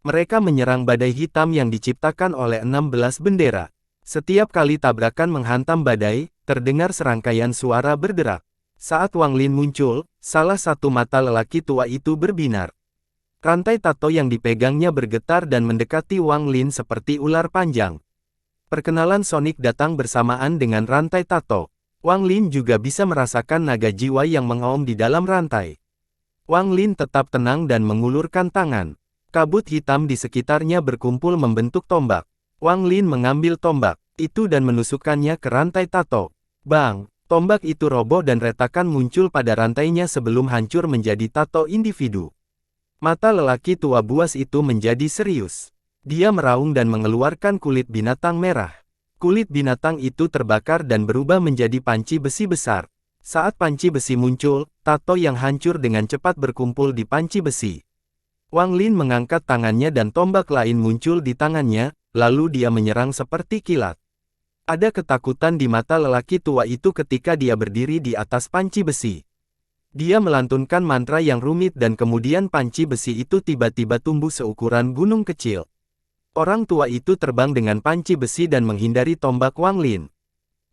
Mereka menyerang badai hitam yang diciptakan oleh 16 bendera. Setiap kali tabrakan menghantam badai, terdengar serangkaian suara berderak. Saat Wang Lin muncul, salah satu mata lelaki tua itu berbinar. Rantai tato yang dipegangnya bergetar dan mendekati Wang Lin seperti ular panjang. Perkenalan Sonic datang bersamaan dengan rantai tato. Wang Lin juga bisa merasakan naga jiwa yang mengaum di dalam rantai. Wang Lin tetap tenang dan mengulurkan tangan. Kabut hitam di sekitarnya berkumpul membentuk tombak. Wang Lin mengambil tombak itu dan menusukkannya ke rantai tato. Bang! Tombak itu roboh dan retakan muncul pada rantainya sebelum hancur menjadi tato individu. Mata lelaki tua buas itu menjadi serius. Dia meraung dan mengeluarkan kulit binatang merah. Kulit binatang itu terbakar dan berubah menjadi panci besi besar. Saat panci besi muncul, tato yang hancur dengan cepat berkumpul di panci besi. Wang Lin mengangkat tangannya dan tombak lain muncul di tangannya, lalu dia menyerang seperti kilat. Ada ketakutan di mata lelaki tua itu ketika dia berdiri di atas panci besi. Dia melantunkan mantra yang rumit dan kemudian panci besi itu tiba-tiba tumbuh seukuran gunung kecil. Orang tua itu terbang dengan panci besi dan menghindari tombak Wang Lin.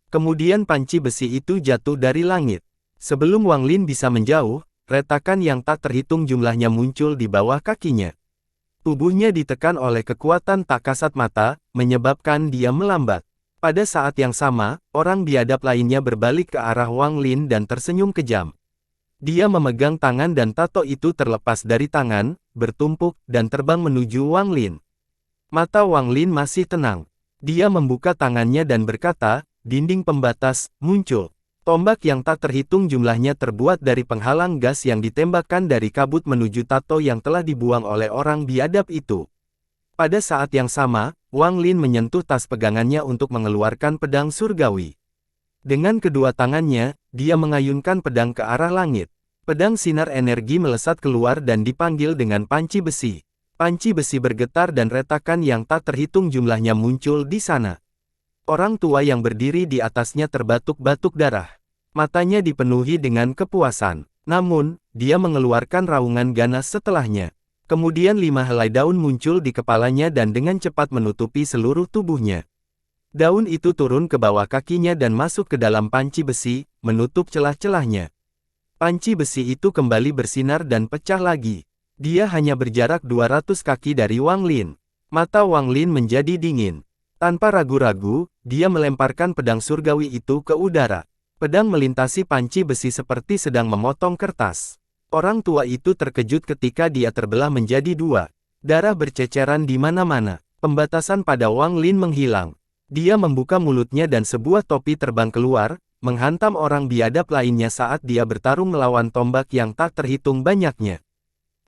Kemudian panci besi itu jatuh dari langit. Sebelum Wang Lin bisa menjauh, retakan yang tak terhitung jumlahnya muncul di bawah kakinya. Tubuhnya ditekan oleh kekuatan tak kasat mata, menyebabkan dia melambat. Pada saat yang sama, orang biadab lainnya berbalik ke arah Wang Lin dan tersenyum kejam. Dia memegang tangan dan tato itu terlepas dari tangan, bertumpuk, dan terbang menuju Wang Lin. Mata Wang Lin masih tenang. Dia membuka tangannya dan berkata, dinding pembatas, muncul. Tombak yang tak terhitung jumlahnya terbuat dari penghalang gas yang ditembakkan dari kabut menuju tato yang telah dibuang oleh orang biadab itu. Pada saat yang sama, Wang Lin menyentuh tas pegangannya untuk mengeluarkan pedang surgawi. Dengan kedua tangannya, dia mengayunkan pedang ke arah langit. Pedang sinar energi melesat keluar dan dipanggil dengan panci besi. Panci besi bergetar dan retakan yang tak terhitung jumlahnya muncul di sana. Orang tua yang berdiri di atasnya terbatuk-batuk darah. Matanya dipenuhi dengan kepuasan. Namun, dia mengeluarkan raungan ganas setelahnya. Kemudian 5 helai daun muncul di kepalanya dan dengan cepat menutupi seluruh tubuhnya. Daun itu turun ke bawah kakinya dan masuk ke dalam panci besi, menutup celah-celahnya. Panci besi itu kembali bersinar dan pecah lagi. Dia hanya berjarak 200 kaki dari Wang Lin. Mata Wang Lin menjadi dingin. Tanpa ragu-ragu, dia melemparkan pedang surgawi itu ke udara. Pedang melintasi panci besi seperti sedang memotong kertas. Orang tua itu terkejut ketika dia terbelah menjadi 2. Darah berceceran di mana-mana. Pembatasan pada Wang Lin menghilang. Dia membuka mulutnya dan sebuah topi terbang keluar, menghantam orang biadab lainnya saat dia bertarung melawan tombak yang tak terhitung banyaknya.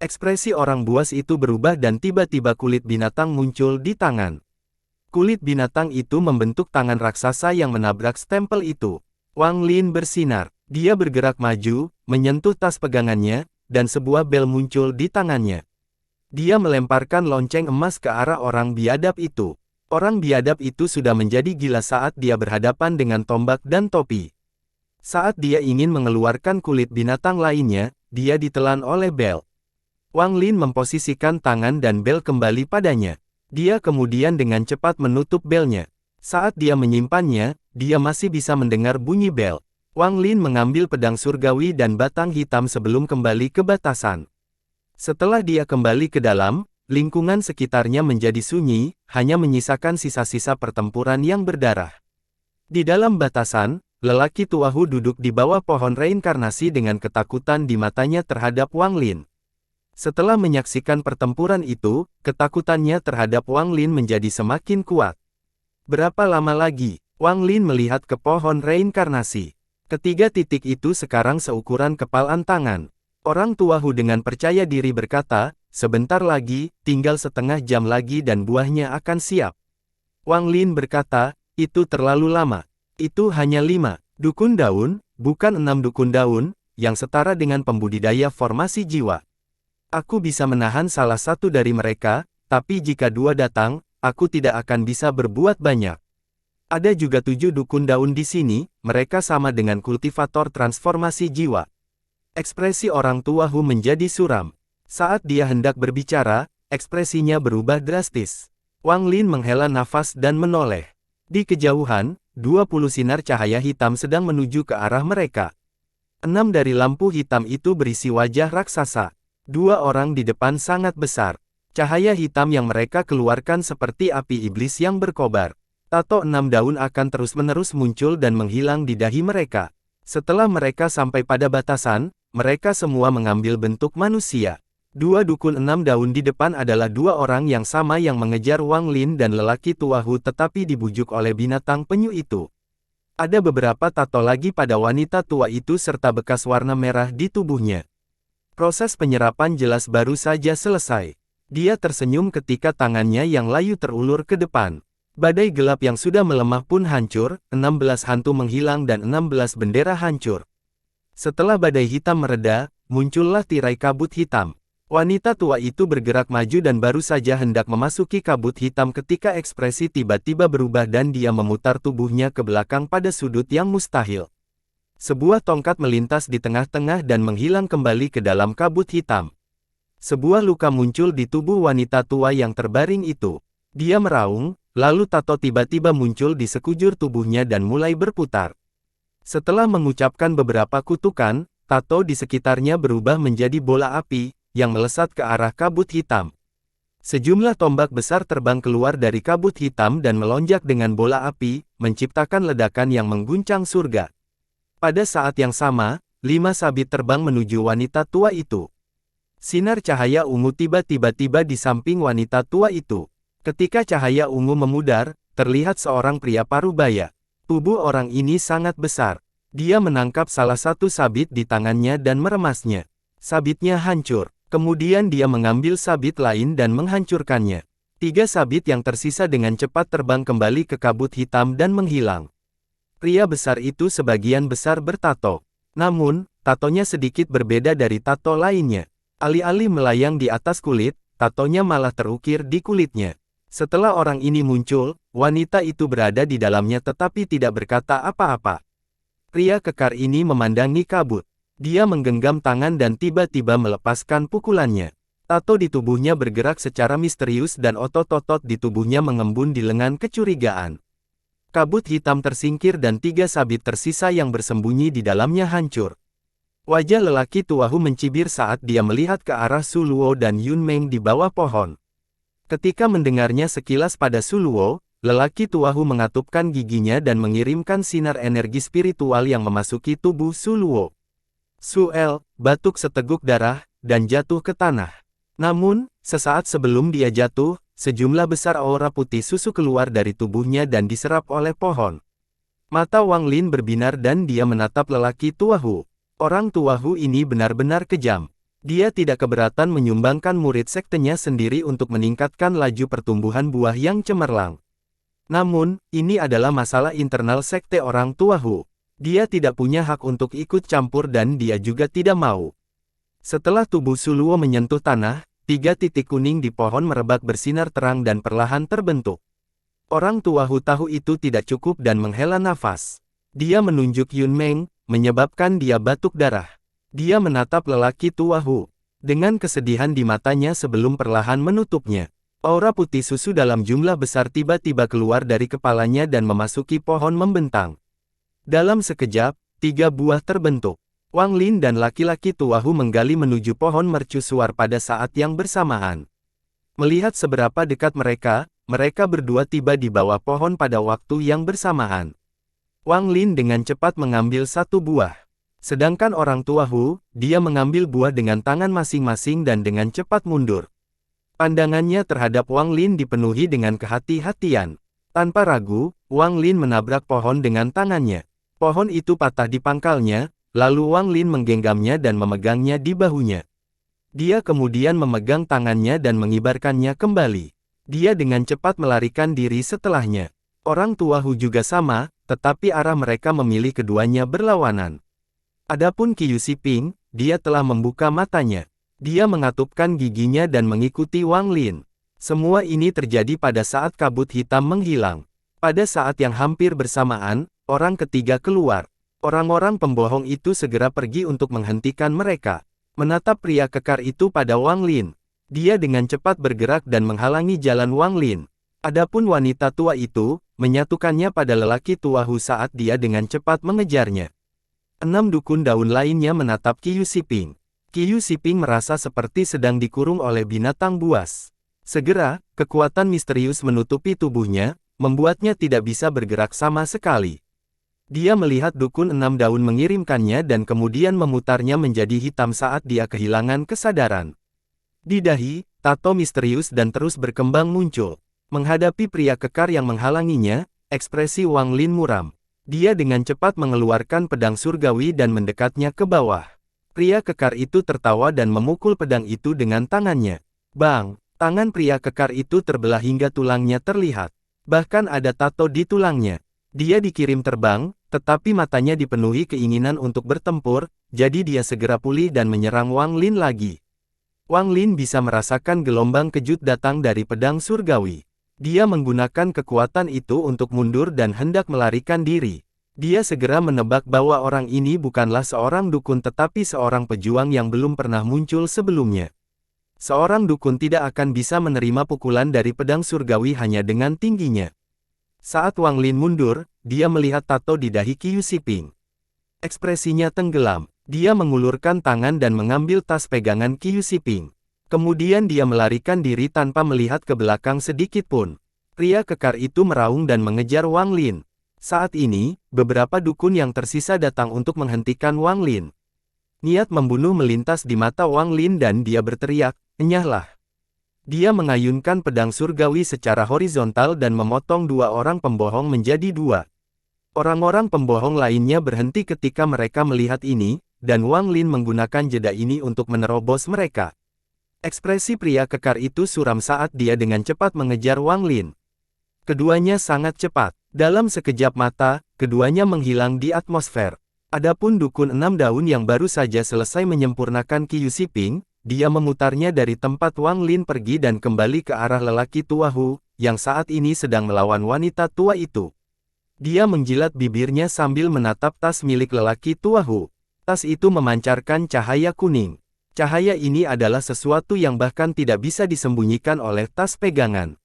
Ekspresi orang buas itu berubah dan tiba-tiba kulit binatang muncul di tangan. Kulit binatang itu membentuk tangan raksasa yang menabrak stempel itu. Wang Lin bersinar. Dia bergerak maju, menyentuh tas pegangannya, dan sebuah bel muncul di tangannya. Dia melemparkan lonceng emas ke arah orang biadab itu. Orang biadab itu sudah menjadi gila saat dia berhadapan dengan tombak dan topi. Saat dia ingin mengeluarkan kulit binatang lainnya, dia ditelan oleh bel. Wang Lin memposisikan tangan dan bel kembali padanya. Dia kemudian dengan cepat menutup belnya. Saat dia menyimpannya, dia masih bisa mendengar bunyi bel. Wang Lin mengambil pedang surgawi dan batang hitam sebelum kembali ke batasan. Setelah dia kembali ke dalam, lingkungan sekitarnya menjadi sunyi, hanya menyisakan sisa-sisa pertempuran yang berdarah. Di dalam batasan, lelaki tuahu duduk di bawah pohon reinkarnasi dengan ketakutan di matanya terhadap Wang Lin. Setelah menyaksikan pertempuran itu, ketakutannya terhadap Wang Lin menjadi semakin kuat. Berapa lama lagi, Wang Lin melihat ke pohon reinkarnasi. Ketiga titik itu sekarang seukuran kepalan tangan. Orang tuahu dengan percaya diri berkata, sebentar lagi, tinggal setengah jam lagi dan buahnya akan siap. Wang Lin berkata, itu terlalu lama. Itu hanya 5 dukun daun, bukan 6 dukun daun, yang setara dengan pembudidaya formasi jiwa. Aku bisa menahan salah satu dari mereka, tapi jika 2 datang, aku tidak akan bisa berbuat banyak. Ada juga 7 dukun daun di sini, mereka sama dengan kultivator transformasi jiwa. Ekspresi orang tuahu menjadi suram. Saat dia hendak berbicara, ekspresinya berubah drastis. Wang Lin menghela nafas dan menoleh. Di kejauhan, 20 sinar cahaya hitam sedang menuju ke arah mereka. 6 dari lampu hitam itu berisi wajah raksasa. 2 orang di depan sangat besar. Cahaya hitam yang mereka keluarkan seperti api iblis yang berkobar. Tato 6 daun akan terus-menerus muncul dan menghilang di dahi mereka. Setelah mereka sampai pada batasan, mereka semua mengambil bentuk manusia. 2 dukun 6 daun di depan adalah 2 orang yang sama yang mengejar Wang Lin dan lelaki tuahu tetapi dibujuk oleh binatang penyu itu. Ada beberapa tato lagi pada wanita tua itu serta bekas warna merah di tubuhnya. Proses penyerapan jelas baru saja selesai. Dia tersenyum ketika tangannya yang layu terulur ke depan. Badai gelap yang sudah melemah pun hancur, 16 hantu menghilang dan 16 bendera hancur. Setelah badai hitam mereda, muncullah tirai kabut hitam. Wanita tua itu bergerak maju dan baru saja hendak memasuki kabut hitam ketika ekspresi tiba-tiba berubah dan dia memutar tubuhnya ke belakang pada sudut yang mustahil. Sebuah tongkat melintas di tengah-tengah dan menghilang kembali ke dalam kabut hitam. Sebuah luka muncul di tubuh wanita tua yang terbaring itu. Dia meraung, lalu tato tiba-tiba muncul di sekujur tubuhnya dan mulai berputar. Setelah mengucapkan beberapa kutukan, tato di sekitarnya berubah menjadi bola api, yang melesat ke arah kabut hitam. Sejumlah tombak besar terbang keluar dari kabut hitam dan melonjak dengan bola api, menciptakan ledakan yang mengguncang surga. Pada saat yang sama, 5 sabit terbang menuju wanita tua itu. Sinar cahaya ungu tiba-tiba di samping wanita tua itu. Ketika cahaya ungu memudar, terlihat seorang pria parubaya. Tubuh orang ini sangat besar. Dia menangkap salah satu sabit di tangannya dan meremasnya. Sabitnya hancur. Kemudian dia mengambil sabit lain dan menghancurkannya. 3 sabit yang tersisa dengan cepat terbang kembali ke kabut hitam dan menghilang. Pria besar itu sebagian besar bertato. Namun, tatonya sedikit berbeda dari tato lainnya. Alih-alih melayang di atas kulit, tatonya malah terukir di kulitnya. Setelah orang ini muncul, wanita itu berada di dalamnya tetapi tidak berkata apa-apa. Pria kekar ini memandangi kabut. Dia menggenggam tangan dan tiba-tiba melepaskan pukulannya. Tato di tubuhnya bergerak secara misterius dan otot-otot di tubuhnya mengembun di lengan kecurigaan. Kabut hitam tersingkir dan 3 sabit tersisa yang bersembunyi di dalamnya hancur. Wajah lelaki tuahu mencibir saat dia melihat ke arah Su Luo dan Yun Meng di bawah pohon. Ketika mendengarnya sekilas pada Su Luo, lelaki tuahu mengatupkan giginya dan mengirimkan sinar energi spiritual yang memasuki tubuh Su Luo. Su El batuk seteguk darah, dan jatuh ke tanah. Namun, Sesaat sebelum dia jatuh, sejumlah besar aura putih susu keluar dari tubuhnya dan diserap oleh pohon. Mata Wang Lin berbinar dan dia menatap lelaki tua Hu. Orang tua Hu ini benar-benar kejam. Dia tidak keberatan menyumbangkan murid sektenya sendiri untuk meningkatkan laju pertumbuhan buah yang cemerlang. Namun, ini adalah masalah internal sekte orang tua Hu. Dia tidak punya hak untuk ikut campur dan dia juga tidak mau. Setelah tubuh Suluo menyentuh tanah, 3 titik kuning di pohon merebak bersinar terang dan perlahan terbentuk. Orang tua Hu tahu itu tidak cukup dan menghela nafas. Dia menunjuk Yun Meng, menyebabkan dia batuk darah. Dia menatap lelaki tua Hu dengan kesedihan di matanya sebelum perlahan menutupnya. Aura putih susu dalam jumlah besar tiba-tiba keluar dari kepalanya dan memasuki pohon membentang. Dalam sekejap, 3 buah terbentuk. Wang Lin dan laki-laki tua Hu menggali menuju pohon mercusuar pada saat yang bersamaan. Melihat seberapa dekat mereka berdua tiba di bawah pohon pada waktu yang bersamaan. Wang Lin dengan cepat mengambil 1 buah. Sedangkan orang tua Hu, dia mengambil buah dengan tangan masing-masing dan dengan cepat mundur. Pandangannya terhadap Wang Lin dipenuhi dengan kehati-hatian. Tanpa ragu, Wang Lin menabrak pohon dengan tangannya. Pohon itu patah di pangkalnya, lalu Wang Lin menggenggamnya dan memegangnya di bahunya. Dia kemudian memegang tangannya dan mengibarkannya kembali. Dia dengan cepat melarikan diri setelahnya. Orang tua Hu juga sama, tetapi arah mereka memilih keduanya berlawanan. Adapun Qiu Siping, dia telah membuka matanya. Dia mengatupkan giginya dan mengikuti Wang Lin. Semua ini terjadi pada saat kabut hitam menghilang. Pada saat yang hampir bersamaan, orang ketiga keluar. Orang-orang pembohong itu segera pergi untuk menghentikan mereka. Menatap pria kekar itu pada Wang Lin. Dia dengan cepat bergerak dan menghalangi jalan Wang Lin. Adapun wanita tua itu, menyatukannya pada lelaki tua Hu saat dia dengan cepat mengejarnya. 6 dukun daun lainnya menatap Qiu Siping. Qiu Siping merasa seperti sedang dikurung oleh binatang buas. Segera, kekuatan misterius menutupi tubuhnya, membuatnya tidak bisa bergerak sama sekali. Dia melihat dukun 6 daun mengirimkannya dan kemudian memutarnya menjadi hitam saat dia kehilangan kesadaran. Di dahi, tato misterius dan terus berkembang muncul. Menghadapi pria kekar yang menghalanginya, ekspresi Wang Lin muram. Dia dengan cepat mengeluarkan pedang surgawi dan mendekatnya ke bawah. Pria kekar itu tertawa dan memukul pedang itu dengan tangannya. Bang! Tangan pria kekar itu terbelah hingga tulangnya terlihat. Bahkan ada tato di tulangnya. Dia dikirim terbang, tetapi matanya dipenuhi keinginan untuk bertempur, jadi dia segera pulih dan menyerang Wang Lin lagi. Wang Lin bisa merasakan gelombang kejut datang dari pedang surgawi. Dia menggunakan kekuatan itu untuk mundur dan hendak melarikan diri. Dia segera menebak bahwa orang ini bukanlah seorang dukun tetapi seorang pejuang yang belum pernah muncul sebelumnya. Seorang dukun tidak akan bisa menerima pukulan dari pedang surgawi hanya dengan tingginya. Saat Wang Lin mundur, dia melihat tato di dahi Qiu Siping. Ekspresinya tenggelam. Dia mengulurkan tangan dan mengambil tas pegangan Qiu Siping. Kemudian dia melarikan diri tanpa melihat ke belakang sedikit pun. Pria kekar itu meraung dan mengejar Wang Lin. Saat ini, beberapa dukun yang tersisa datang untuk menghentikan Wang Lin. Niat membunuh melintas di mata Wang Lin dan dia berteriak, "Enyahlah!" Dia mengayunkan pedang surgawi secara horizontal dan memotong 2 orang pembohong menjadi 2. Orang-orang pembohong lainnya berhenti ketika mereka melihat ini, dan Wang Lin menggunakan jeda ini untuk menerobos mereka. Ekspresi pria kekar itu suram saat dia dengan cepat mengejar Wang Lin. Keduanya sangat cepat. Dalam sekejap mata, keduanya menghilang di atmosfer. Adapun dukun 6 daun yang baru saja selesai menyempurnakan Qiu Siping, dia memutarnya dari tempat Wang Lin pergi dan kembali ke arah lelaki tua Hu, yang saat ini sedang melawan wanita tua itu. Dia menjilat bibirnya sambil menatap tas milik lelaki tua Hu. Tas itu memancarkan cahaya kuning. Cahaya ini adalah sesuatu yang bahkan tidak bisa disembunyikan oleh tas pegangan.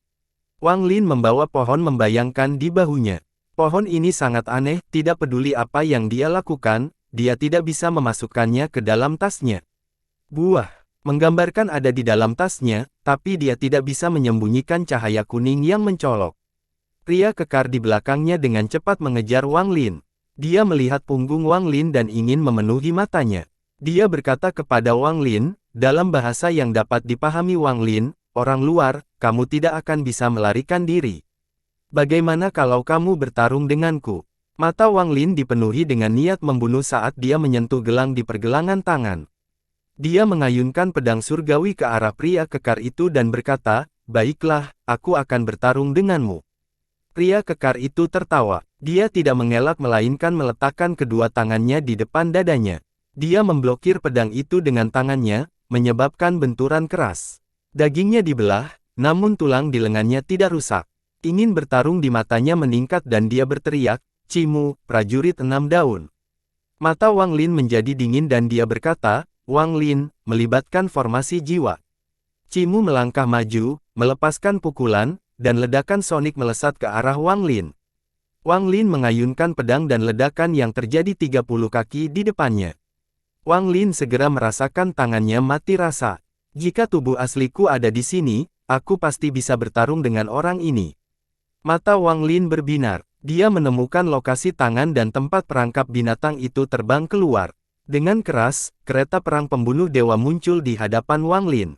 Wang Lin membawa pohon membayangkan di bahunya. Pohon ini sangat aneh, tidak peduli apa yang dia lakukan, dia tidak bisa memasukkannya ke dalam tasnya. Buah, menggambarkan ada di dalam tasnya, tapi dia tidak bisa menyembunyikan cahaya kuning yang mencolok. Pria kekar di belakangnya dengan cepat mengejar Wang Lin. Dia melihat punggung Wang Lin dan ingin memenuhi matanya. Dia berkata kepada Wang Lin, dalam bahasa yang dapat dipahami Wang Lin, orang luar, kamu tidak akan bisa melarikan diri. Bagaimana kalau kamu bertarung denganku? Mata Wang Lin dipenuhi dengan niat membunuh saat dia menyentuh gelang di pergelangan tangan. Dia mengayunkan pedang surgawi ke arah pria kekar itu dan berkata, "Baiklah, aku akan bertarung denganmu." Pria kekar itu tertawa. Dia tidak mengelak melainkan meletakkan kedua tangannya di depan dadanya. Dia memblokir pedang itu dengan tangannya, menyebabkan benturan keras. Dagingnya dibelah, namun tulang di lengannya tidak rusak. Ingin bertarung di matanya meningkat dan dia berteriak, "Cimu, prajurit 6 daun." Mata Wang Lin menjadi dingin dan dia berkata, "Wang Lin, melibatkan formasi jiwa." Cimu melangkah maju, melepaskan pukulan, dan ledakan sonik melesat ke arah Wang Lin. Wang Lin mengayunkan pedang dan ledakan yang terjadi 30 kaki di depannya. Wang Lin segera merasakan tangannya mati rasa. Jika tubuh asliku ada di sini, aku pasti bisa bertarung dengan orang ini. Mata Wang Lin berbinar. Dia menemukan lokasi tangan dan tempat perangkap binatang itu terbang keluar. Dengan keras, kereta perang pembunuh dewa muncul di hadapan Wang Lin.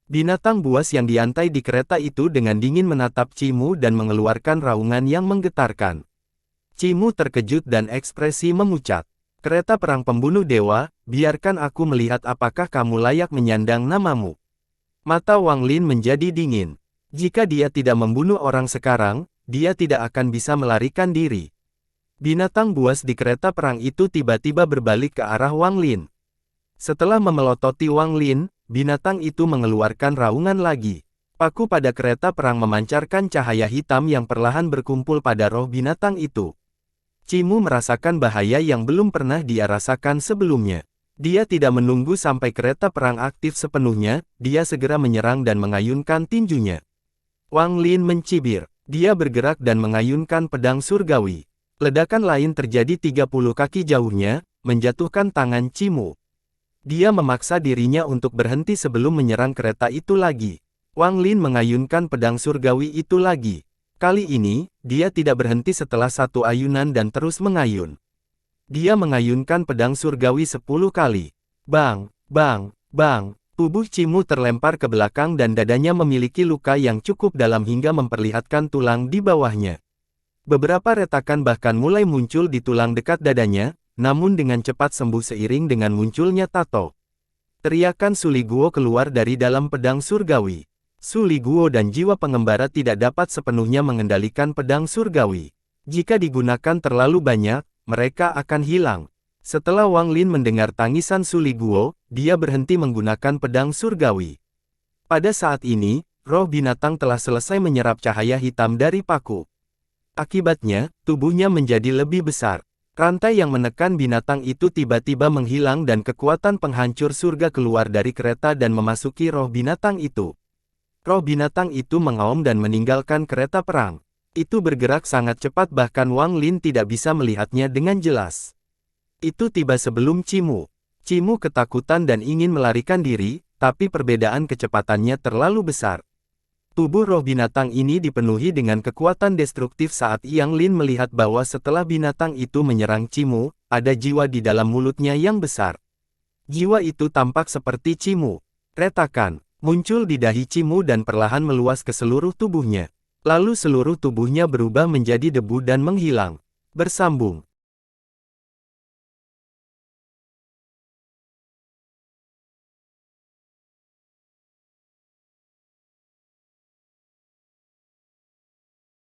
Binatang buas yang diantai di kereta itu dengan dingin menatap Cimu dan mengeluarkan raungan yang menggetarkan. Cimu terkejut dan ekspresi memucat. "Kereta perang pembunuh dewa, biarkan aku melihat apakah kamu layak menyandang namamu." Mata Wang Lin menjadi dingin. Jika dia tidak membunuh orang sekarang, dia tidak akan bisa melarikan diri. Binatang buas di kereta perang itu tiba-tiba berbalik ke arah Wang Lin. Setelah memelototi Wang Lin, binatang itu mengeluarkan raungan lagi. Paku pada kereta perang memancarkan cahaya hitam yang perlahan berkumpul pada roh binatang itu. Cimu merasakan bahaya yang belum pernah dia rasakan sebelumnya. Dia tidak menunggu sampai kereta perang aktif sepenuhnya, dia segera menyerang dan mengayunkan tinjunya. Wang Lin mencibir. Dia bergerak dan mengayunkan pedang surgawi. Ledakan lain terjadi 30 kaki jauhnya, menjatuhkan tangan Cimu. Dia memaksa dirinya untuk berhenti sebelum menyerang kereta itu lagi. Wang Lin mengayunkan pedang surgawi itu lagi. Kali ini, dia tidak berhenti setelah satu ayunan dan terus mengayun. Dia mengayunkan pedang surgawi 10 kali. Bang, bang, bang. Tubuh Cimu terlempar ke belakang dan dadanya memiliki luka yang cukup dalam hingga memperlihatkan tulang di bawahnya. Beberapa retakan bahkan mulai muncul di tulang dekat dadanya, namun dengan cepat sembuh seiring dengan munculnya tato. Teriakan Suli Guo keluar dari dalam pedang surgawi. Suli Guo dan jiwa pengembara tidak dapat sepenuhnya mengendalikan pedang surgawi. Jika digunakan terlalu banyak, mereka akan hilang. Setelah Wang Lin mendengar tangisan Suli Guo, dia berhenti menggunakan pedang surgawi. Pada saat ini, roh binatang telah selesai menyerap cahaya hitam dari paku. Akibatnya, tubuhnya menjadi lebih besar. Rantai yang menekan binatang itu tiba-tiba menghilang dan kekuatan penghancur surga keluar dari kereta dan memasuki roh binatang itu. Roh binatang itu mengaum dan meninggalkan kereta perang. Itu bergerak sangat cepat bahkan Wang Lin tidak bisa melihatnya dengan jelas. Itu tiba sebelum Cimu. Cimu ketakutan dan ingin melarikan diri, tapi perbedaan kecepatannya terlalu besar. Tubuh roh binatang ini dipenuhi dengan kekuatan destruktif saat Yang Lin melihat bahwa setelah binatang itu menyerang Cimu, ada jiwa di dalam mulutnya yang besar. Jiwa itu tampak seperti Cimu. Retakan muncul di dahi Cimu dan perlahan meluas ke seluruh tubuhnya. Lalu seluruh tubuhnya berubah menjadi debu dan menghilang. Bersambung.